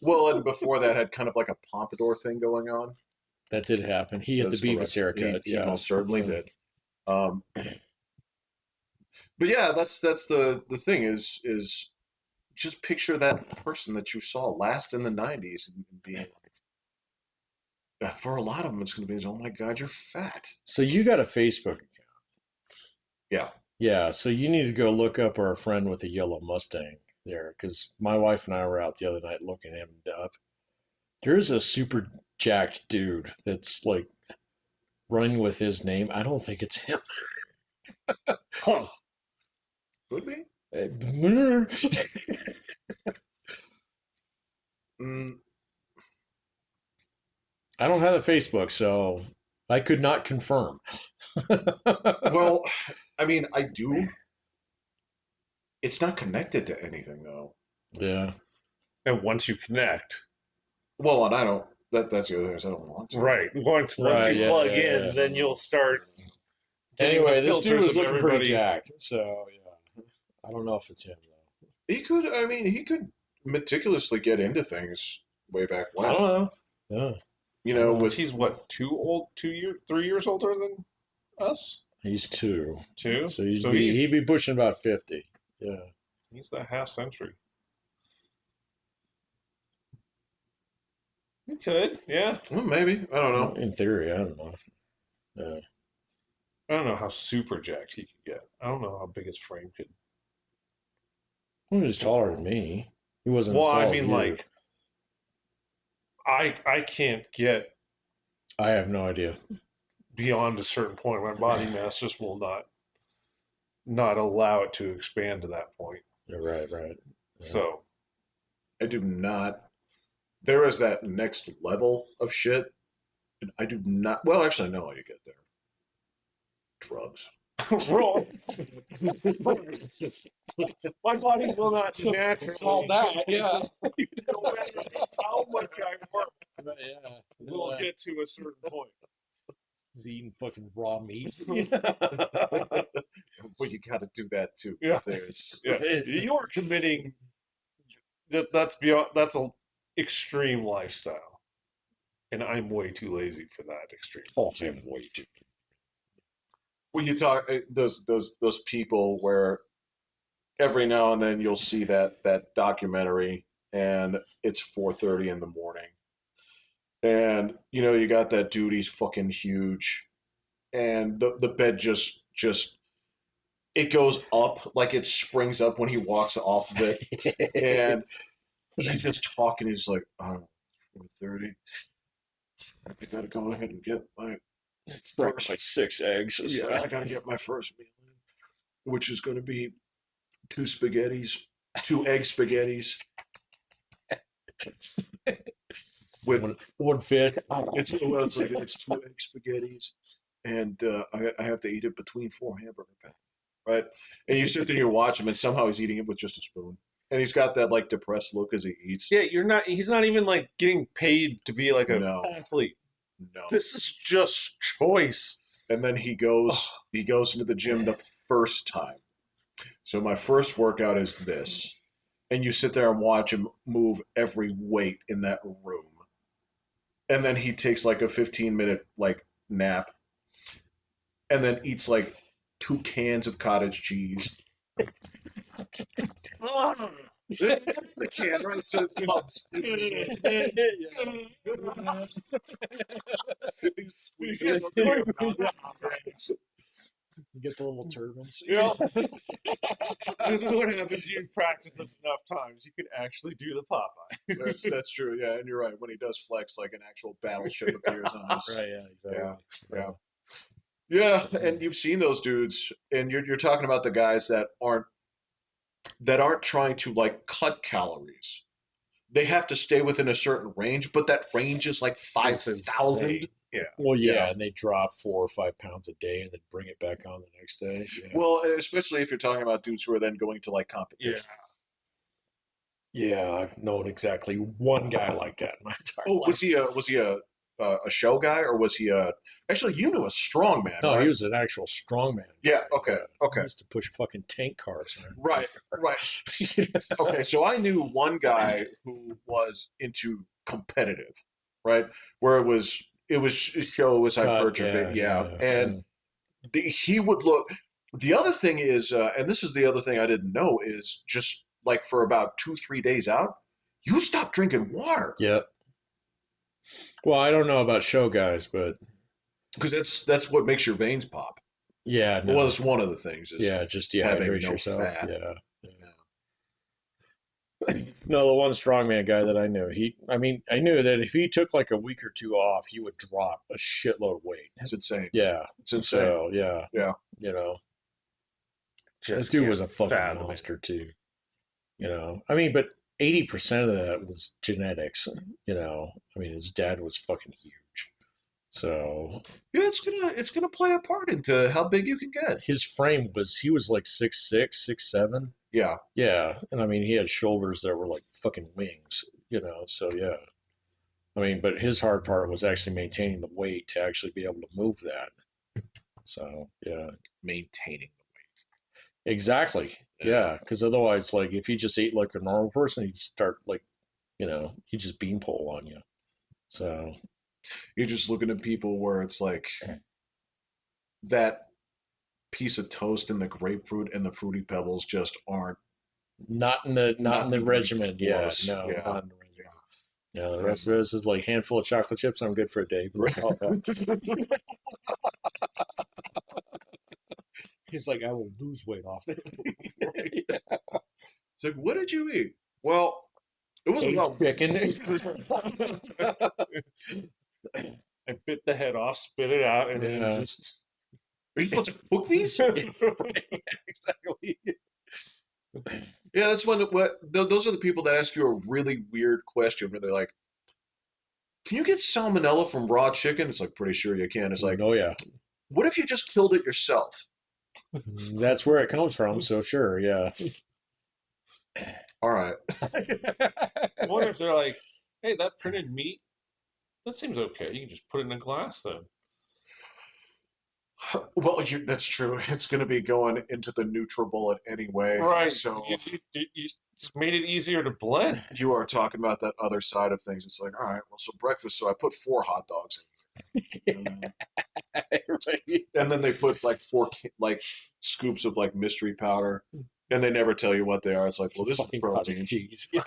Well, and before that had kind of like a pompadour thing going on. That did happen. He had the That's Beavis correct. haircut. He Yeah. most certainly Yeah. did. Um, but yeah, that's the thing is just picture that person that you saw last in the '90s and being like, for a lot of them, it's going to be, oh my God, you're fat. So you got a Facebook account. Yeah. Yeah, so you need to go look up our friend with the yellow Mustang there, because my wife and I were out the other night looking him up. There's a super jacked dude that's like running with his name. I don't think it's him. Huh. Could be. Mm, I don't have a Facebook, so I could not confirm. well, I mean, I do. It's not connected to anything though. Yeah. And once you connect, Well, and I don't. That's the other thing is I don't want to. right? Once Right, you yeah, plug yeah, in, yeah. then you'll start getting Anyway, the this dude filters was of looking pretty everybody. jacked, so yeah. I don't know if it's him though. He could. I mean, he could meticulously get into things way back I when. don't know. Yeah. With He's what, 3 years older than us? He's 2. Two. So So he'd be pushing about 50. Yeah. he's the half century. He could, yeah. well, maybe I don't know. In theory, I don't know. Yeah. I don't know how super jacked he could get. I don't know how big his frame could. He was taller than me. He wasn't as Well, tall I as mean, you. like, I can't get I have no idea. beyond a certain point. My body mass just will not allow it to expand to that point. You're right, right. Yeah. So I do not. There is that next level of shit. And I do not. Well, actually, I know how you get there. Drugs. roll. My body will not naturally. yeah. No matter how much I work, Yeah. we'll get to a certain point. He's eating fucking raw meat. Well, you got to do that too. Yeah. There's. Yeah, you're committing. That's beyond. That's a extreme lifestyle, and I'm way too lazy for that extreme. Oh, I'm way too. When you talk those people where every now and then you'll see that documentary and it's 4:30 in the morning and you got that dude, he's fucking huge, and the bed just it goes up, like it springs up when he walks off of it, and he's just talking. He's like, I don't know, 4:30. I gotta go ahead and get my Breakfast like 6 eggs. It's like, I gotta get my first meal in, which is gonna be 2 spaghettis, 2 egg spaghettis. With One fit. it's like it's 2 egg spaghettis, and I have to eat it between 4 hamburger patties. right? And you sit there and you watch him, and somehow he's eating it with just a spoon, and he's got that like depressed look as he eats. Yeah, you're not. He's not even like getting paid to be like a No, athlete. no. This is just choice. And then he goes into the gym the first time. So my first workout is this, and you sit there and watch him move every weight in that room, and then he takes like a 15-minute like nap, and then eats like 2 cans of cottage cheese. The can, right? So it pumps. You get the little turbans. Yeah. This is what happens. You practice this enough times, you can actually do the Popeye. That's true. Yeah, and you're right. When he does flex, like an actual battleship appears on his. Right, yeah, exactly. Yeah, yeah. Yeah, and you've seen those dudes, and you're talking about the guys that aren't trying to like cut calories. They have to stay within a certain range, but that range is like 5,000. Yeah. Well, yeah, Yeah. and they drop 4 or 5 pounds a day and then bring it back on the next day. Yeah. Well, especially if you're talking about dudes who are then going to like Yeah. competition. Yeah, I've known exactly one guy like that in my entire Oh, life. was he a show guy, or was he a? Actually, you knew a strong man, No, right? he was an actual strongman. Yeah. Okay. Okay. He used to push fucking tank cars. Man. Right. Right. Okay. So I knew one guy who was into competitive, right? Where it was show, it was hypertrophy, yeah. And he would look. The other thing is, and this is the other thing I didn't know is just like for about 2-3 days out, you stop drinking water. Yep. Well, I don't know about show guys, but Because that's what makes your veins pop. yeah, no. Well, that's one of the things. Is Yeah, just having dehydrate no yourself. fat. Yeah. No, the one strongman guy that I knew, I knew that if he took like a week or two off, he would drop a shitload of weight. It's insane. Yeah. It's insane. So, yeah. Yeah. You know, this Just dude can't was a fucking fathom it. monster too. You know, but 80% of that was genetics. You know, his dad was fucking huge. So Yeah, it's gonna play a part into how big you can get. his frame he was like 6'6", 6'7". Yeah. Yeah. And he had shoulders that were like fucking wings, so yeah. But his hard part was actually maintaining the weight to actually be able to move that. So, yeah. Maintaining Exactly. Yeah. Because otherwise, like, if you just ate like a normal person, you start, like, he just beanpole on you. So, You're just looking at people where it's like that piece of toast and the grapefruit and the fruity pebbles just aren't not in the regimen. Yeah. close. No, Yeah. not in the regimen. Yeah. The rest of this is like handful of chocolate chips. I'm good for a day. He's like, I will lose weight off that. It's like, what did you eat? Well, it was about chicken. I bit the head off, spit it out, and Yeah. then just. Are you supposed to cook these? Exactly. Yeah, that's those are the people that ask you a really weird question where they're like, "Can you get salmonella from raw chicken?" It's like, pretty sure you can. It's like, oh yeah, what if you just killed it yourself? that's where it comes from. So sure, yeah. All right. I wonder if they're like, hey, that printed meat, that seems okay. You can just put it in a glass then. Well, that's true. It's going to be going into the NutriBullet anyway. Right. So You just made it easier to blend. you are talking about that other side of things. It's like, all right, well, so breakfast. So I put 4 hot dogs in. And then they put like 4 scoops of like mystery powder, and they never tell you what they are. It's like, well, this is protein. Cheese. Yeah,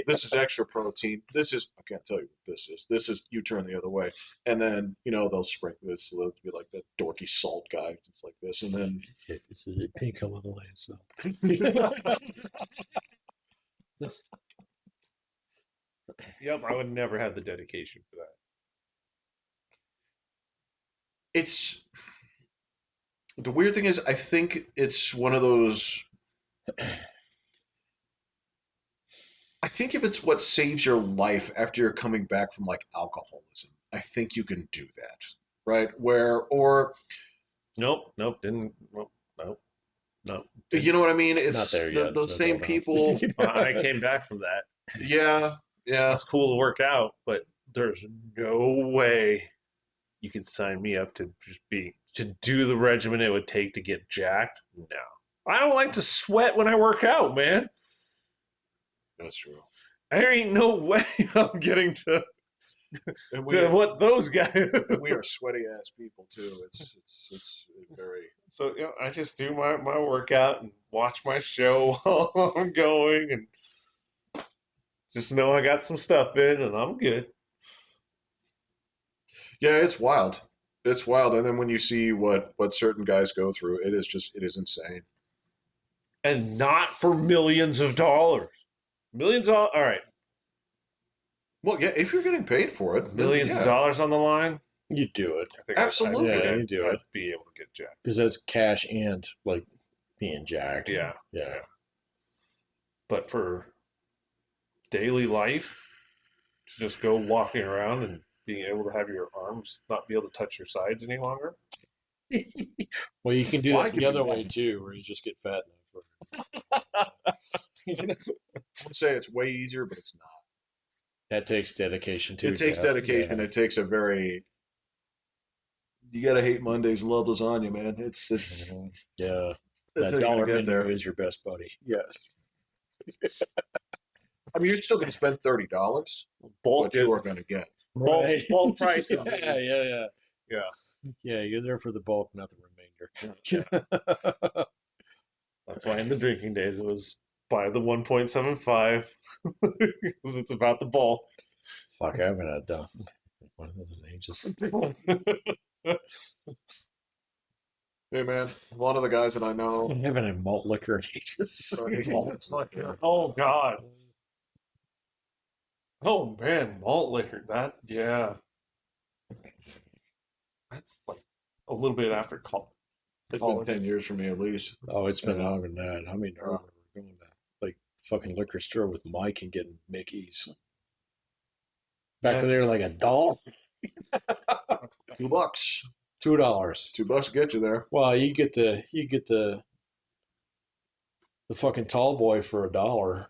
this is extra protein. This is, I can't tell you what this is. This is, you turn the other way, and then they'll sprinkle this. So they'll be like that dorky salt guy. It's like this, and then This is a pink Himalayan salt. Yep, I would never have the dedication for that. it's the weird thing is, I think it's one of those. I think if it's what saves your life after you're coming back from like alcoholism, I think you can do that, right? Or Nope, didn't. Nope. No, You know what I mean? It's not there yet. those but same hold on. people. I came back from that. Yeah, yeah. It's cool to work out, but there's no way you can sign me up to to do the regimen it would take to get jacked. No, I don't like to sweat when I work out, man. That's true. There ain't no way I'm getting And to what those guys. we are sweaty ass people too. It's very. So I just do my workout and watch my show while I'm going, and just know I got some stuff in, and I'm good. Yeah, it's wild. It's wild. And then when you see what certain guys go through, it is insane. And not for millions of dollars. Millions of all right, Well, yeah, if you're getting paid for it, then millions of yeah, dollars on the line. You do it. I think absolutely. Yeah, you do I'd it. be able to get jacked. Because that's cash and like being jacked. Yeah, Yeah. but for daily life, to just go walking around and being able to have your arms not be able to touch your sides any longer. Well, you can do Why that could the other be way too, where you just get fat enough. I would say it's way easier, but it's not. That takes dedication too. It takes Jeff. dedication. Yeah. It takes a very. You gotta hate Mondays and love lasagna, man. It's Yeah. that's That how you're dollar gonna get menu there. is your best buddy. Yes. I mean, you're still gonna spend $30, Bulk but you are gonna get. bulk prices. Yeah, yeah. Yeah. Yeah, you're there for the bulk, not the Yeah. remainder. That's why in the drinking days it was buy the 1.75 because it's about the bulk. Fuck, I haven't had one of those ages. Hey, man, one of the guys that I I know. haven't had malt liquor in ages. Oh God. Oh man, malt liquor. That's like a little bit after college. It's been 10 years for me at least. Oh, it's been Yeah. longer than that. I mean, I remember going to like fucking liquor store with Mike and getting Mickey's. Back when they were like $1. $2. $2. $2 to get you there. Well, you get the fucking tall boy for $1.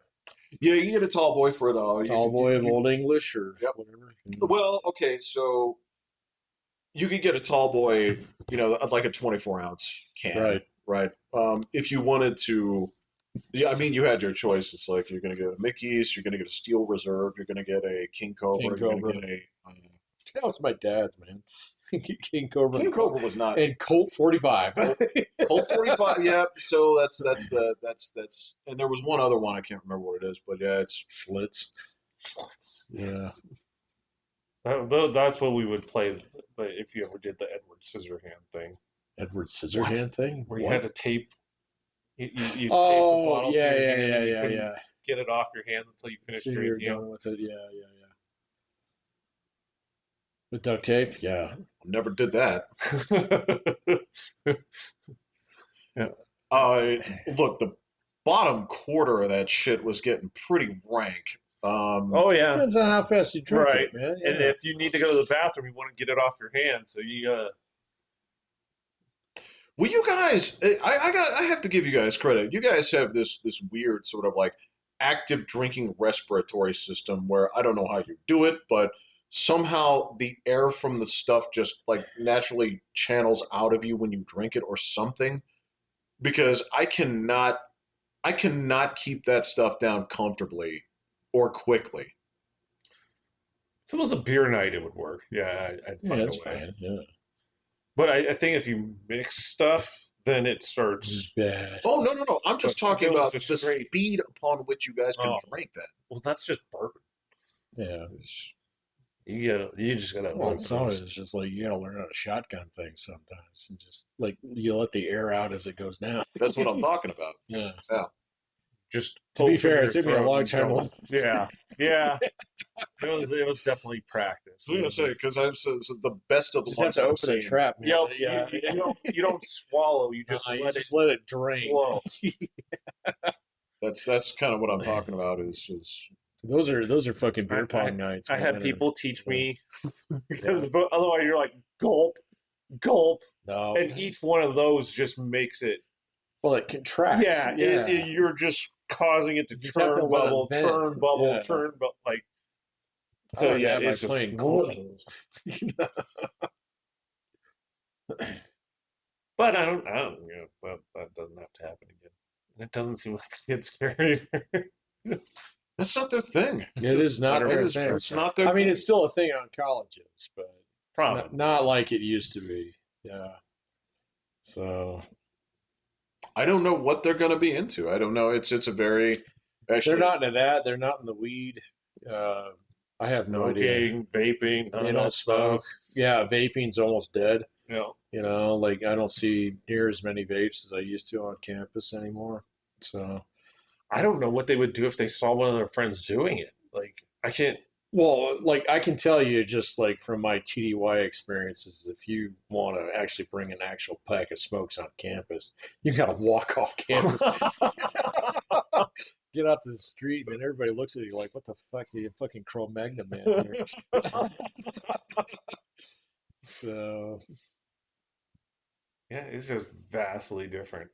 Yeah, you can get a tall boy for $1. Tall boy of Old English or Yep. whatever. Well, okay, so you could get a tall boy, like a 24-ounce can, Right. right? If you wanted to, yeah, I mean, you had your choice. It's like you're going to get a Mickey's, you're going to get a Steel Reserve, you're going to get a King Cobra, King you're going Cobra. to get a. That was my dad's, man. King Cobra. King Cobra was not. And Colt 45. Colt 45, yeah. So that's and there was one other one I can't remember what it is, but yeah, it's Schlitz. Yeah. That's what we would play. But if you ever did the Edward Scissorhand thing, Edward Scissorhand thing? where you What? had to tape. You tape the Oh, bottle to yeah, your yeah, hand, yeah, and you yeah, couldn't yeah. get it off your hands until you finished So you're drinking. done with it. Yeah, yeah, yeah. With duct tape? Yeah. never did that. Yeah. Look, the bottom quarter of that shit was getting pretty rank. Oh yeah, Depends on how fast you drink right. it, man. And Yeah. if you need to go to the bathroom, you want to get it off your hand, so you Well, you guys, I have to give you guys credit. You guys have this weird sort of like active drinking respiratory system where I don't know how you do it, but somehow the air from the stuff just like naturally channels out of you when you drink it or something. Because I cannot keep that stuff down comfortably or quickly. if it was a beer night, it would work. Yeah, I'd Yeah, find a that's way. fine. Yeah. But I think if you mix stuff, then it starts. Bad. Oh no! I'm just But if talking it was about just the straight- speed upon which you guys can Oh. drink that. Well, that's just bourbon. Yeah. You just gotta. Well, open some of those. it is just like you gotta learn how to shotgun things sometimes, and just like you let the air out as it goes down. That's what I'm talking about. Yeah. Just To be open fair, your it took me a throat long and time. don't- Yeah, yeah. It was definitely practice. I was gonna say because the best of the Just have ones to I've open the seen. trap, man. Yo, Yeah. you don't swallow. You just You let just it let it drain. flow. That's kind of what I'm talking about. Is Those are fucking beer I- pong nights. I man. had people teach me because Yeah. otherwise you're like gulp, gulp, No. and each one of those just makes it Well, it contracts. Yeah, you're just causing it to You just have to turn let it bubble, vent. turn bubble, Yeah. turn bubble. Like, I so learned yeah, that by it's just. playing cool. But I don't, that doesn't have to happen again. It doesn't seem like the kids care either. That's not their thing. It is not their thing. It's not their I mean, thing. it's still a thing on colleges, but it's Probably. not like it used to be. Yeah. So I don't know what they're going to be into. I don't know. It's a very they're actually. not into that. They're not in the weed. I have no idea. Smoking, vaping, none They of don't that stuff. smoke. Yeah, vaping's almost dead. You know, You know, like I don't see near as many vapes as I used to on campus anymore. So, I don't know what they would do if they saw one of their friends doing it. Like, I can't. well, like I can tell you just like from my TDY experiences, if you want to actually bring an actual pack of smokes on campus, you got to walk off campus, get out to the street, and then everybody looks at you like, "What the fuck? Are you fucking Cro-Magnon man here?" So, Yeah, it's just vastly different.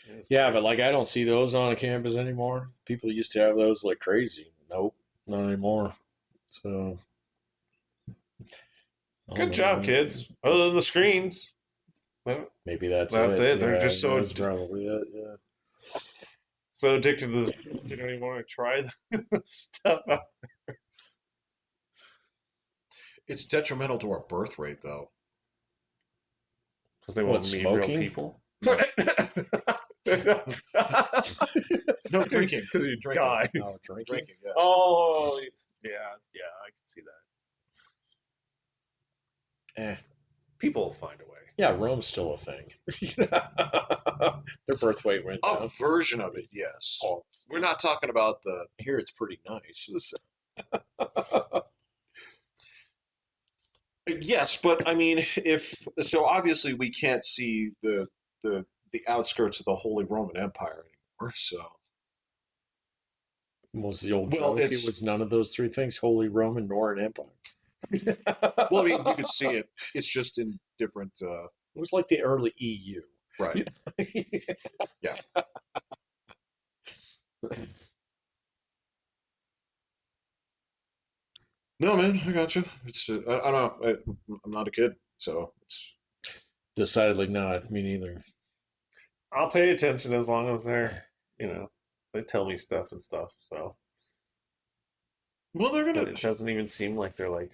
It's yeah, but crazy. like I don't see those on campus anymore. People used to have those like crazy. Nope, not anymore. So, I don't Good know, job, man. kids. Other than the screens, Maybe that's that's it. it. They're Yeah, just that's probably it. Yeah. so addicted to this. They don't even want to try the stuff out It's detrimental to our birth rate, though. because they What, won't meet real smoking? people. No, Because no drinking. you Drinking. die. Oh, drinking? Drinking. Yes. Oh, yeah, I can see that. Eh. People will find a way. Yeah, Rome's still a thing. Their birth weight went A down. version of it, yes. Oh, We're not talking about the. I hear it's pretty nice. Yes, but I mean, if so, obviously we can't see the outskirts of the Holy Roman Empire anymore. So, Was the old well, joke? It was none of those three things: Holy Roman nor an empire. well, I mean, you could see it. It's just in different. It was like the early EU. Right. Yeah. No, man, I got you. It's I don't know. I'm not a kid, so it's Decidedly not. Me neither. I'll pay attention as long as they tell me stuff and stuff. So, well, they're but gonna. it doesn't even seem like they're like,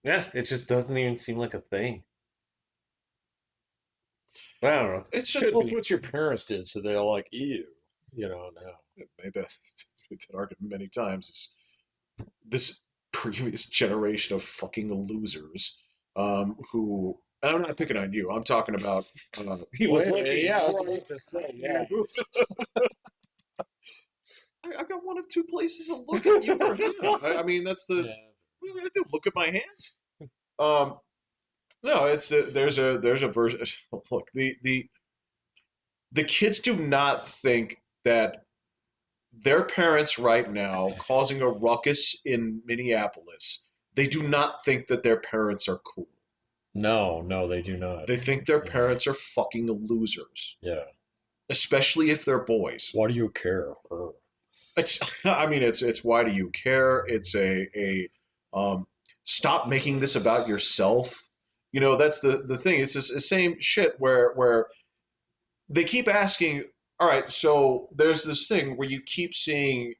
yeah, it just doesn't even seem like a thing. I don't know. It's just Could Well, be. what your parents did, so they're like, ew. Now. made that, made that argument many times. This previous generation of fucking losers, who I'm not picking on you. I'm talking about. He was Wait a minute, looking. yeah, I was about to say, yeah. I got one of two places to look at you or him. I mean, that's the. Yeah. What are you gonna do? Look at my hands? Um, no, it's there's a version. Look, the kids do not think that their parents right now causing a ruckus in Minneapolis. They do not think that their parents are cool. No, they do not. They think their Yeah. parents are fucking losers, Yeah. especially if they're boys. Why do you care? It's I mean it's why do you care? It's a stop making this about yourself. You know, that's the thing. It's just the same shit where they keep asking, all right, so there's this thing where you keep seeing.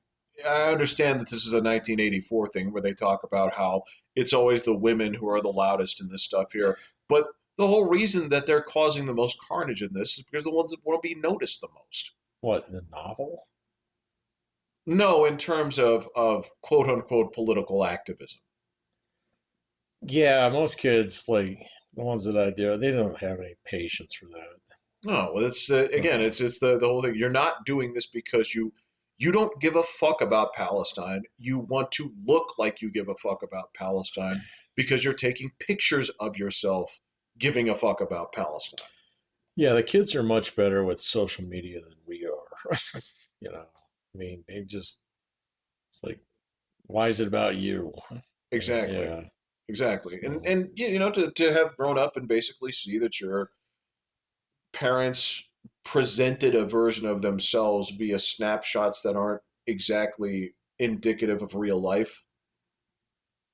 I understand that this is a 1984 thing where they talk about how it's always the women who are the loudest in this stuff here. But the whole reason that they're causing the most carnage in this is because the ones that want to be noticed the most. What, the novel? No, in terms of quote unquote political activism. Yeah, most kids, like the ones that I do, they don't have any patience for that. No, well, it's again, it's the whole thing. You're not doing this because you don't give a fuck about Palestine. You want to look like you give a fuck about Palestine because you're taking pictures of yourself giving a fuck about Palestine. Yeah, the kids are much better with social media than we are. I mean, it's like, why is it about you? Exactly, Yeah. exactly. So, And to have grown up and basically see that parents presented a version of themselves via snapshots that aren't exactly indicative of real life.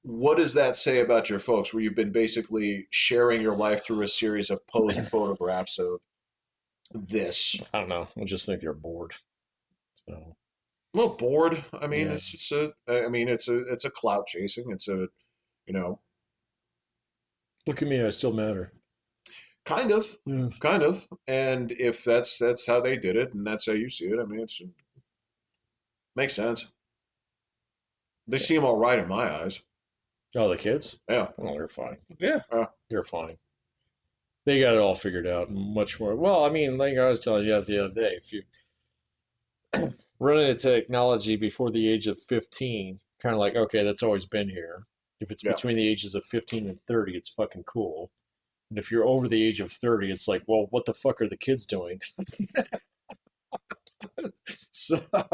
What does that say about your folks, where you've been basically sharing your life through a series of posed photographs of this? I don't know. I just think they're bored. So Well, bored. I mean, yeah. it's just a. I mean, it's a clout chasing. It's a, you know, Look at me, I still matter. kind of, Yeah. kind of. And if that's how they did it, and that's how you see it, I mean, it makes sense. They seem all right in my eyes. Oh, the kids? Yeah. Oh, they're fine. Yeah. They're fine. They got it all figured out and much more. Well, I mean, like I was telling you the other day, if you run into technology before the age of 15, kind of like, okay, that's always been here. If it's Yeah. between the ages of 15 and 30, it's fucking cool. And if you're over the age of 30, it's like, well, what the fuck are the kids doing? So, I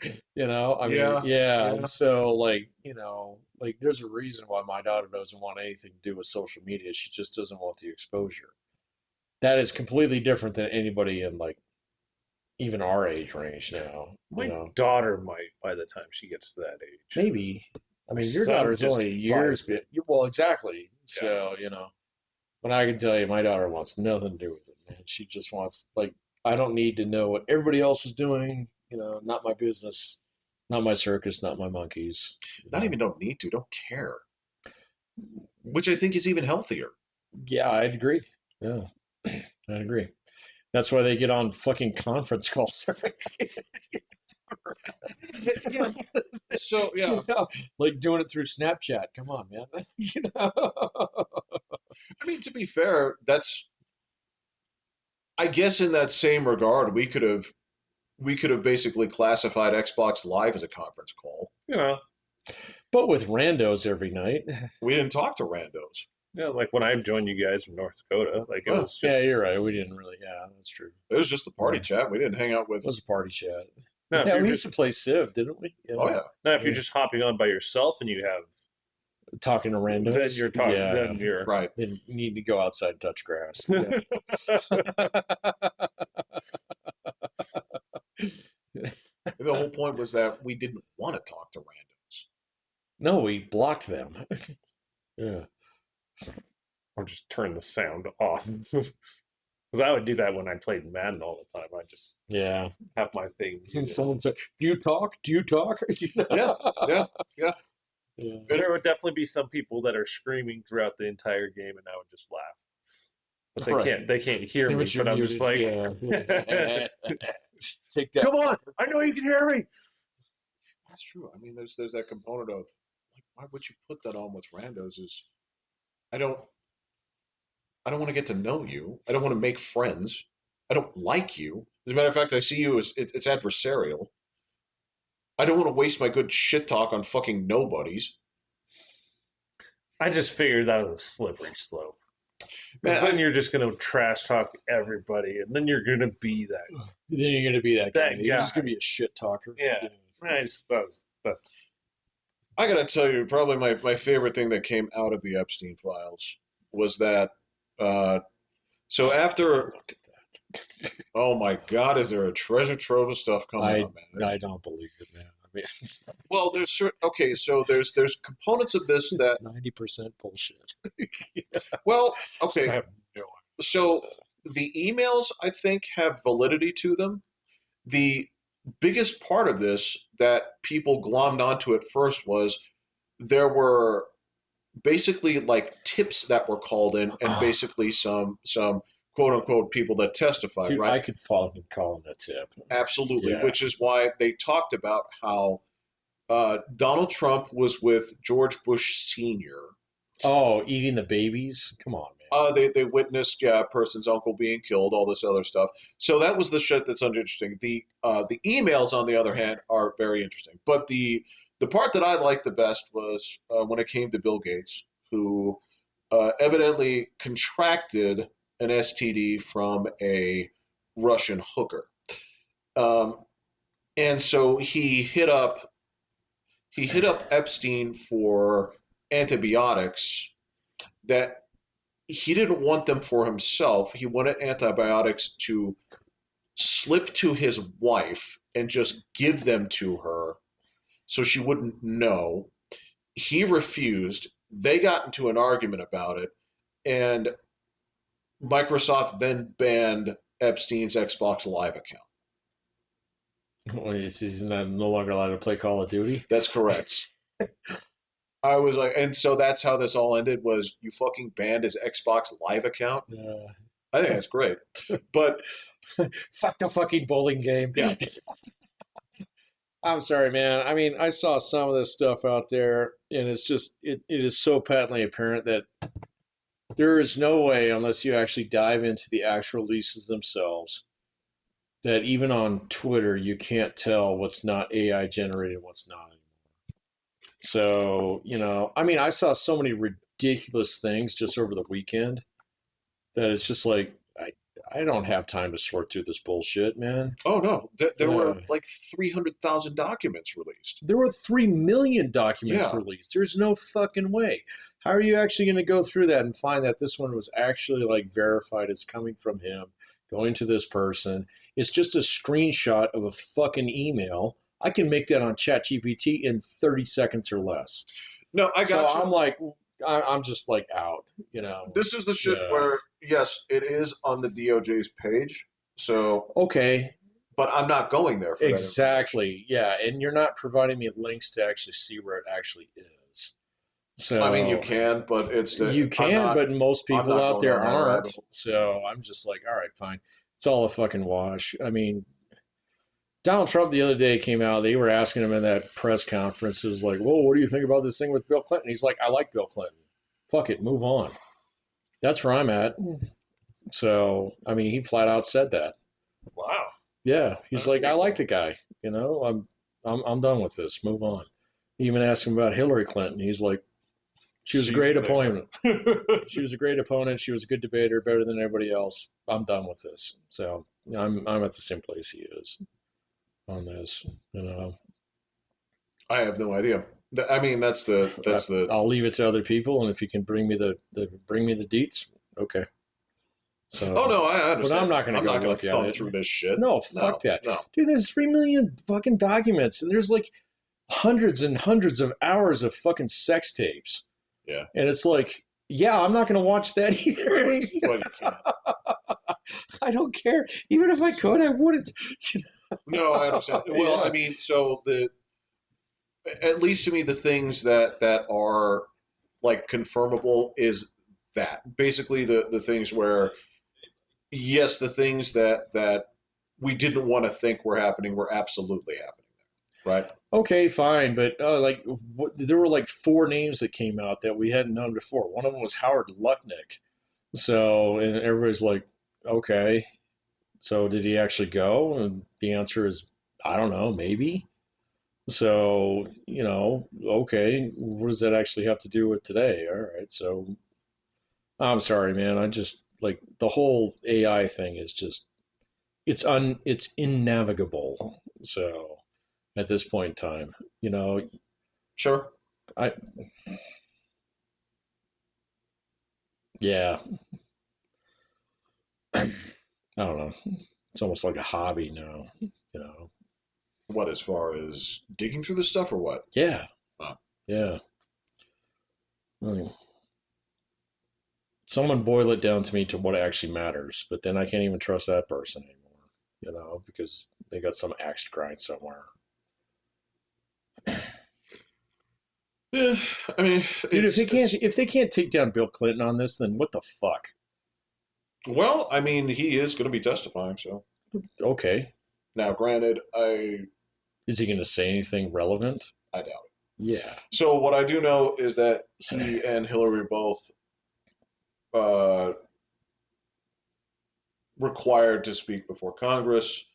mean, Yeah. yeah. Yeah. And so, like, like there's a reason why my daughter doesn't want anything to do with social media. She just doesn't want the exposure. That is completely different than anybody in like even our age range now, My daughter might by the time she gets to that age. Maybe. I My mean, your son daughter's just only years, buys but it. well, exactly. Yeah. So, but I can tell you, my daughter wants nothing to do with it, man. She just wants, like, I don't need to know what everybody else is doing, not my business, not my circus, not my monkeys. Not even don't need to, don't care. Which I think is even healthier. Yeah, I'd agree. Yeah, I'd agree. That's why they get on fucking conference calls every Yeah. So yeah. like doing it through Snapchat. Come on, man. I mean, to be fair, that's. I guess in that same regard, we could have basically classified Xbox Live as a conference call. You know, But with randos every night. We didn't talk to randos. yeah, like when I joined you guys from North Dakota, like it Well, was Yeah, just you're right. We didn't really. Yeah, that's true. it was just the party Yeah. chat. We didn't hang out It with. was a party chat. no. If Yeah, you're we used just to play Civ, didn't we? Oh yeah. no, if you're just hopping on by yourself and you have, Talking to randos. then you're talking. Yeah. Then you're Right. Then you need to go outside and touch grass. Yeah. The whole point was that we didn't want to talk to randos. No, we blocked them. Yeah. or just turn the sound off. Because I would do that when I played Madden all the time. I just Yeah. have my thing. And someone said, "Do you talk? Do you talk?" Yeah. Yeah. Yeah. There would definitely be some people that are screaming throughout the entire game, and I would just laugh. But they Right. can't. They can't hear me. But you're But I'm just like, muted. Yeah. Take that. come on! I know you can hear me. That's true. I mean, there's that component of like, why would you put that on with randos? Is I don't I don't want to get to know you. I don't want to make friends. I don't like you. As a matter of fact, I see you as it's adversarial. I don't want to waste my good shit talk on fucking nobodies. I just figured that was a slippery slope. Man, Then you're just gonna trash talk everybody, and then you're gonna be that. Then you're gonna be that guy. That You're just guy. gonna be a shit talker. Yeah. I suppose. But I gotta tell you, probably my favorite thing that came out of the Epstein files was that. Uh, so after, Look at that. oh my God, is there a treasure trove of stuff coming up, man? I don't believe it, man. I mean, Well, there's okay, so there's components of this that 90% bullshit. well, I okay, have no so the emails I think have validity to them. The biggest part of this that people glommed onto at first was there were basically like tips that were called in and basically some quote unquote people that testified, Dude, right? I could fucking call him a tip. Absolutely, Yeah. which is why they talked about how Donald Trump was with George Bush Sr. Oh, eating the babies? Come on, man. They witnessed a person's uncle being killed, all this other stuff. So that was the shit that's interesting. The emails, on the other hand, are very interesting. But the part that I liked the best was when it came to Bill Gates, who evidently contracted an STD from a Russian hooker, um, and so he hit up Epstein for antibiotics that he didn't want them for himself. He wanted antibiotics to slip to his wife and just give them to her so she wouldn't know. He refused. They got into an argument about it, and Microsoft then banned Epstein's Xbox Live account. Well, he's not, no longer allowed to play Call of Duty. That's correct. I was like, and so that's how this all ended. Was you fucking banned his Xbox Live account? Yeah. I think that's great, but Fuck the fucking bowling game. yeah, I'm sorry, man. I mean, I saw some of this stuff out there, and it's just it is so patently apparent that there is no way, unless you actually dive into the actual leases themselves, that even on Twitter you can't tell what's not AI generated and what's not anymore. So, I mean, I saw so many ridiculous things just over the weekend that it's just like I don't have time to sort through this bullshit, man. oh no, there were Yeah. like 300,000 documents released. There were 3 million documents Yeah. released. There's no fucking way. How are you actually going to go through that and find that this one was actually like verified as coming from him, going to this person? It's just a screenshot of a fucking email. I can make that on ChatGPT in 30 seconds or less. No, I So got you. I'm like, I'm just like out. This is the shit Yeah. where yes, it is on the DOJ's page. So, Okay, but I'm not going there for that information. exactly. Yeah, and you're not providing me links to actually see where it actually is. So I mean, you can, but it's the you can, but most I'm people not out going there down that rabbit aren't. hole. So I'm just like, all right, fine. It's all a fucking wash. I mean, Donald Trump the other day came out. They were asking him in that press conference, it was like, "Whoa, what do you think about this thing with Bill Clinton?" He's like, "I like Bill Clinton. Fuck it, move on." That's where I'm at. So I mean, he flat out said that. Wow. Yeah, he's That's like, "I pretty like cool. the guy. I'm done with this. Move on." He even asked him about Hillary Clinton. He's like, "She was a She's great there. opponent. She was a great opponent. She was a good debater, better than everybody else. I'm done with this." So I'm at the same place he is on this. I have no idea. I mean, that's the. I'll leave it to other people, and if you can bring me the deets, okay. So, Oh no, I but understand. I'm not going to I'm go not going look to at thumb it. through this shit. No, No, fuck that, no. dude. There's 3 million fucking documents, and there's like hundreds and hundreds of hours of fucking sex tapes, Yeah. and it's like, yeah, I'm not going to watch that either. Well, you can't. I don't care. Even if I could, I wouldn't. No, I understand. Well, Yeah. I mean, so at least to me, the things that are like confirmable is that basically the things where yes, the things that we didn't want to think were happening were absolutely happening there, right? Okay, fine, but there were like 4 names that came out that we hadn't known before. One of them was Howard Lutnick. So, and everybody's like, okay, so did he actually go? And the answer is, I don't know, maybe. So, okay, what does that actually have to do with today? All right, so I'm sorry, man. I just like the whole AI thing is just it's innavigable. So at this point in time, you know, Sure. I yeah, I don't know. It's almost like a hobby now, you know. What as far as digging through the stuff or what? Yeah, Huh. yeah. I mean, someone boil it down to me to what actually matters, but then I can't even trust that person anymore, because they got some axe to grind somewhere. Yeah, I mean, Dude, it's, if they can't take down Bill Clinton on this, then what the fuck? well, I mean, he is going to be testifying. So Okay, now, granted, is he going to say anything relevant? I doubt it. Yeah. So what I do know is that he and Hillary both uh, required to speak before Congress.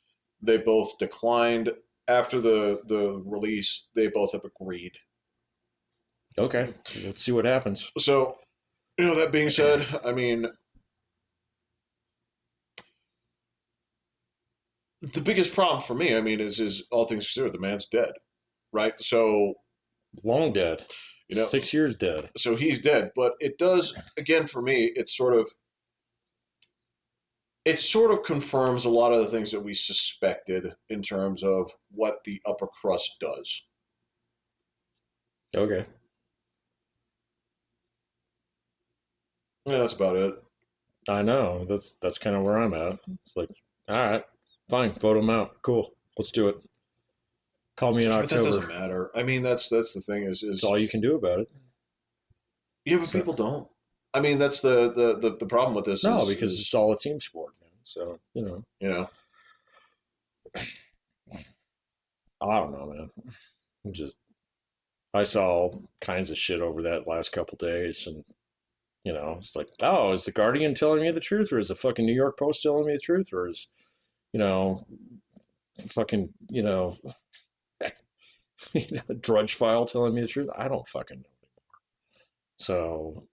They both declined after the release. They both have agreed. Okay, let's see what happens. So, that being said, I mean, the biggest problem for me, I mean, is all things considered, the man's dead, right? So Long dead. You know, 6 years dead. so he's dead. But it does again for me. It sort of confirms a lot of the things that we suspected in terms of what the upper crust does. Okay. Yeah, that's about it. I know. That's kind of where I'm at. It's like, all right, fine, vote him out. Cool. Let's do it. Call me in But that doesn't October. matter. I mean, that's the thing It's is all you can do about it. yeah, but So people don't. I mean, that's the problem with this no, because it's is all a team sport, man. So you know I don't know, man. Just I saw all kinds of shit over that last couple days, and it's like, oh, is the Guardian telling me the truth, or is the fucking New York Post telling me the truth, or is you know fucking Drudge File telling me the truth? I don't fucking know. So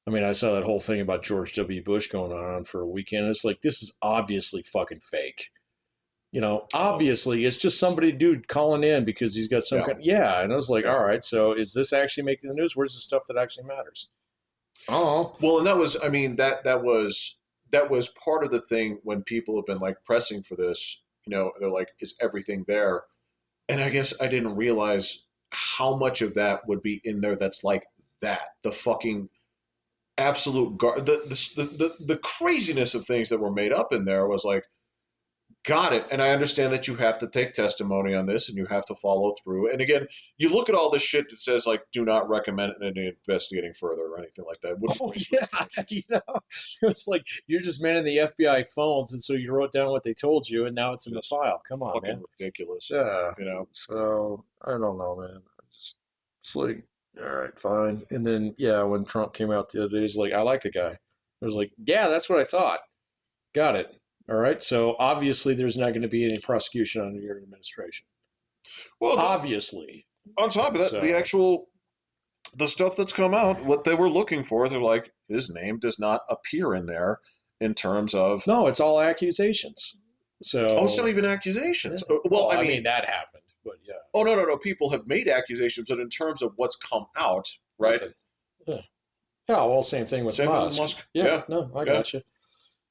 I mean, I saw that whole thing about George W. Bush going on for a weekend. It's like, this is obviously fucking fake. Obviously, it's just somebody, dude, calling in because he's got some yeah kind. Yeah, and I was like, yeah. all right, so is this actually making the news? Where's the stuff that actually matters? Oh, Well, and that was I mean that was part of the thing when people have been like pressing for this. They're like, is everything there? And I guess I didn't realize how much of that would be in there. That's like that the fucking absolute the craziness of things that were made up in there was like got it. And I understand that you have to take testimony on this and you have to follow through. And again, you look at all this shit that says like do not recommend any investigating further or anything like that, which oh is yeah, it's like you're just manning the FBI phones, and so you wrote down what they told you, and now it's in the just file. Come on, fucking man. ridiculous. Yeah. You know, So I don't know, man. It's like, all right, fine. And then yeah, when Trump came out the other day, he's like, I like the guy. I was like, yeah, that's what I thought. Got it. All right. So obviously, there's not going to be any prosecution under your administration. well, Obviously. on top of that, So the stuff that's come out, what they were looking for, they're like, his name does not appear in there in terms of, no, it's all accusations. oh, it's not So even yeah. accusations. Well, Well, I I mean, mean that happened, but yeah, oh, no, no, no. People have made accusations, but in terms of what's come out, right? nothing. Yeah. Yeah. Well, same thing with Same thing with Musk. Musk. Yeah. Yeah, No, I yeah. got you.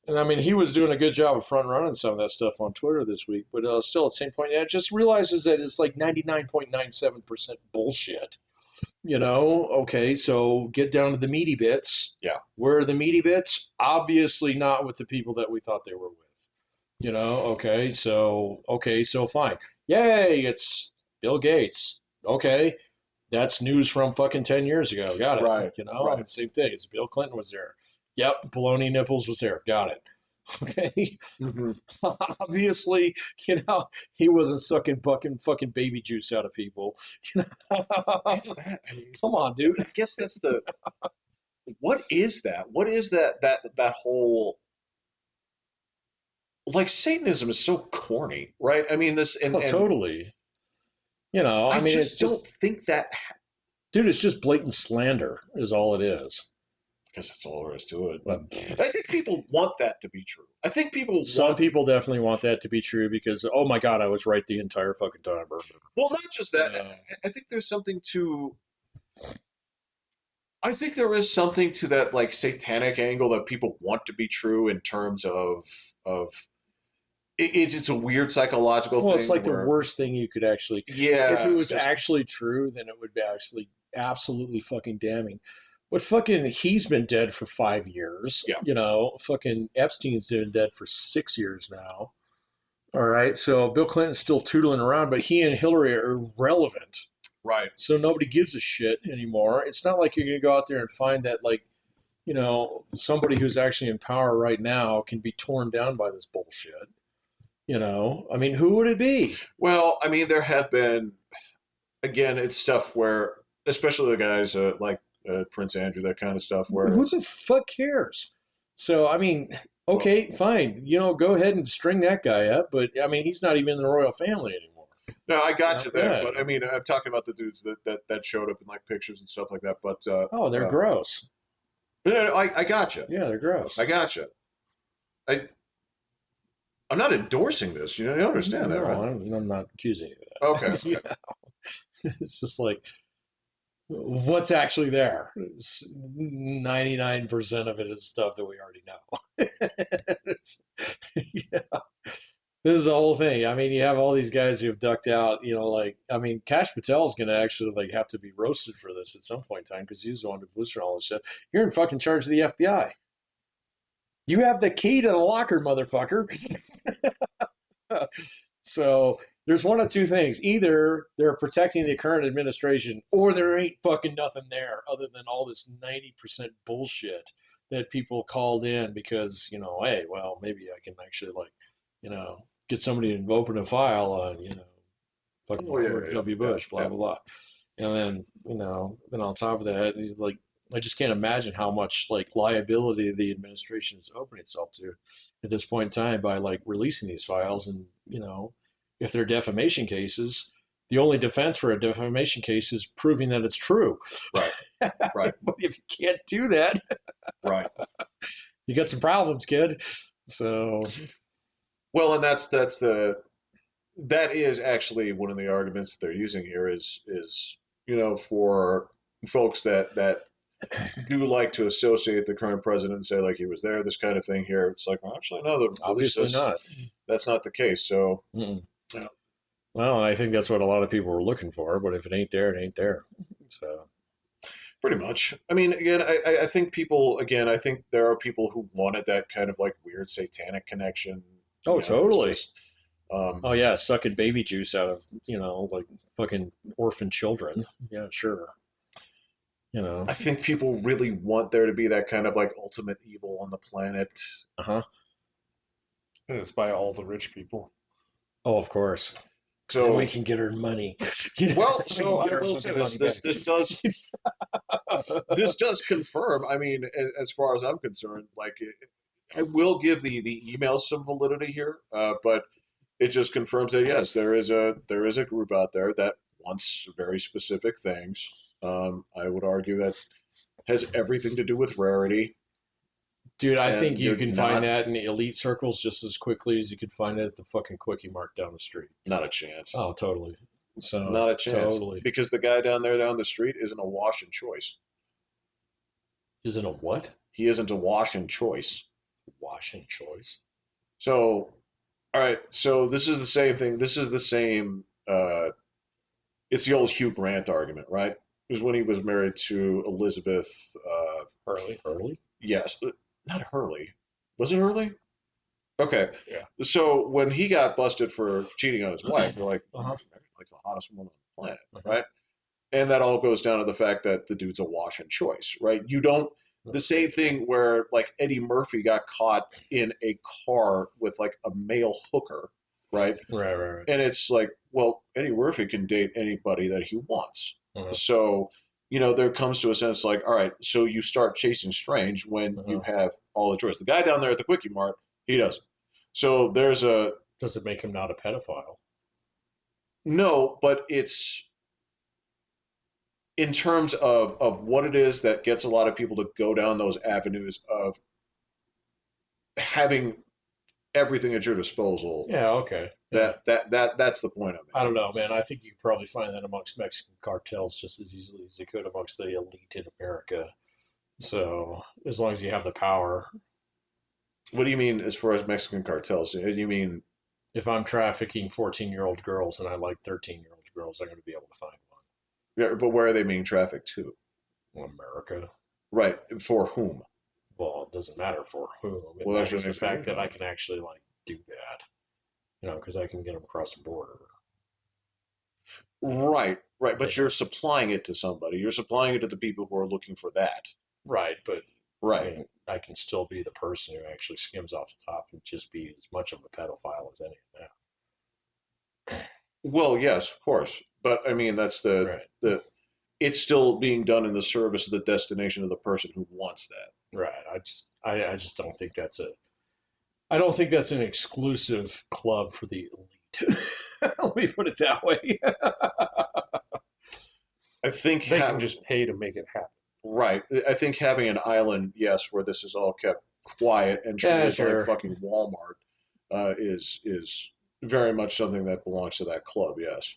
And I mean, he was doing a good job of front running some of that stuff on Twitter this week, but still at the same point, yeah, it just realizes that it's like 99.97% bullshit. Okay, so get down to the meaty bits. Yeah. Where are the meaty bits? Obviously not with the people that we thought they were with. Okay, so fine. Yay, it's Bill Gates. Okay. That's news from fucking 10 years ago. Got it. Right, right. Same thing. It's Bill Clinton was there. Yep, baloney nipples was there. Got it. Okay. Mm-hmm. Obviously, he wasn't sucking fucking baby juice out of people. It's that. I mean, Come on, dude. I guess that's the. What is that? What is that whole like Satanism is so corny, right? I mean, this Oh, and totally. I I mean, it's just just, don't think that dude, it's just blatant slander, is all it is. because that's all there is to it. But I think people want that to be true. I think people some want. people definitely want that to be true because, oh my God, I was right the entire fucking time. Well, not just that. Uh, I think there's something to. I think there is something to that like satanic angle that people want to be true in terms of it's a weird psychological well, it's thing like the where worst thing you could actually, if it yeah, was just actually true, then it would be actually absolutely fucking damning. But fucking, he's been dead for 5 years. yeah, Fucking Epstein's been dead for 6 years now. All right, so Bill Clinton's still tootling around, but he and Hillary are irrelevant. right. So nobody gives a shit anymore. It's not like you're going to go out there and find that, like, somebody who's actually in power right now can be torn down by this bullshit. I mean, who would it be? Well, I mean, there have been again, it's stuff where, especially the guys like Prince Andrew, that kind of stuff, where Who it's the fuck cares? So, I mean, well, okay, fine. Go ahead and string that guy up, but I mean, he's not even in the royal family anymore. no, I got you there, Yeah. but I mean, I'm talking about the dudes that showed up in like pictures and stuff like that. But Oh, they're gross. no, I got you. Yeah, they're gross. I got you. I'm not endorsing this. You understand that, No, right? I'm not accusing you of Okay. that. It's just like, What's actually there? 99% of it is stuff that we already know. Yeah. This is the whole thing. I mean, you have all these guys who have ducked out. Like, I mean, Cash Patel's going to actually like have to be roasted for this at some point in time because he's the one who boosted all this shit. You're in fucking charge of the FBI. You have the key to the locker, motherfucker. So there's one of two things. Either they're protecting the current administration or there ain't fucking nothing there other than all this 90% bullshit that people called in because, hey, well, maybe I can actually get somebody to open a file on, fucking Oh yeah, George yeah, W. yeah, Bush, blah, yeah. blah, blah. And then, then on top of that, he's like, I just can't imagine how much like liability the administration is opening itself to at this point in time by like releasing these files. And, if they're defamation cases, the only defense for a defamation case is proving that it's true. Right, right, But if you can't do that, right. you got some problems, kid. So, Well, and that is actually one of the arguments that they're using here is for folks that do like to associate the current president and say like he was there, this kind of thing here. It's like, well, actually, no, at least obviously not. that's not the case. So, Mm-mm. you know, Well, I think that's what a lot of people were looking for, but if it ain't there, it ain't there. So, pretty much. I mean, again, I think people, again, I think there are people who wanted that kind of like weird satanic connection. oh, It was totally. just, um, Oh, yeah, sucking baby juice out of, like fucking orphan children. Yeah, sure. You know, I think people really want there to be that kind of like ultimate evil on the planet. uh huh. And it's by all the rich people. Oh, of course. So then So, we can get her money. well, We so can get I our will say fucking this: money this back. does confirm. I mean, as far as I'm concerned, like I will give the email some validity here, but it just confirms that yes, there is a group out there that wants very specific things. I would argue that has everything to do with rarity, Dude, I think and you you're can find not that in elite circles just as quickly as you could find it at the fucking quickie mart down the street. not a chance, Oh, totally. So, not a chance, totally. because the guy down there down the street isn't a wash and choice. Isn't a what? He isn't a wash and choice. Washing choice. So, all right. So this is the same thing. This is the same. It's the old Hugh Grant argument, right? It was when he was married to Elizabeth. Early, early. Yes, not Hurley. Was it Hurley? Okay. Yeah. So when he got busted for cheating on his wife, they're like, Uh-huh. like the hottest woman on the planet, Uh-huh. right? And that all goes down to the fact that the dude's a wash and choice, right? You don't. The same thing where like Eddie Murphy got caught in a car with like a male hooker, right? Right, right, right. And it's like, well, Eddie Murphy can date anybody that he wants. Uh-huh. So, there comes to a sense like, all right, so you start chasing strange when you Uh-huh. have all the choice. The guy down there at the Quickie Mart, he doesn't. So there's a Does it make him not a pedophile? no, but it's in terms of what it is that gets a lot of people to go down those avenues of having everything at your disposal. Yeah, okay. Yeah. That's the point of I it. don't know, man. I think you could probably find that amongst Mexican cartels just as easily as you could amongst the elite in America. So as long as you have the power, What do you mean as far as Mexican cartels? You mean if I'm trafficking 14-year-old girls and I like 13-year-old girls, I'm going to be able to find yeah, but where are they being trafficked to? one. America. Right. For whom? Well, it doesn't matter for whom. It Well, that's matters what the makes fact me that I can actually like do that. Because I can get them across the border. right, right. But Yeah. you're supplying it to somebody. You're supplying it to the people who are looking for that. Right, but I Right. mean, I can still be the person who actually skims off the top and just be as much of a pedophile as any of them. Well, yes, of course. But I mean, that's Right, the. It's still being done in the service of the destination of the person who wants that. right. I just don't think that's a. I don't think that's an exclusive club for the elite. Let me put it that way. I think They can just pay to make it happen. right. I think having an island, yes, where this is all kept quiet and Yeah, treated sure. like fucking Walmart, is very much something that belongs to that club. Yes.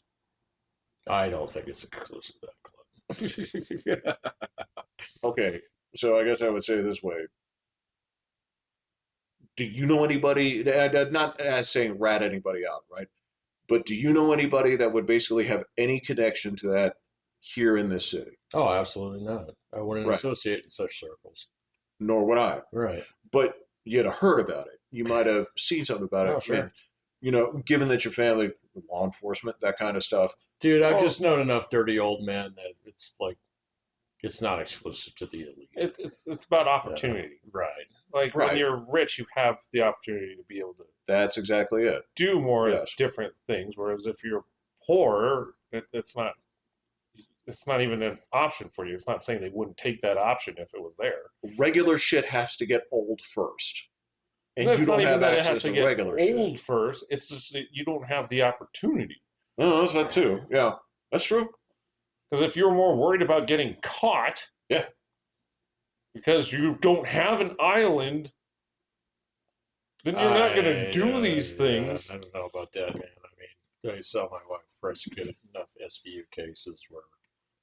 I don't think it's exclusive to that club. Okay, so I guess I would say it this way: do you know anybody? Not as saying rat anybody out, right? But do you know anybody that would basically have any connection to that here in this city? Oh, absolutely not. I wouldn't Right. associate in such circles. Nor would I. Right. But you'd have heard about it. You might have seen something about Oh, it. And, sure. given that your family, law enforcement, that kind of stuff. Dude, I've Well, just known enough dirty old men that it's like, it's not exclusive to the elite. it's about Yeah. opportunity. Right. Like when Right. you're rich, you have the opportunity to be able to That's exactly it. do more Yes. different things. Whereas if you're poor, it's not. It's not even an option for you. It's not saying they wouldn't take that option if it was there. Regular shit has to get old first. And And you it's not don't even have that it has access to to get regular old shit. first. It's just that you don't have the opportunity. No, that's that too. Yeah. That's true. Because if you're more worried about getting caught, Yeah. because you don't have an island, then you're not going to do these things. I don't know about that, man. I mean, I saw my wife prosecute enough SVU cases where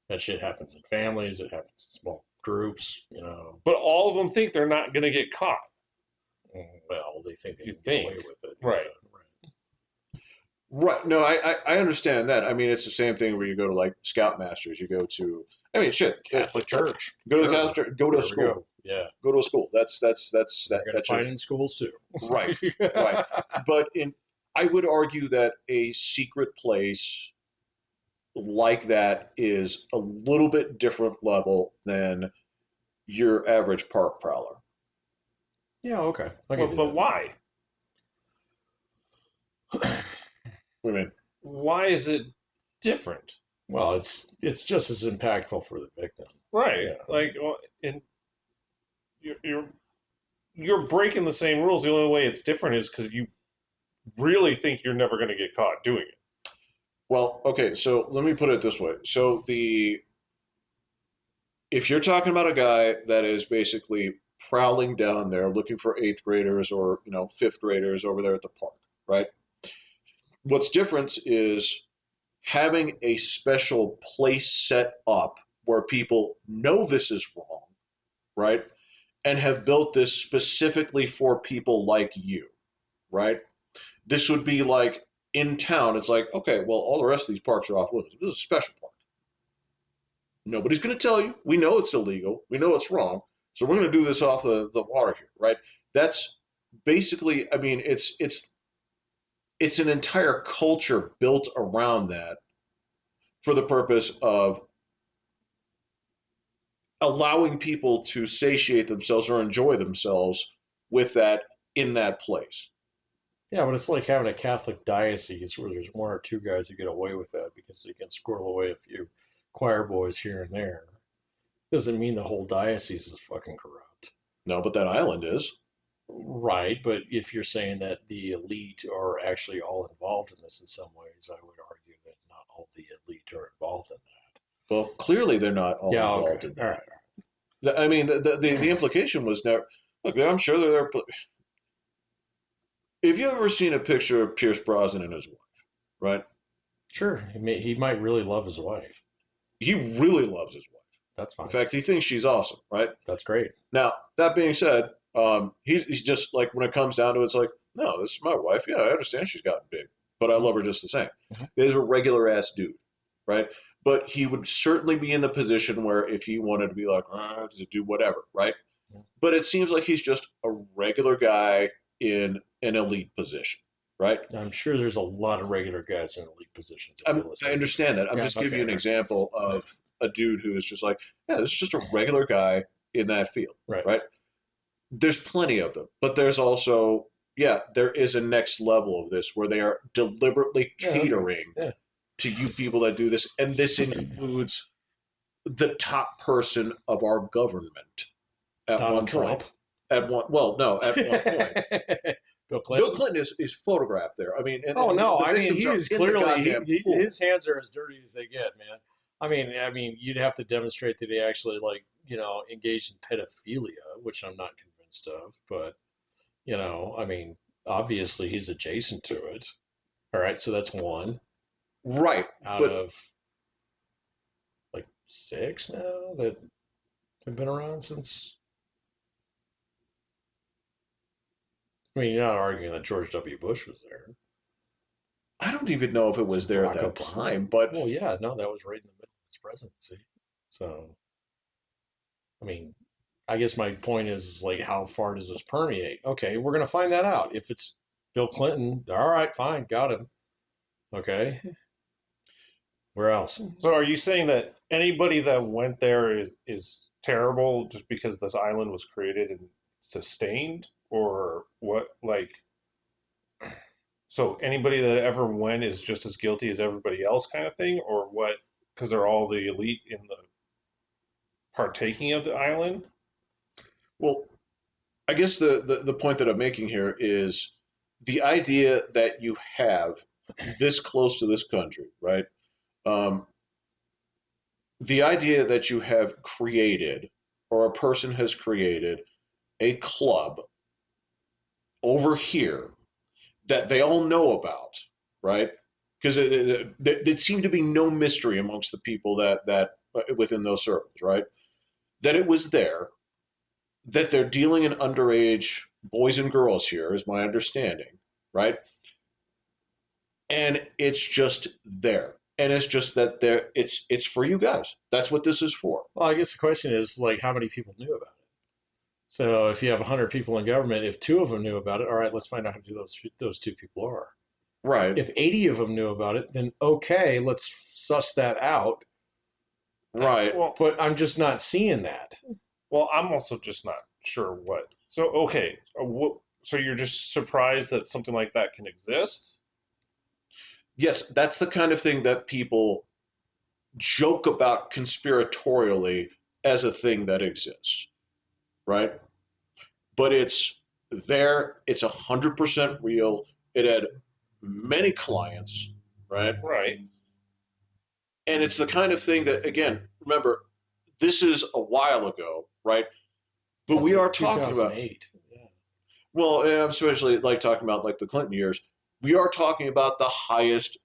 that shit happens in families, it happens in small groups, you know. But all of them think they're not going to get caught. Well, they think they You can get think. away with it. Right. Right. Right. No, I understand that. I mean, it's the same thing where you go to like Scoutmasters. You go to, I mean, shit. Catholic Church. Go to the Sure. Catholic Church. Go to a There we school. go. Yeah. Go to a school. That's They're going to that's your fight in schools too. right. Right. But I would argue that a secret place like that is a little bit different level than your average park prowler. Yeah, okay. I'll give Well, you but that. why? I mean, Why is it different? Well, it's just as impactful for the victim. Right. Yeah. Like, and you're you're breaking the same rules. The only way it's different is because you really think you're never going to get caught doing it. well, okay. So let me put it this way. So the if you're talking about a guy that is basically prowling down there looking for eighth graders or fifth graders over there at the park, right? What's different is having a special place set up where people know this is wrong, right? And have built this specifically for people like you, right? This would be like in town, it's like, okay, well, all the rest of these parks are off limits. This is a special park. Nobody's going to tell you. We know it's illegal. We know it's wrong. So we're going to do this off the water here, right? That's basically, I mean, it's an entire culture built around that for the purpose of allowing people to satiate themselves or enjoy themselves with that in that place. Yeah, but it's like having a Catholic diocese where there's one or two guys who get away with that because they can squirrel away a few choir boys here and there. Doesn't mean the whole diocese is fucking corrupt. No, but that island is. Right, but if you're saying that the elite are actually all involved in this in some ways, I would argue that not all the elite are involved in that. Well, clearly they're not all Yeah, involved okay. in All that. right. I mean, the implication was never. Look, I'm sure they're there. If you've ever seen a picture of Pierce Brosnan and his wife, right? Sure, he might really love his wife. He really loves his wife. That's fine. In fact, he thinks she's awesome, right? That's great. Now, that being said, he's just like when it comes down to it, it's like, no, this is my wife. Yeah, I understand she's gotten big, but I love her just the same. Mhm. He's a regular ass dude, right? But he would certainly be in the position where if he wanted to be like, to do whatever, right? Mhm. But it seems like he's just a regular guy in an elite position, right? I'm sure there's a lot of regular guys in elite positions in real I estate. understand that. I'm Yeah, just giving okay, you an right. example of a dude who is just like, yeah, this is just a regular guy in that field, Right. right? There's plenty of them, but there's also, yeah, there is a next level of this where they are deliberately Yeah, okay. catering Yeah. to you people that do this, and this includes the top person of our government at one Donald Trump. point. At one, well, no, at one point. Bill Clinton. Bill Clinton is photographed there. I mean, Oh no! the I mean, victims he are is in the clearly goddamn pool. his hands are as dirty as they get, man. I mean, you'd have to demonstrate that he actually engaged in pedophilia, which I'm not convinced of. But I mean, obviously he's adjacent to it. All right, so that's one Right, out but of like 6 now that have been around since. I mean, you're not arguing that George W. Bush was there. I don't even know if it was there at Barack that Obama. time, but Well, yeah, no, that was right in the middle of his presidency. So, I mean, I guess my point is like, how far does this permeate? Okay, we're gonna find that out. If it's Bill Clinton, all right, fine, got him. Okay, where else? So are you saying that anybody that went there is terrible just because this island was created and sustained, or what? Like, so anybody that ever went is just as guilty as everybody else, kind of thing, or what? Because they're all the elite in the partaking of the island. well, I guess the point that I'm making here is the idea that you have this close to this country, right? Um, the idea that you have created or a person has created a club over here that they all know about, right? Because it seemed to be no mystery amongst the people that within those circles, right? That it was there, that they're dealing in underage boys and girls here, is my understanding, right? And it's just there, and it's just that there. It's for you guys. That's what this is for, Well, I guess the question is like, how many people knew about it? So, if you have 100 people in government, if 2 of them knew about it, all right, let's find out who those 2 people are. right? If 80 of them knew about it, then okay, let's suss that out. Right. Well, But I'm just not seeing that. well, I'm also just not sure what. So okay, so you're just surprised that something like that can exist? Yes, that's the kind of thing that people joke about conspiratorially as a thing that exists, right? But it's there. It's 100% real. It had many clients, right? Right. And it's the kind of thing that, again, remember, this is a while ago, right? But That's we like are talking about, 2008. Yeah. well, and I'm especially like talking about like the Clinton years. We are talking about the highest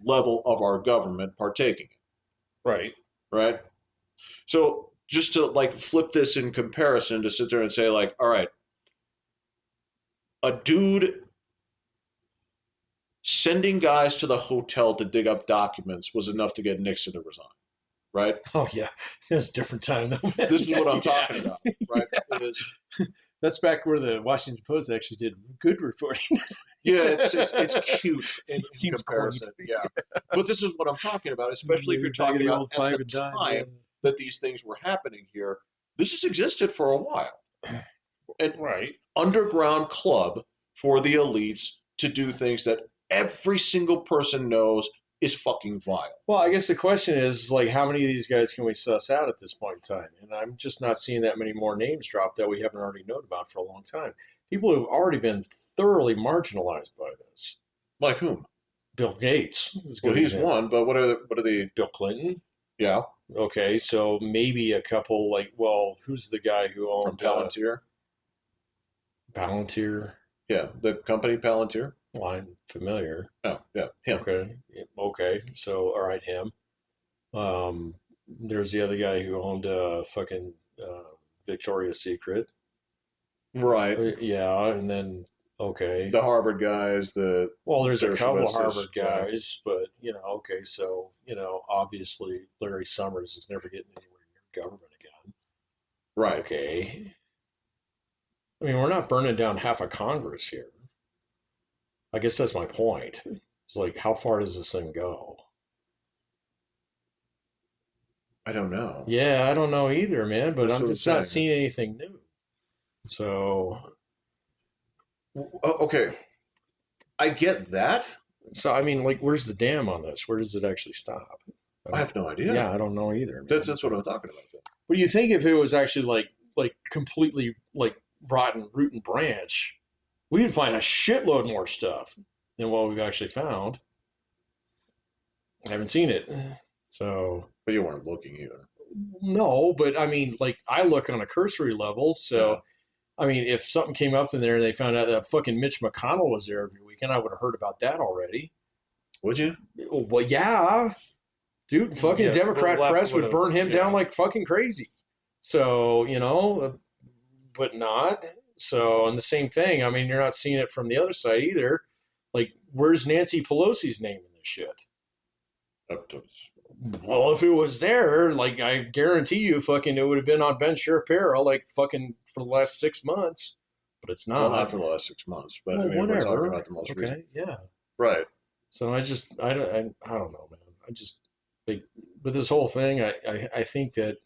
level of our government partaking, Right. right? So just to like flip this in comparison, to sit there and say like, all right, a dude sending guys to the hotel to dig up documents was enough to get Nixon to resign, right? Oh yeah, it's a different time though. Man. This is Yeah, what I'm yeah. talking about, right? It is, That's back where the Washington Post actually did good reporting. yeah, it's cute in It seems quaint. comparison, yeah. But this is what I'm talking about, especially if you're Back in talking the about old at five the and dime. Yeah. time that these things were happening here. This has existed for a while. An Right. underground club for the elites to do things that every single person knows is fucking vile. Well, I guess the question is like, how many of these guys can we suss out at this point in time? And I'm just not seeing that many more names drop that we haven't already known about for a long time. People who have already been thoroughly marginalized by this. Like whom? Bill Gates is a Well, good he's example. one, but what are the Bill Clinton. yeah, Okay, so maybe a couple like, well, who's the guy who from owned Palantir? Palantir? Yeah, the company Palantir. Well, I'm familiar. Oh, yeah, him. Okay, okay, so all right, him. There's the other guy who owned fucking Victoria's Secret. Right. Yeah, and then okay. The Harvard guys, the Well, there's a couple of Dershowitz, Harvard yeah. guys, but okay, so obviously Larry Summers is never getting anywhere near government again. Right. Okay. I mean, we're not burning down half of Congress here. I guess that's my point. It's like, how far does this thing go? I don't know. Yeah, I don't know either, man, but That's I'm what I'm just not saying. seeing anything new. So, Okay, I get that. I mean, like, where's the dam on this? Where does it actually stop? I have no idea. Yeah, I don't know either, man. That's what I'm talking about. What do you think if it was actually like completely like rotten root and branch? We'd find a shitload more stuff than what we've actually found. I haven't seen it, so But you weren't looking either. no. But I mean, like, I look on a cursory level, so. Yeah. I mean, if something came up in there and they found out that fucking Mitch McConnell was there every weekend, I would have heard about that already. Would you? Well, yeah. dude, fucking Yes, the Democrat left press would would have. burn him Yeah. down like fucking crazy. So, but not. So, and the same thing. I mean, you're not seeing it from the other side either. Like, where's Nancy Pelosi's name in this shit? Well, if it was there, like, I guarantee you, fucking, it would have been on Ben Shapiro, like, fucking, for the last 6 months. But it's Well, not not. for the last 6 months, but I Well, mean, if we're talking whatever. about the most recent, Okay, yeah. right? So I don't know, man. I just, like, with this whole thing, I think that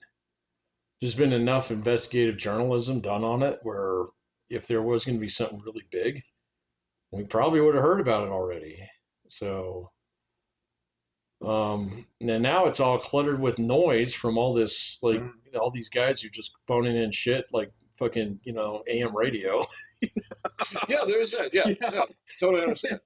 there's been enough investigative journalism done on it where if there was going to be something really big, we probably would have heard about it already. So, and now it's all cluttered with noise from all this, like, all these guys who just phoning in shit like fucking, AM radio. Yeah, there's that. Yeah, Yeah. yeah, totally understand.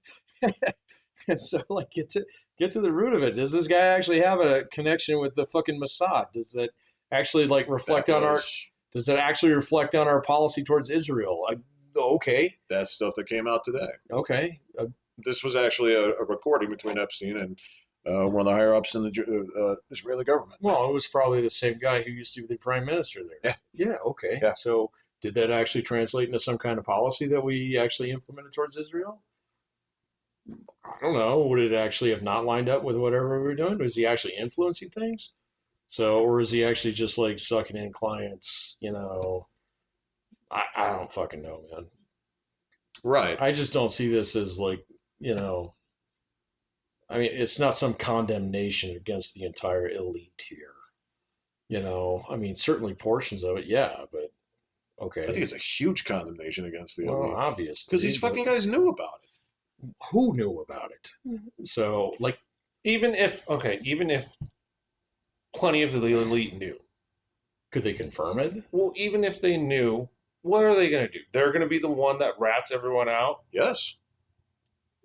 And so, like, get to the root of it. Does this guy actually have a connection with the fucking Mossad? Does that actually like reflect That on our? was Does that actually reflect on our policy towards Israel? Okay, that stuff that came out today. okay. This was actually a recording between Epstein and one of the higher ups in the Israeli government. Well, it was probably the same guy who used to be the prime minister there. Yeah. Yeah. Okay. Yeah. So, did that actually translate into some kind of policy that we actually implemented towards Israel? I don't know. Would it actually have not lined up with whatever we were doing? Was he actually influencing things? So, or is he actually just like sucking in clients? I don't fucking know, man. Right. I just don't see this as like, you know, I mean, it's not some condemnation against the entire elite here. I mean, certainly portions of it, yeah, but I think okay. it's a huge condemnation against the Well, elite obviously, because these fucking guys knew about it. who knew about it? So, like, Even if plenty of the elite knew. could they confirm it? Well, even if they knew, what are they going to do? They're going to be the one that rats everyone out. Yes.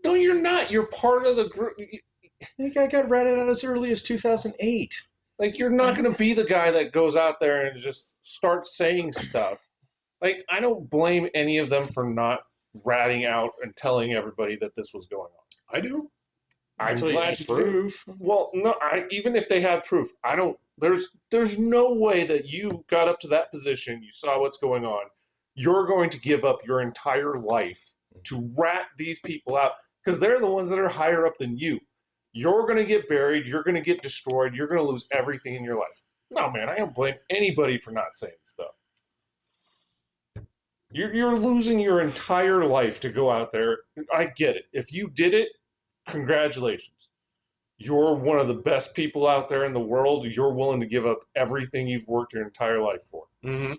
No, you're not. You're part of the group. I think I got ratted out as early as 2008. Like, you're not going to be the guy that goes out there and just starts saying stuff. Like, I don't blame any of them for not ratting out and telling everybody that this was going on. I do. I'm Until you glad have you do. proof. Well, no, even if they had proof, I don't. There's no way that you got up to that position, you saw what's going on, you're going to give up your entire life to rat these people out because they're the ones that are higher up than you. You're going to get buried. You're going to get destroyed. You're going to lose everything in your life. No, man, I don't blame anybody for not saying stuff. You're losing your entire life to go out there. I get it. If you did it, congratulations. You're one of the best people out there in the world. You're willing to give up everything you've worked your entire life for. Mm-hmm.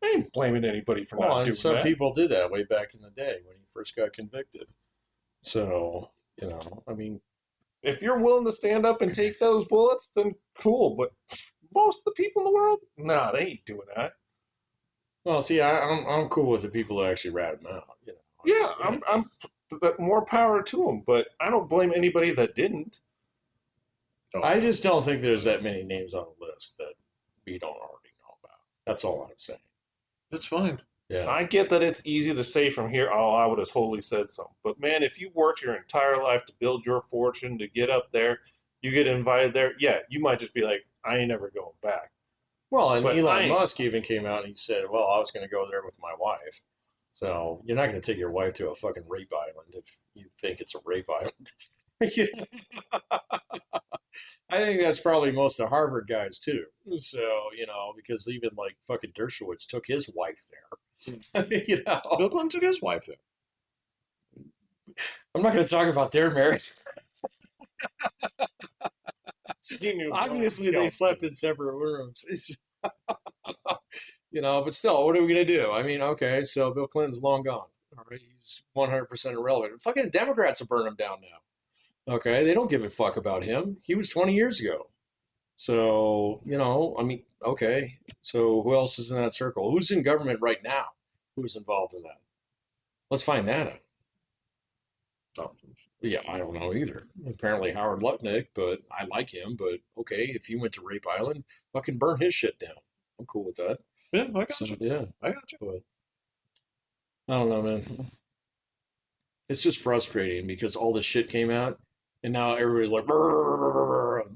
I ain't blaming anybody for not Well, doing and some that. people did that way back in the day when he first got convicted. So, I mean, If you're willing to stand up and take those bullets, then cool. But most of the people in the world, nah, they ain't doing that. well, see, I'm cool with the people who actually rat him out. Yeah, I'm more power to them. But I don't blame anybody that didn't. I just don't think there's that many names on the list that we don't already know about. That's all I'm saying. That's fine. Yeah. I get that it's easy to say from here, oh, I would have totally said something. But man, if you worked your entire life to build your fortune, to get up there, you get invited there, yeah, you might just be like, I ain't never going back. Well, and But Elon Musk even came out and he said, well, I was going to go there with my wife. So you're not going to take your wife to a fucking rape island if you think it's a rape island. I think that's probably most of Harvard guys too. So, because even like fucking Dershowitz took his wife there. Bill Clinton took his wife there. I'm not going to talk about their marriage. Obviously, They slept in separate rooms. But still, what are we going to do? I mean, okay, so Bill Clinton's long gone. All right, he's 100% irrelevant. Fucking Democrats will burn him down now. Okay, they don't give a fuck about him. He was 20 years ago. So, I mean, okay. So who else is in that circle? Who's in government right now? Who's involved in that? Let's find that out. Oh. Yeah, I don't know either. Apparently Howard Lutnick, but I like him. But okay, if he went to Rape Island, fucking burn his shit down. I'm cool with that. Yeah, I got you. Yeah, I got you. But I don't know, man. It's just frustrating because all this shit came out, and now everybody's like,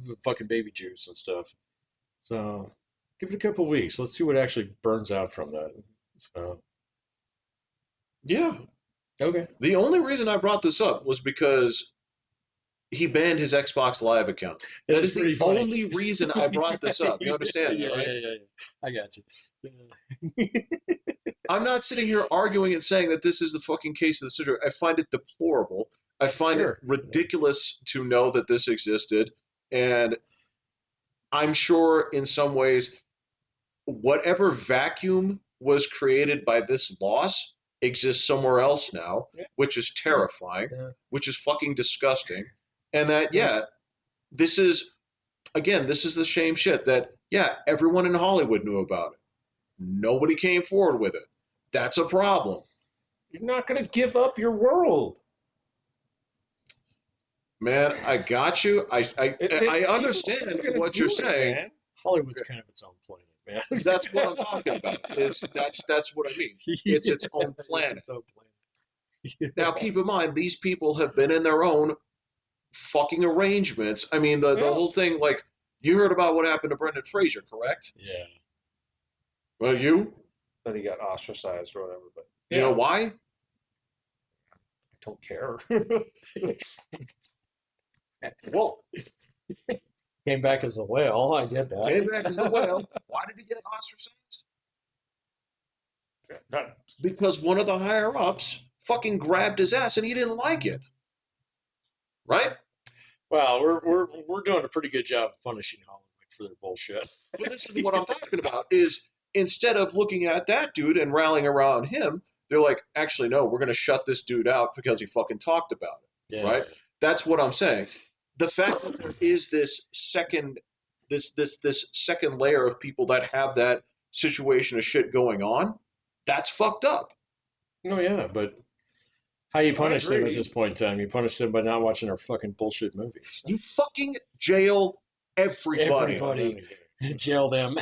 the fucking baby juice and stuff. So give it a couple weeks. Let's see what actually burns out from that. So Yeah. okay. The only reason I brought this up was because he banned his Xbox Live account. That is the only reason I brought this up. You understand that, right? Yeah. I got you. I'm not sitting here arguing and saying that this is the fucking case of the situation. I find it deplorable. I find it ridiculous to know that this existed. And I'm sure in some ways, whatever vacuum was created by this loss exists somewhere else now, which is terrifying, which is fucking disgusting. And that, this is, again, this is the shame shit that, everyone in Hollywood knew about it. Nobody came forward with it. That's a problem. You're not going to give up your world. Man, I got you. I understand what you're saying. Man. Hollywood's kind of its own planet, man. That's what I'm talking about. That's what I mean. It's its own planet. It's its own planet. Now, keep in mind, these people have been in their own fucking arrangements. I mean, the whole thing, like, you heard about what happened to Brendan Fraser, correct? Yeah. Well, you? That he got ostracized or whatever. But You know why? I don't care. Well, came back as a whale. I get that. came back as a whale. Why did he get ostracized? Because one of the higher ups fucking grabbed his ass and he didn't like it. Right? Well, we're doing a pretty good job of punishing Hollywood for their bullshit. But this is what I'm talking about is instead of looking at that dude and rallying around him, they're like, actually, no, we're going to shut this dude out because he fucking talked about it. Right? That's what I'm saying. The fact that there is this second layer of people that have that situation of shit going on, that's fucked up. Oh yeah, but how you punish them at this point in time? You punish them by not watching our fucking bullshit movies. You fucking jail everybody. Everybody. Jail them.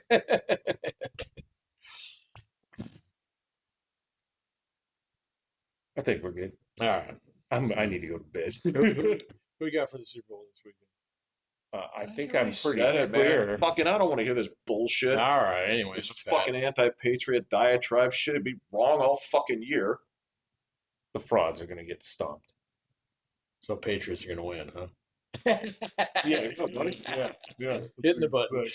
I think we're good. All right. I need to go to bed. Who we got for the Super Bowl this weekend? I think I'm pretty clear. Fucking, I don't want to hear this bullshit. All right. Anyways, this fucking anti-patriot diatribe shit would be wrong all fucking year. The frauds are going to get stomped. So Patriots are going to win, huh? Yeah, buddy. Yeah. Hitting the button.